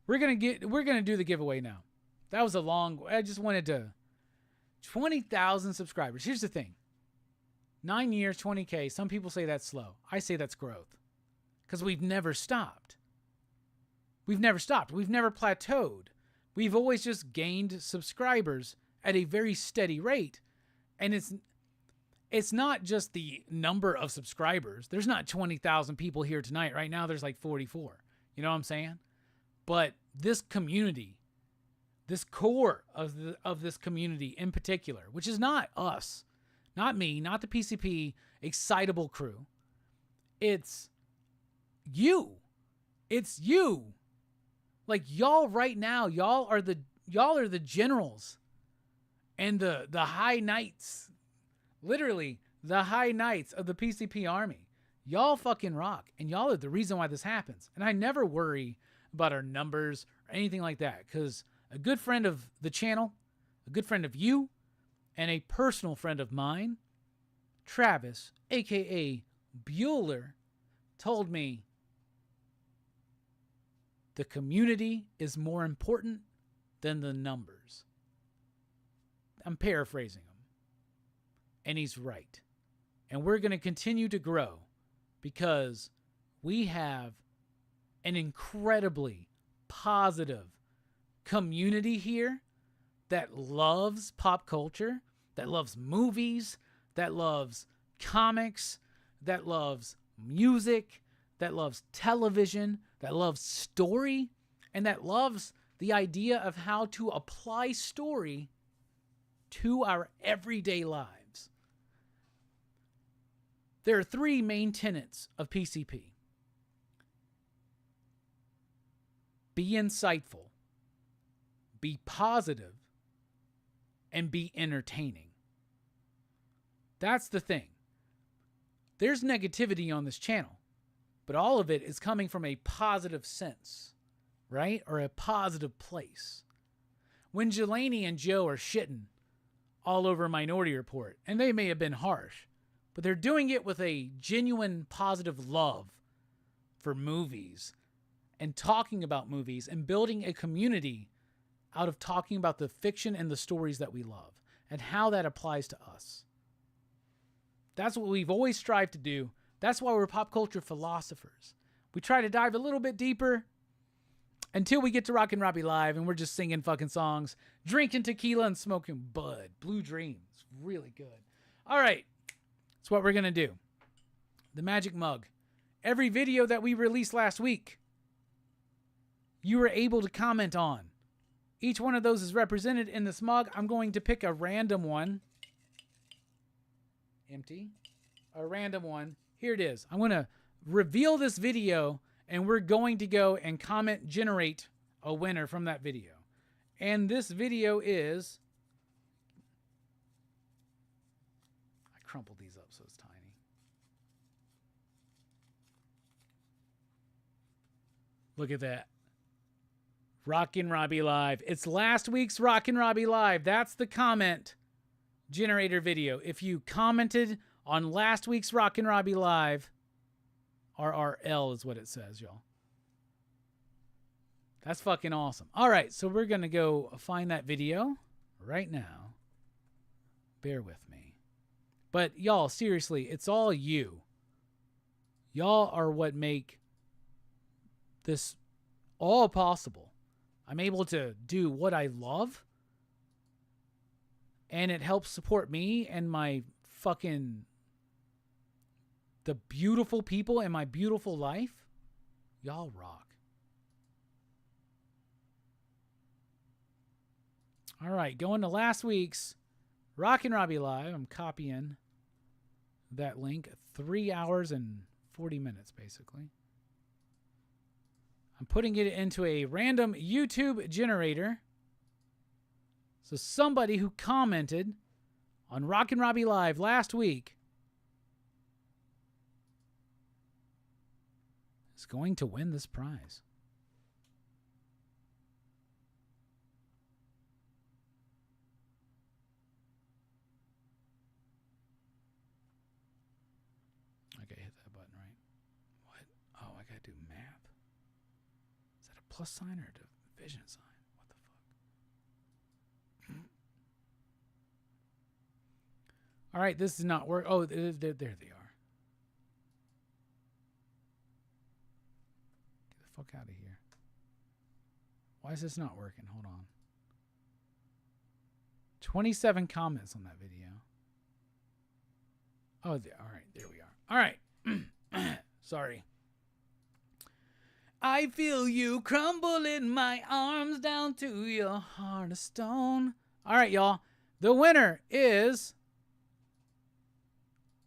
We're gonna do the giveaway now. That was a long... I just wanted to... 20,000 subscribers. Here's the thing. 9 years, 20K. Some people say that's slow. I say that's growth. Because we've never stopped. We've never stopped. We've never plateaued. We've always just gained subscribers at a very steady rate. And it's not just the number of subscribers. There's not 20,000 people here tonight. Right now, there's like 44. You know what I'm saying? But this community... this core of this community in particular, which is not us, not me, not the PCP excitable crew. It's you. It's you. Like y'all right now, y'all are the generals and the high knights. Literally the high knights of the PCP army. Y'all fucking rock, and y'all are the reason why this happens. And I never worry about our numbers or anything like that, because a good friend of the channel, a good friend of you, and a personal friend of mine, Travis, a.k.a. Bueller, told me the community is more important than the numbers. I'm paraphrasing him. And he's right. And we're going to continue to grow because we have an incredibly positive community here that loves pop culture, that loves movies, that loves comics, that loves music, that loves television, that loves story, and that loves the idea of how to apply story to our everyday lives. There are 3 main tenets of PCP. Be insightful, be positive, and be entertaining. That's the thing. There's negativity on this channel, but all of it is coming from a positive sense, right? Or a positive place. When Jelani and Joe are shitting all over Minority Report, and they may have been harsh, but they're doing it with a genuine positive love for movies and talking about movies and building a community out of talking about the fiction and the stories that we love and how that applies to us. That's what we've always strived to do. That's why we're pop culture philosophers. We try to dive a little bit deeper until we get to Rockin' Robbie Live and we're just singing fucking songs, drinking tequila and smoking bud. Blue Dreams. Really good. All right. That's what we're going to do. The magic mug. Every video that we released last week, you were able to comment on. Each one of those is represented in this mug. I'm going to pick a random one. Empty. A random one. Here it is. I'm going to reveal this video, and we're going to go and comment generate a winner from that video. And this video is... I crumpled these up so it's tiny. Look at that. Rockin' Robbie Live. It's last week's Rockin' Robbie Live. That's the comment. generator video. If you commented on last week's Rockin' Robbie Live, RRL is what it says, y'all. That's fucking awesome. All right, so we're going to go find that video right now. Bear with me. But y'all, seriously, it's all you. Y'all are what make this all possible. I'm able to do what I love, and it helps support me and my fucking the beautiful people in my beautiful life. Y'all rock. All right, going to last week's Rockin' Robbie Live. I'm copying that link. 3 hours and 40 minutes, basically. I'm putting it into a random YouTube generator. So somebody who commented on Rockin' Robbie Live last week is going to win this prize. Okay, hit that button, right? What? Oh, I gotta do math. Is that a plus sign or a division sign? What the fuck? All right, this is not work. Oh, there they are. Get the fuck out of here. Why is this not working? Hold on. 27 comments on that video. Oh, all right, there we are. All right. Sorry. I feel you crumble in my arms down to your heart of stone. All right, y'all. The winner is...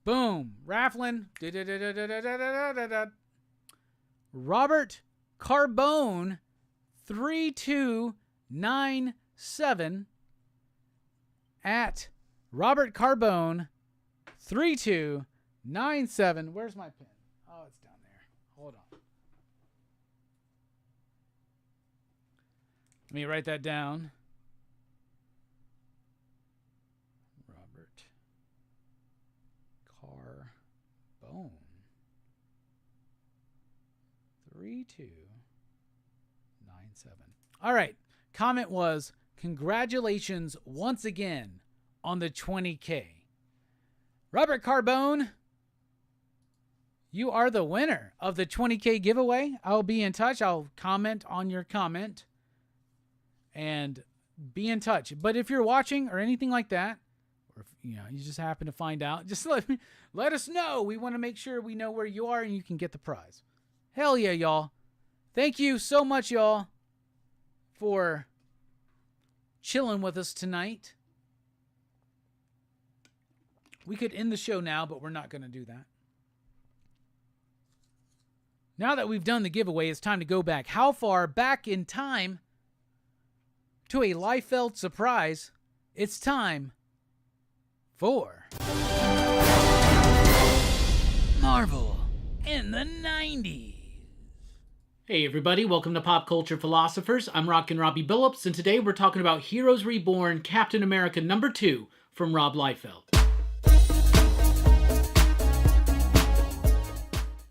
Boom. Raffling. Robert Carbone 3297 at Robert Carbone 3297. Where's my pen? Oh, it's down there. Hold on. Let me write that down. Robert Carbone 3297. All right. Comment was, congratulations once again on the 20K. Robert Carbone, you are the winner of the 20K giveaway. I'll be in touch. I'll comment on your comment and be in touch. But if you're watching or anything like that, or if you just happen to find out, just let us know. We want to make sure we know where you are and you can get the prize. Hell yeah, y'all. Thank you so much, y'all, for chilling with us tonight. We could end the show now, but we're not going to do that. Now that we've done the giveaway, it's time to go back. How far back in time to a Liefeld surprise? It's time for Marvel in the 90s. Hey everybody, welcome to Pop Culture Philosophers. I'm Rockin Robbie Billups, and today we're talking about Heroes Reborn Captain America #2 from Rob Liefeld.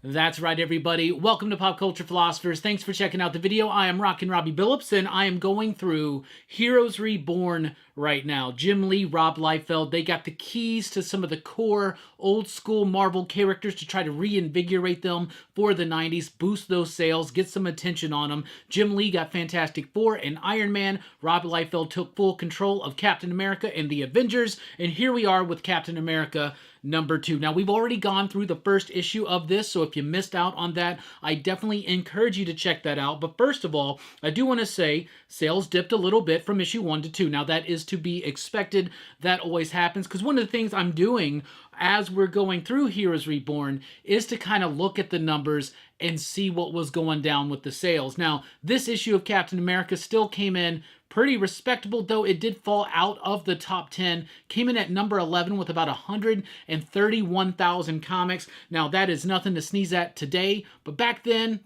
That's right, everybody. Welcome to Pop Culture Philosophers. Thanks for checking out the video. I am Rockin Robbie Billups, and I am going through Heroes Reborn right now. Jim Lee, Rob Liefeld, they got the keys to some of the core old-school Marvel characters to try to reinvigorate them for the 90s, boost those sales, get some attention on them. Jim Lee got Fantastic Four and Iron Man. Rob Liefeld took full control of Captain America and the Avengers, and here we are with Captain America #2. Now, we've already gone through the first issue of this, so if you missed out on that, I definitely encourage you to check that out. But first of all, I do want to say sales dipped a little bit from issue 1 to 2. Now, that is to be expected. That always happens, because one of the things I'm doing as we're going through Heroes Reborn is to kind of look at the numbers and see what was going down with the sales. Now, this issue of Captain America still came in pretty respectable, though it did fall out of the top 10. Came in at number 11 with about 131,000 comics. Now, that is nothing to sneeze at today, but back then,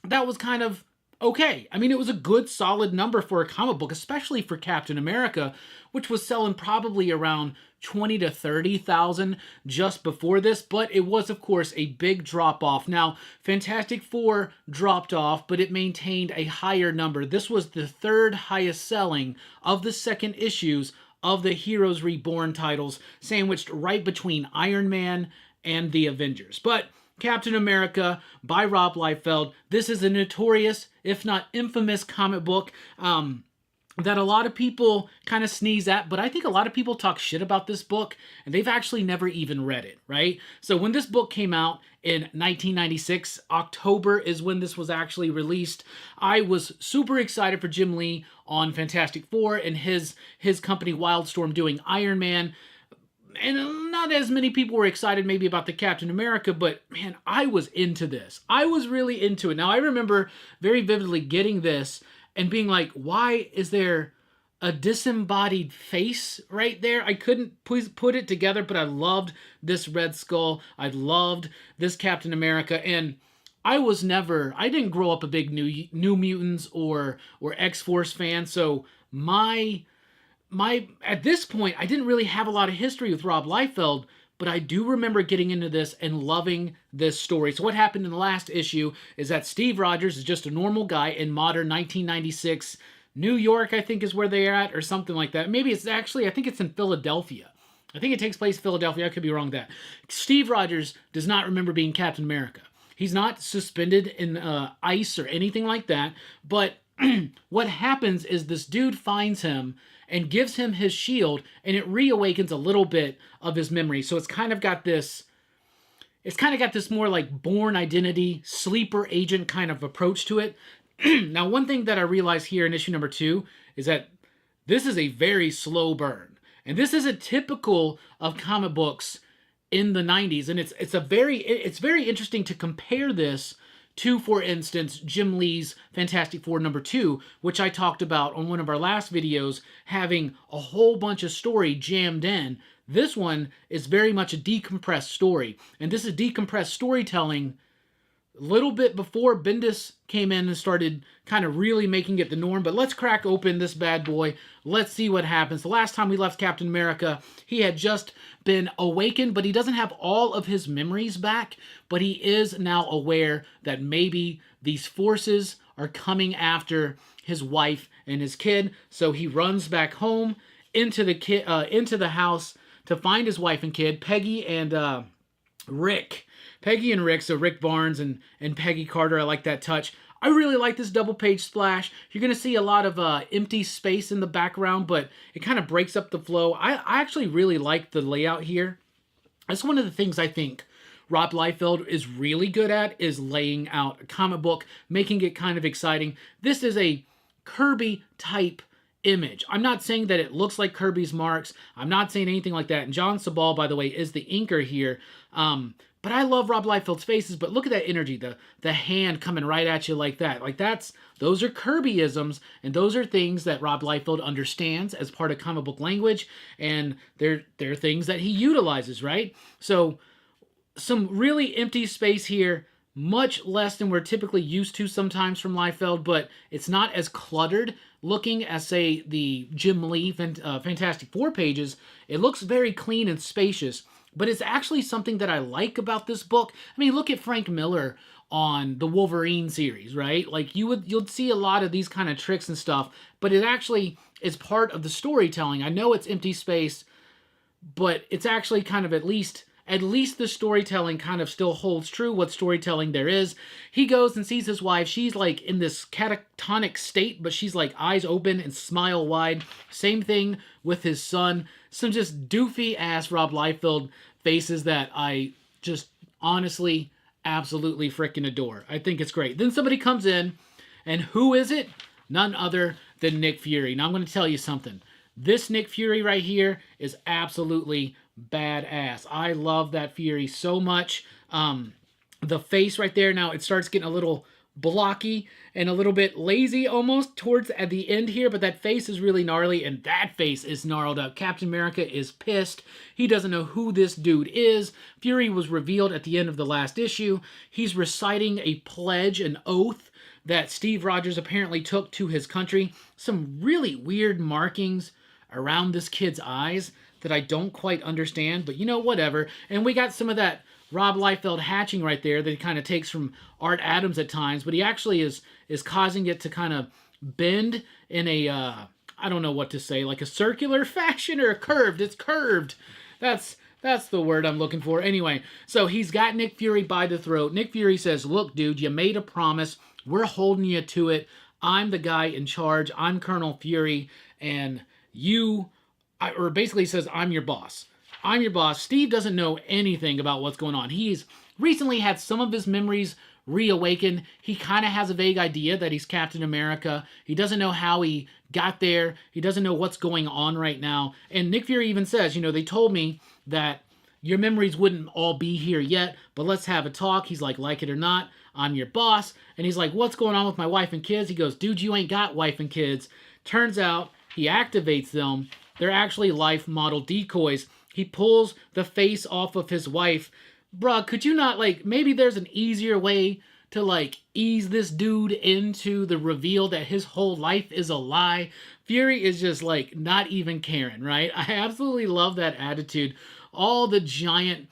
that was kind of okay. I mean, it was a good, solid number for a comic book, especially for Captain America, which was selling probably around 20 to 30,000 just before this, but it was, of course, a big drop off. Now, Fantastic Four dropped off, but it maintained a higher number. This was the third highest selling of the second issues of the Heroes Reborn titles, sandwiched right between Iron Man and the Avengers. But Captain America by Rob Liefeld, this is a notorious, if not infamous, comic book that a lot of people kind of sneeze at, but I think a lot of people talk shit about this book, and they've actually never even read it, right? So when this book came out in 1996, October is when this was actually released. I was super excited for Jim Lee on Fantastic Four and his company Wildstorm doing Iron Man. And not as many people were excited maybe about the Captain America, but man, I was into this. I was really into it. Now, I remember very vividly getting this and being like, why is there a disembodied face right there? I couldn't put it together, but I loved this Red Skull. I loved this Captain America. And I didn't grow up a big New Mutants or X-Force fan. So at this point, I didn't really have a lot of history with Rob Liefeld, but I do remember getting into this and loving this story. So what happened in the last issue is that Steve Rogers is just a normal guy in modern 1996 New York, I think is where they're at, or something like that. Maybe it's actually, I think it's in Philadelphia. I think it takes place in Philadelphia. I could be wrong with that. Steve Rogers does not remember being Captain America. He's not suspended in ice or anything like that. But what happens is this dude finds him and gives him his shield, and it reawakens a little bit of his memory. So it's kind of got this more like Bourne Identity, sleeper agent kind of approach to it. Now, one thing that I realized here in issue number 2 is that this is a very slow burn. And this isn't typical of comic books in the 90s. And it's very interesting to compare this to, for instance, Jim Lee's Fantastic Four number 2, which I talked about on one of our last videos, having a whole bunch of story jammed in. This one is very much a decompressed story. And this is decompressed storytelling a little bit before Bendis came in and started kind of really making it the norm. But let's crack open this bad boy. Let's see what happens. The last time we left Captain America, he had just been awakened, but he doesn't have all of his memories back. But he is now aware that maybe these forces are coming after his wife and his kid. So he runs back home into the house to find his wife and kid, Peggy and Rick. Peggy and Rick, so Rick Barnes and Peggy Carter. I like that touch. I really like this double page splash. You're going to see a lot of empty space in the background, but it kind of breaks up the flow. I actually really like the layout here. That's one of the things I think Rob Liefeld is really good at, is laying out a comic book, making it kind of exciting. This is a Kirby type image. I'm not saying that it looks like Kirby's marks. I'm not saying anything like that. And John Sabal, by the way, is the inker here. But I love Rob Liefeld's faces, but look at that energy, the hand coming right at you like that. Those are Kirbyisms, and those are things that Rob Liefeld understands as part of comic book language, and they're things that he utilizes, right? So some really empty space here, much less than we're typically used to sometimes from Liefeld, but it's not as cluttered looking as, say, the Jim Lee Fantastic Four pages. It looks very clean and spacious. But it's actually something that I like about this book. I mean, look at Frank Miller on the Wolverine series, right? Like you'll see a lot of these kind of tricks and stuff, but it actually is part of the storytelling. I know it's empty space, but it's actually kind of at least the storytelling kind of still holds true, what storytelling there is. He goes and sees his wife. She's like in this catatonic state, but she's like eyes open and smile wide. Same thing with his son. Some just doofy ass Rob Liefeld faces that I just honestly absolutely freaking adore. I think it's great. Then somebody comes in, and who is it? None other than Nick Fury. Now I'm going to tell you something. This Nick Fury right here is absolutely badass. I love that Fury so much. The face right there, now it starts getting a little blocky and a little bit lazy almost towards at the end here, but that face is really gnarly, and that face is gnarled up. Captain America is pissed. He doesn't know who this dude is. Fury was revealed at the end of the last issue. He's reciting a pledge, an oath that Steve Rogers apparently took to his country. Some really weird markings around this kid's eyes that I don't quite understand, but whatever. And we got some of that Rob Liefeld hatching right there that he kind of takes from Art Adams at times, but he actually is causing it to kind of bend in a, I don't know what to say, like a circular fashion or a curved. It's curved. That's the word I'm looking for. Anyway, so he's got Nick Fury by the throat. Nick Fury says, look, dude, you made a promise. We're holding you to it. I'm the guy in charge. I'm Colonel Fury, and or basically says, I'm your boss. I'm your boss. Steve doesn't know anything about what's going on. He's recently had some of his memories reawakened. He kind of has a vague idea that he's Captain America. He doesn't know how he got there. He doesn't know what's going on right now. And Nick Fury even says, they told me that your memories wouldn't all be here yet, but let's have a talk. He's like it or not, I'm your boss. And he's like, what's going on with my wife and kids? He goes, dude, you ain't got wife and kids. Turns out he activates them. They're actually life model decoys. He pulls the face off of his wife. Bruh, could you not, maybe there's an easier way to, ease this dude into the reveal that his whole life is a lie? Fury is just, not even caring, right? I absolutely love that attitude. All the giant,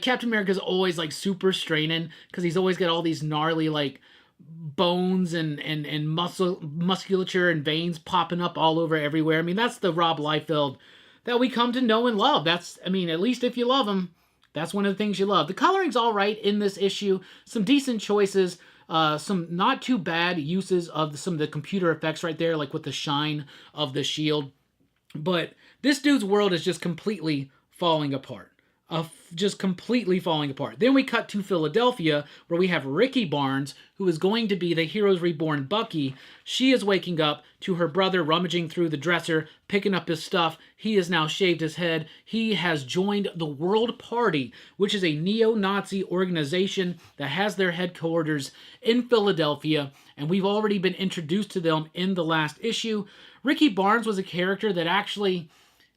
Captain America's always, super straining, because he's always got all these gnarly, bones and musculature and veins popping up all over everywhere. I mean, that's the Rob Liefeld that we come to know and love. At least if you love him, that's one of the things you love. The coloring's all right in this issue. Some decent choices. Some not too bad uses of some of the computer effects right there, like with the shine of the shield. But this dude's world is just completely falling apart. Just completely falling apart. Then we cut to Philadelphia, where we have Ricky Barnes, who is going to be the Heroes Reborn Bucky. She is waking up to her brother rummaging through the dresser, picking up his stuff. He has now shaved his head. He has joined the World Party, which is a neo-Nazi organization that has their headquarters in Philadelphia, and we've already been introduced to them in the last issue. Ricky Barnes was a character that actually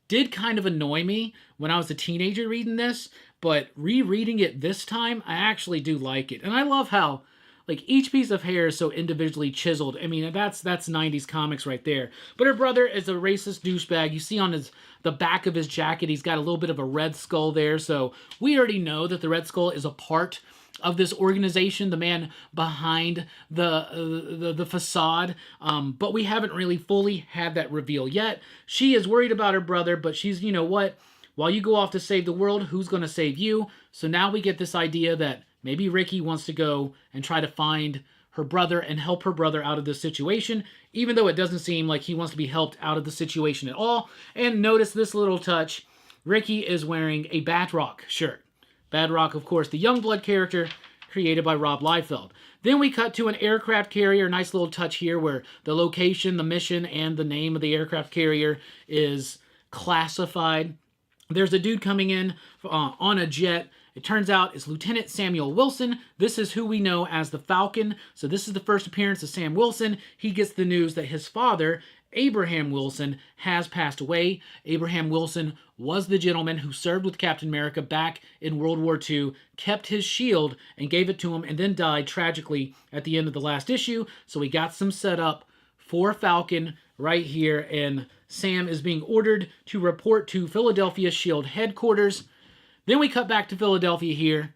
did kind of annoy me when I was a teenager reading this, but rereading it this time, I actually do like it. And I love how, each piece of hair is so individually chiseled. I mean, that's 90s comics right there. But her brother is a racist douchebag. You see on the back of his jacket, he's got a little bit of a red skull there, so we already know that the Red Skull is a part of this organization, the man behind the facade, but we haven't really fully had that reveal yet. She is worried about her brother, but she's, what? While you go off to save the world, who's going to save you? So now we get this idea that maybe Ricky wants to go and try to find her brother and help her brother out of this situation, even though it doesn't seem like he wants to be helped out of the situation at all. And notice this little touch. Ricky is wearing a Batroc shirt. Batroc, of course, the Youngblood character created by Rob Liefeld. Then we cut to an aircraft carrier. Nice little touch here where the location, the mission, and the name of the aircraft carrier is classified. There's a dude coming in on a jet. It turns out it's Lieutenant Samuel Wilson. This is who we know as the Falcon. So this is the first appearance of Sam Wilson. He gets the news that his father, Abraham Wilson, has passed away. Abraham Wilson was the gentleman who served with Captain America back in World War II, kept his shield and gave it to him, and then died tragically at the end of the last issue. So we got some setup for Falcon right here, and Sam is being ordered to report to Philadelphia Shield headquarters. Then we cut back to Philadelphia here.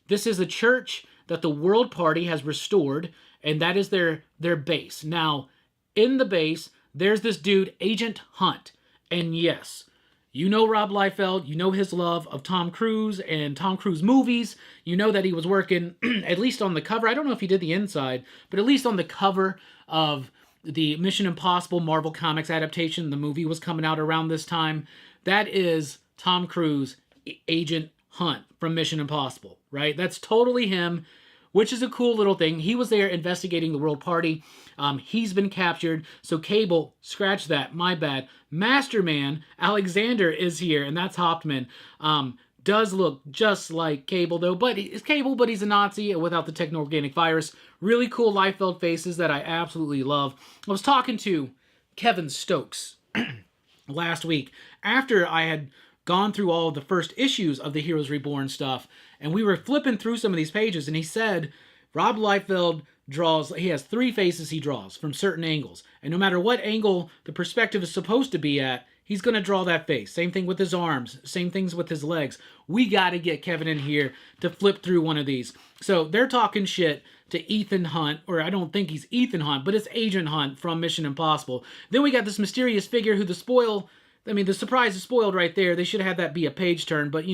This is a church that the World Party has restored, and that is their base. Now, in the base, there's this dude, Agent Hunt. And yes, you know Rob Liefeld, you know his love of Tom Cruise and Tom Cruise movies. You know that he was working, at least on the cover, I don't know if he did the inside, but at least on the cover of the Mission Impossible Marvel Comics adaptation. The movie was coming out around this time. That is Tom Cruise, Agent Hunt from Mission Impossible, right? That's totally him, which is a cool little thing. He was there investigating the World Party. He's been captured. So Cable, scratch that, my bad. Masterman, Alexander is here, and that's Hauptmann. Does look just like Cable, though, but he's Cable, but he's a Nazi without the techno-organic virus. Really cool Liefeld faces that I absolutely love. I was talking to Kevin Stokes last week after I had gone through all of the first issues of the Heroes Reborn stuff, and we were flipping through some of these pages, and he said Rob Liefeld draws, he has 3 faces he draws from certain angles, and no matter what angle the perspective is supposed to be at, he's going to draw that face. Same thing with his arms. Same things with his legs. We got to get Kevin in here to flip through one of these. So they're talking shit to Ethan Hunt, or I don't think he's Ethan Hunt, but it's Agent Hunt from Mission Impossible. Then we got this mysterious figure who the surprise is spoiled right there. They should have had that be a page turn, but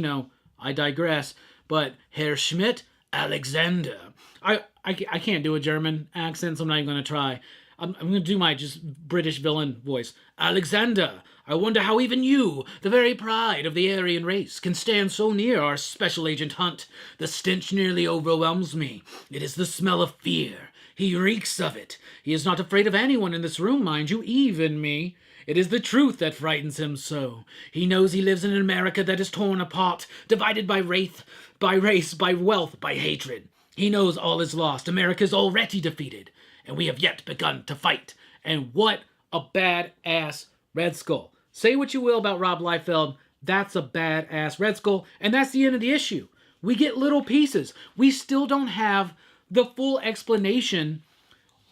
I digress. But Herr Schmidt, Alexander. I can't do a German accent, so I'm not even going to try. I'm going to do my just British villain voice. Alexander, I wonder how even you, the very pride of the Aryan race, can stand so near our Special Agent Hunt. The stench nearly overwhelms me. It is the smell of fear. He reeks of it. He is not afraid of anyone in this room, mind you, even me. It is the truth that frightens him so. He knows he lives in an America that is torn apart, divided by race, by wealth, by hatred. He knows all is lost. America is already defeated, and we have yet begun to fight. And what a badass Red Skull. Say what you will about Rob Liefeld, that's a badass Red Skull, and that's the end of the issue. We get little pieces. We still don't have the full explanation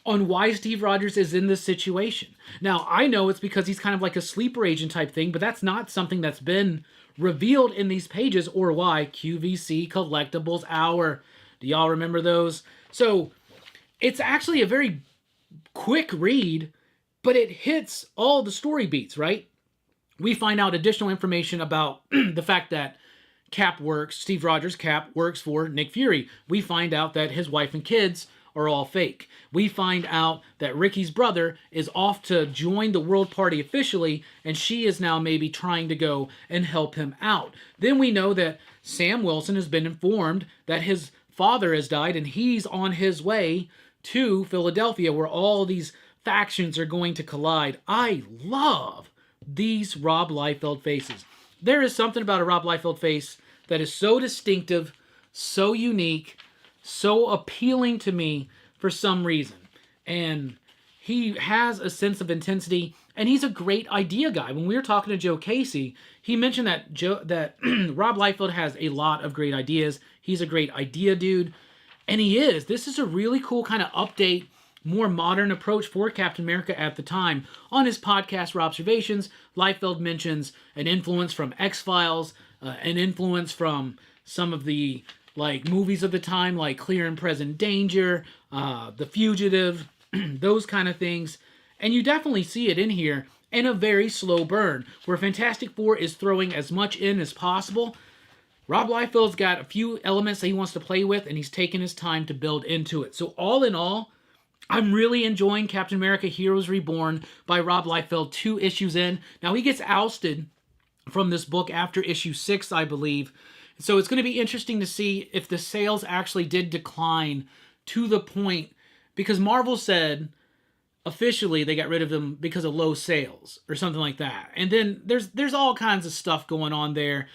on why Steve Rogers is in this situation. Now, I know it's because he's kind of like a sleeper agent type thing, but that's not something that's been revealed in these pages, or why QVC Collectibles Hour. Do y'all remember those? So it's actually a very quick read, but it hits all the story beats, right? We find out additional information about the fact that Steve Rogers, Cap, works for Nick Fury. We find out that his wife and kids are all fake. We find out that Ricky's brother is off to join the World Party officially, and she is now maybe trying to go and help him out. Then we know that Sam Wilson has been informed that his father has died, and he's on his way to Philadelphia, where all these factions are going to collide. I love these Rob Liefeld faces. There is something about a Rob Liefeld face that is so distinctive, so unique, so appealing to me for some reason. And he has a sense of intensity, and he's a great idea guy. When we were talking to Joe Casey, he mentioned that Rob Liefeld has a lot of great ideas. He's a great idea dude, and he is. This is a really cool kind of update, more modern approach for Captain America at the time. On his podcast, Robservations, Liefeld mentions an influence from X-Files, an influence from some of the movies of the time, like Clear and Present Danger, The Fugitive, those kind of things. And you definitely see it in here in a very slow burn, where Fantastic Four is throwing as much in as possible. Rob Liefeld's got a few elements that he wants to play with, and he's taking his time to build into it. So all in all, I'm really enjoying Captain America Heroes Reborn by Rob Liefeld 2 issues in. Now, he gets ousted from this book after issue 6, I believe. So it's going to be interesting to see if the sales actually did decline to the point, because Marvel said officially they got rid of them because of low sales or something like that. And then there's all kinds of stuff going on there.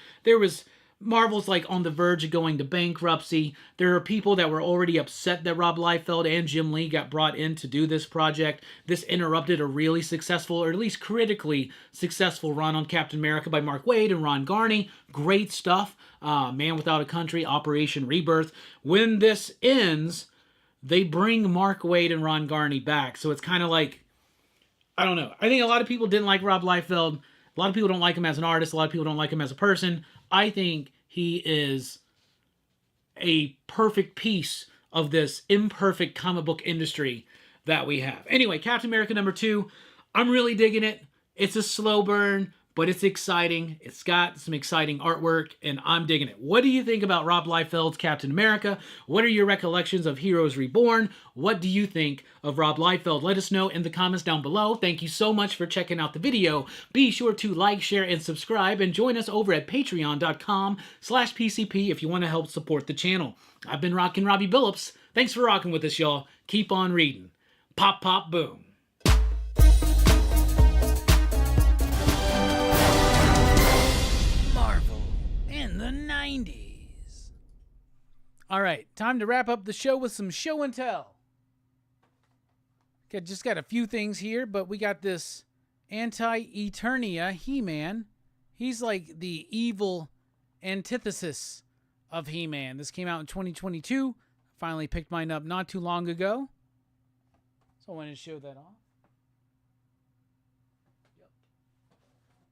Marvel's on the verge of going to bankruptcy. There are people that were already upset that Rob Liefeld and Jim Lee got brought in to do this project. This interrupted a really successful, or at least critically successful, run on Captain America by Mark Waid and Ron Garney. Great stuff. Man Without a Country, Operation Rebirth. When this ends, they bring Mark Waid and Ron Garney back. So it's kind of I don't know. I think a lot of people didn't like Rob Liefeld. A lot of people don't like him as an artist. A lot of people don't like him as a person. I think he is a perfect piece of this imperfect comic book industry that we have. Anyway, Captain America #2. I'm really digging it. It's a slow burn, but it's exciting. It's got some exciting artwork, and I'm digging it. What do you think about Rob Liefeld's Captain America? What are your recollections of Heroes Reborn? What do you think of Rob Liefeld? Let us know in the comments down below. Thank you so much for checking out the video. Be sure to like, share, and subscribe, and join us over at patreon.com/PCP if you want to help support the channel. I've been Rockin Robbie Billups. Thanks for rocking with us, y'all. Keep on reading. Pop, pop, boom. in the night. All right, time to wrap up the show with some show and tell. Just got a few things here, but we got this Anti-Eternia He-Man. He's like the evil antithesis of He-Man. This came out in 2022. Finally picked mine up not too long ago. So I wanted to show that off. Yep.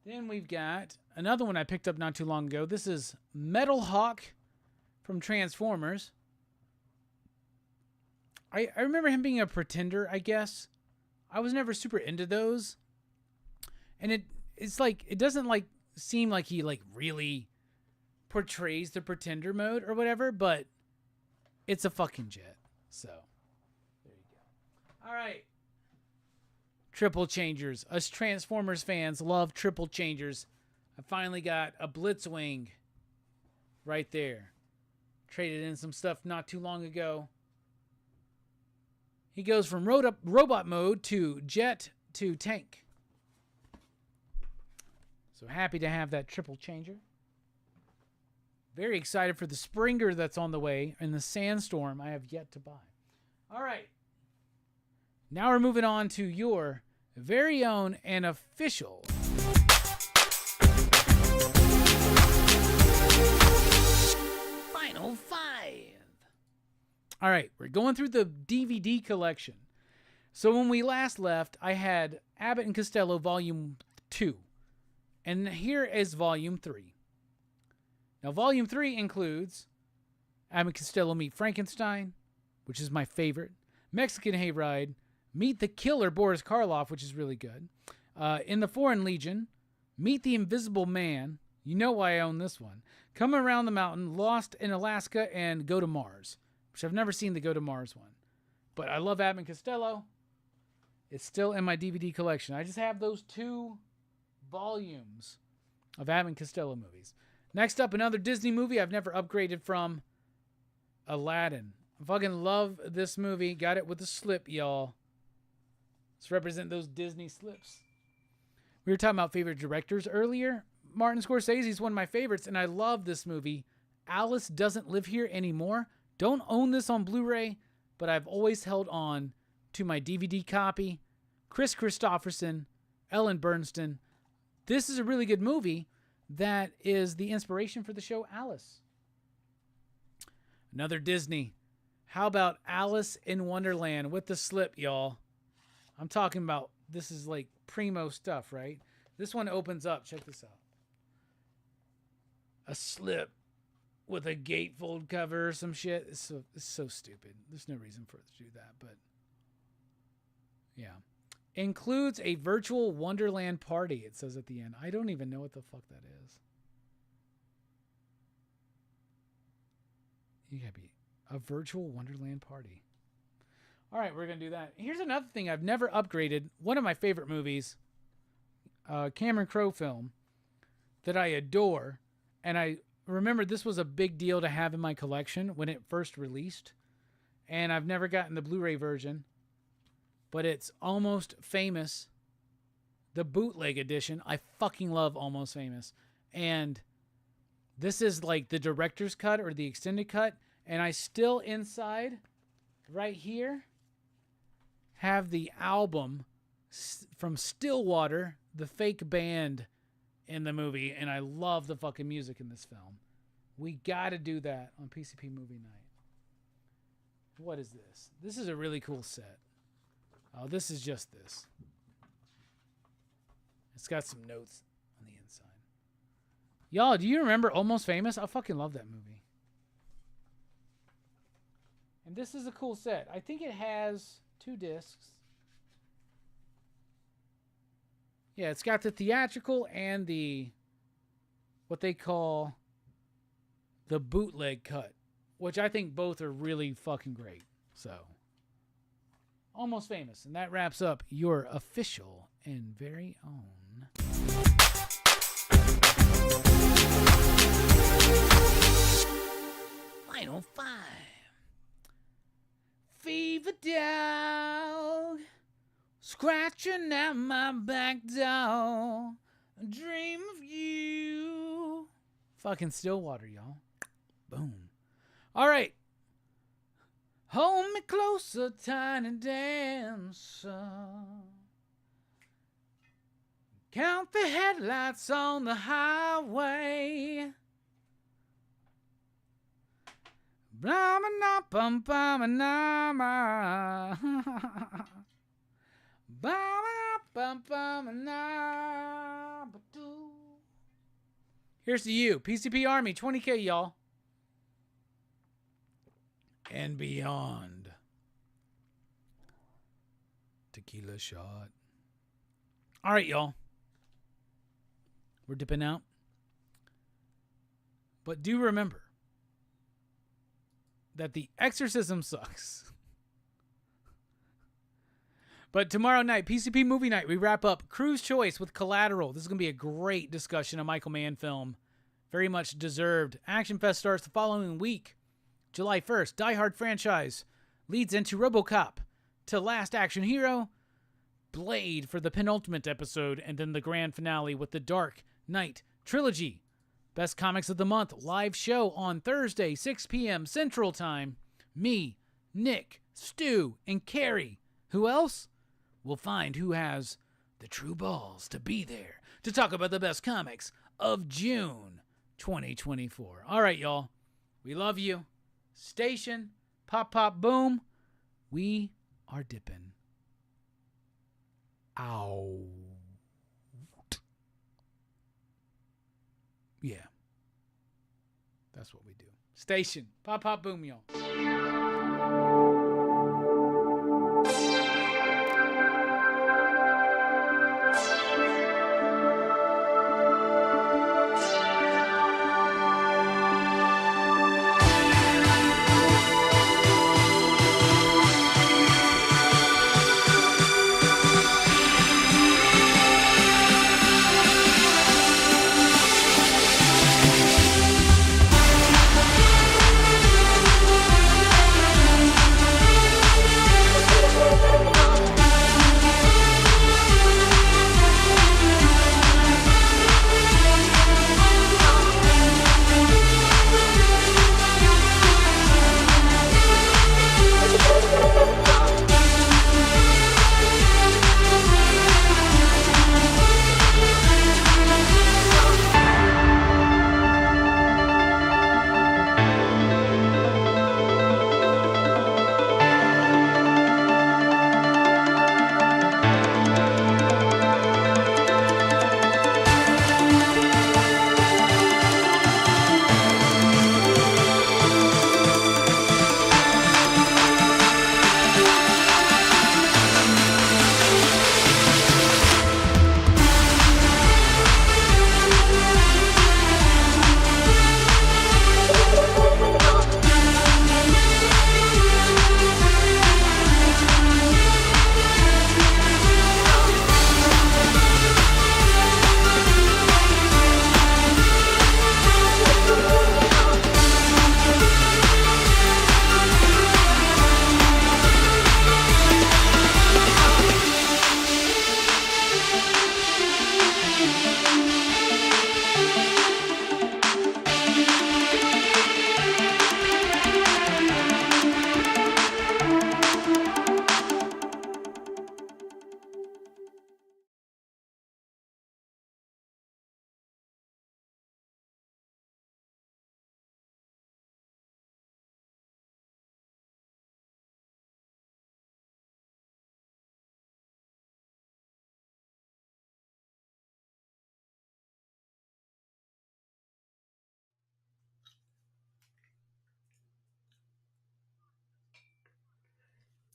Then we've got another one I picked up not too long ago. This is Metal Hawk from Transformers. I remember him being a pretender, I guess. I was never super into those. And it's like, it doesn't like seem like he like really portrays the pretender mode or whatever, but it's a fucking jet. So, there you go. All right. Triple Changers. Us Transformers fans love Triple Changers. I finally got a Blitzwing right there. Traded in some stuff not too long ago. He goes from robot mode to jet to tank. So happy to have that Triple Changer. Very excited for the Springer that's on the way and the Sandstorm I have yet to buy. All right. Now we're moving on to your very own and official Final Five. All right, we're going through the DVD collection. So when we last left, I had Abbott and Costello Volume 2. And here is Volume 3. Now, Volume 3 includes Abbott and Costello Meet Frankenstein, which is my favorite. Mexican Hayride. Meet the Killer, Boris Karloff, which is really good. In the Foreign Legion. Meet the Invisible Man. You know why I own this one. Come Around the Mountain, Lost in Alaska, and Go to Mars. Which I've never seen the Go to Mars one. But I love Abbott and Costello. It's still in my DVD collection. I just have those 2 volumes of Abbott and Costello movies. Next up, another Disney movie I've never upgraded from. Aladdin. I fucking love this movie. Got it with a slip, y'all. Let's represent those Disney slips. We were talking about favorite directors earlier. Martin Scorsese is one of my favorites, and I love this movie. Alice Doesn't Live Here Anymore. Don't own this on Blu-ray, but I've always held on to my DVD copy. Chris Christopherson, Ellen Bernstein. This is a really good movie that is the inspiration for the show Alice. Another Disney. How about Alice in Wonderland with the slip, y'all? I'm talking about, this is like primo stuff, right? This one opens up. Check this out. A slip with a gatefold cover or some shit. It's so stupid. There's no reason for it to do that, but yeah. Includes a virtual Wonderland party, it says at the end. I don't even know what the fuck that is. You gotta be a virtual Wonderland party. All right, we're gonna do that. Here's another thing I've never upgraded. One of my favorite movies, Cameron Crowe film that I adore, and I remember this was a big deal to have in my collection when it first released, and I've never gotten the Blu-ray version, but it's Almost Famous, the bootleg edition. I fucking love Almost Famous, and this is like the director's cut or the extended cut, and I still inside right here have the album from Stillwater, the fake band in the movie, and I love the fucking music in this film. We gotta do that on PCP Movie Night. What is this? This is a really cool set. Oh, this is just this. It's got some notes on the inside. Y'all, do you remember Almost Famous? I fucking love that movie. And this is a cool set. I think it has 2 discs. Yeah, it's got the theatrical and the, what they call the bootleg cut, which I think both are really fucking great. So, Almost Famous. And that wraps up your official and very own Final Five. Fever dog, scratching at my back door, a dream of you. Fucking Stillwater, y'all. Boom. All right, Hold me closer, tiny dancer. Count the headlights on the highway. Blah, bum, bum, na, Here's to you, PCP Army, 20K, y'all. And beyond. Tequila shot. All right, y'all. We're dipping out. But do remember that the exorcism sucks. But tomorrow night, PCP movie night, we wrap up Crew's Choice with Collateral. This is going to be a great discussion of Michael Mann film. Very much deserved. Action Fest starts the following week. July 1st, Die Hard franchise leads into RoboCop to Last Action Hero, Blade for the penultimate episode, and then the grand finale with the Dark Knight trilogy. Best Comics of the Month live show on Thursday, 6 p.m. Central Time. Me, Nick, Stu, and Carrie. Who else? We'll find who has the true balls to be there to talk about the best comics of June 2024. All right, y'all. We love you. Station, pop, pop, boom. We are dipping out. Yeah. That's what we do. Station, pop, pop, boom, y'all.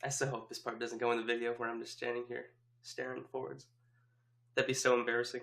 I so hope this part doesn't go in the video where I'm just standing here staring forwards. That'd be so embarrassing.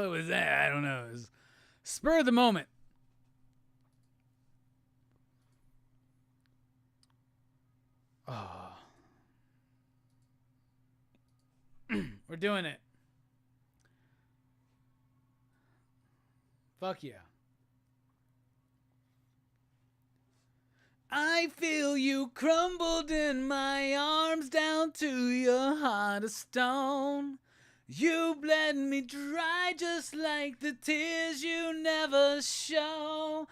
fuck was that? I don't know. It was spur of the moment. Oh. We're doing it. Fuck yeah. I feel you crumbled in my arms down to your heart of stone. You bled me dry just like the tears you never show.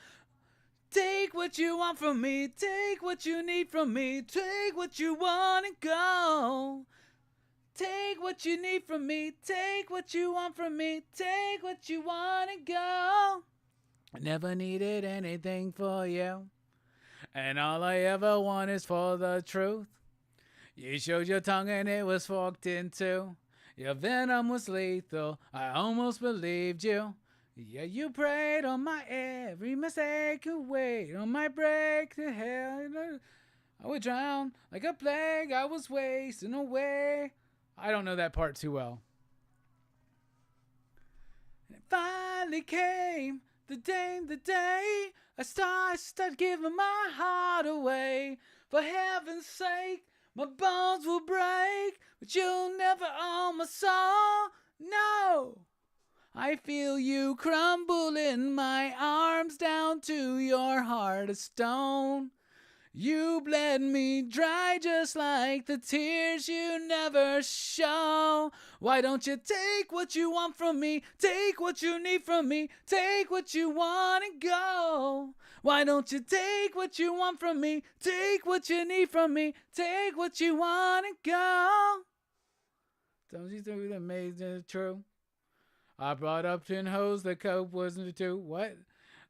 Take what you want from me, take what you need from me, take what you want and go. Take what you need from me, take what you want from me, take what you want and go. I never needed anything for you, and all I ever want is for the truth. You showed your tongue and it was forked in two. Your venom was lethal, I almost believed you. Yeah, you preyed on my every mistake, you wait on my break to hell. I would drown like a plague, I was wasting away. I don't know that part too well. And it finally came, the day I started giving my heart away. For heaven's sake, my bones will break, but you'll never own my soul, no. I feel you crumble in my arms down to your heart of stone. You bled me dry just like the tears you never show. Why don't you take what you want from me, take what you need from me, take what you want and go. Why don't you take what you want from me, take what you need from me, take what you want and go. Don't you think that made it true? I brought up 10 hoes, the cope wasn't two. What?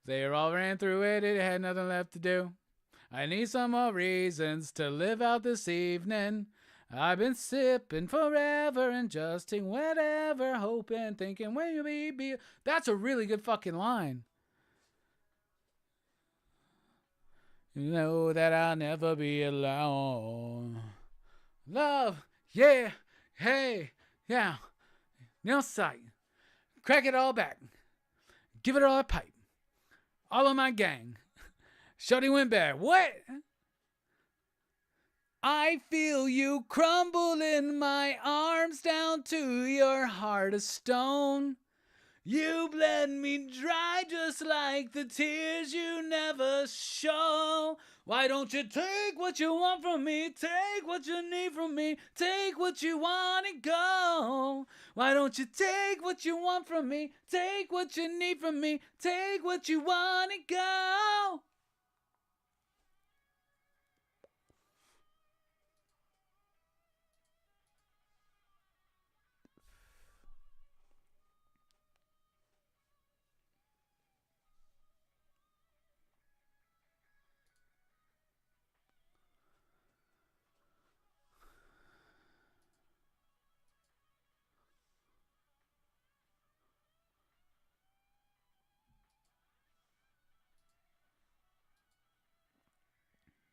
They all ran through it, it had nothing left to do. I need some more reasons to live out this evening. I've been sipping forever, ingesting whatever, hoping, thinking, when we be. That's a really good fucking line. You know that I'll never be alone. Love, yeah, hey, yeah, no sight. Crack it all back. Give it all a pipe. All of my gang. Shorty went bad. What? I feel you crumble in my arms down to your heart of stone. You bled me dry just like the tears you never show. Why don't you take what you want from me, take what you need from me, take what you want and go. Why don't you take what you want from me, take what you need from me, take what you want and go.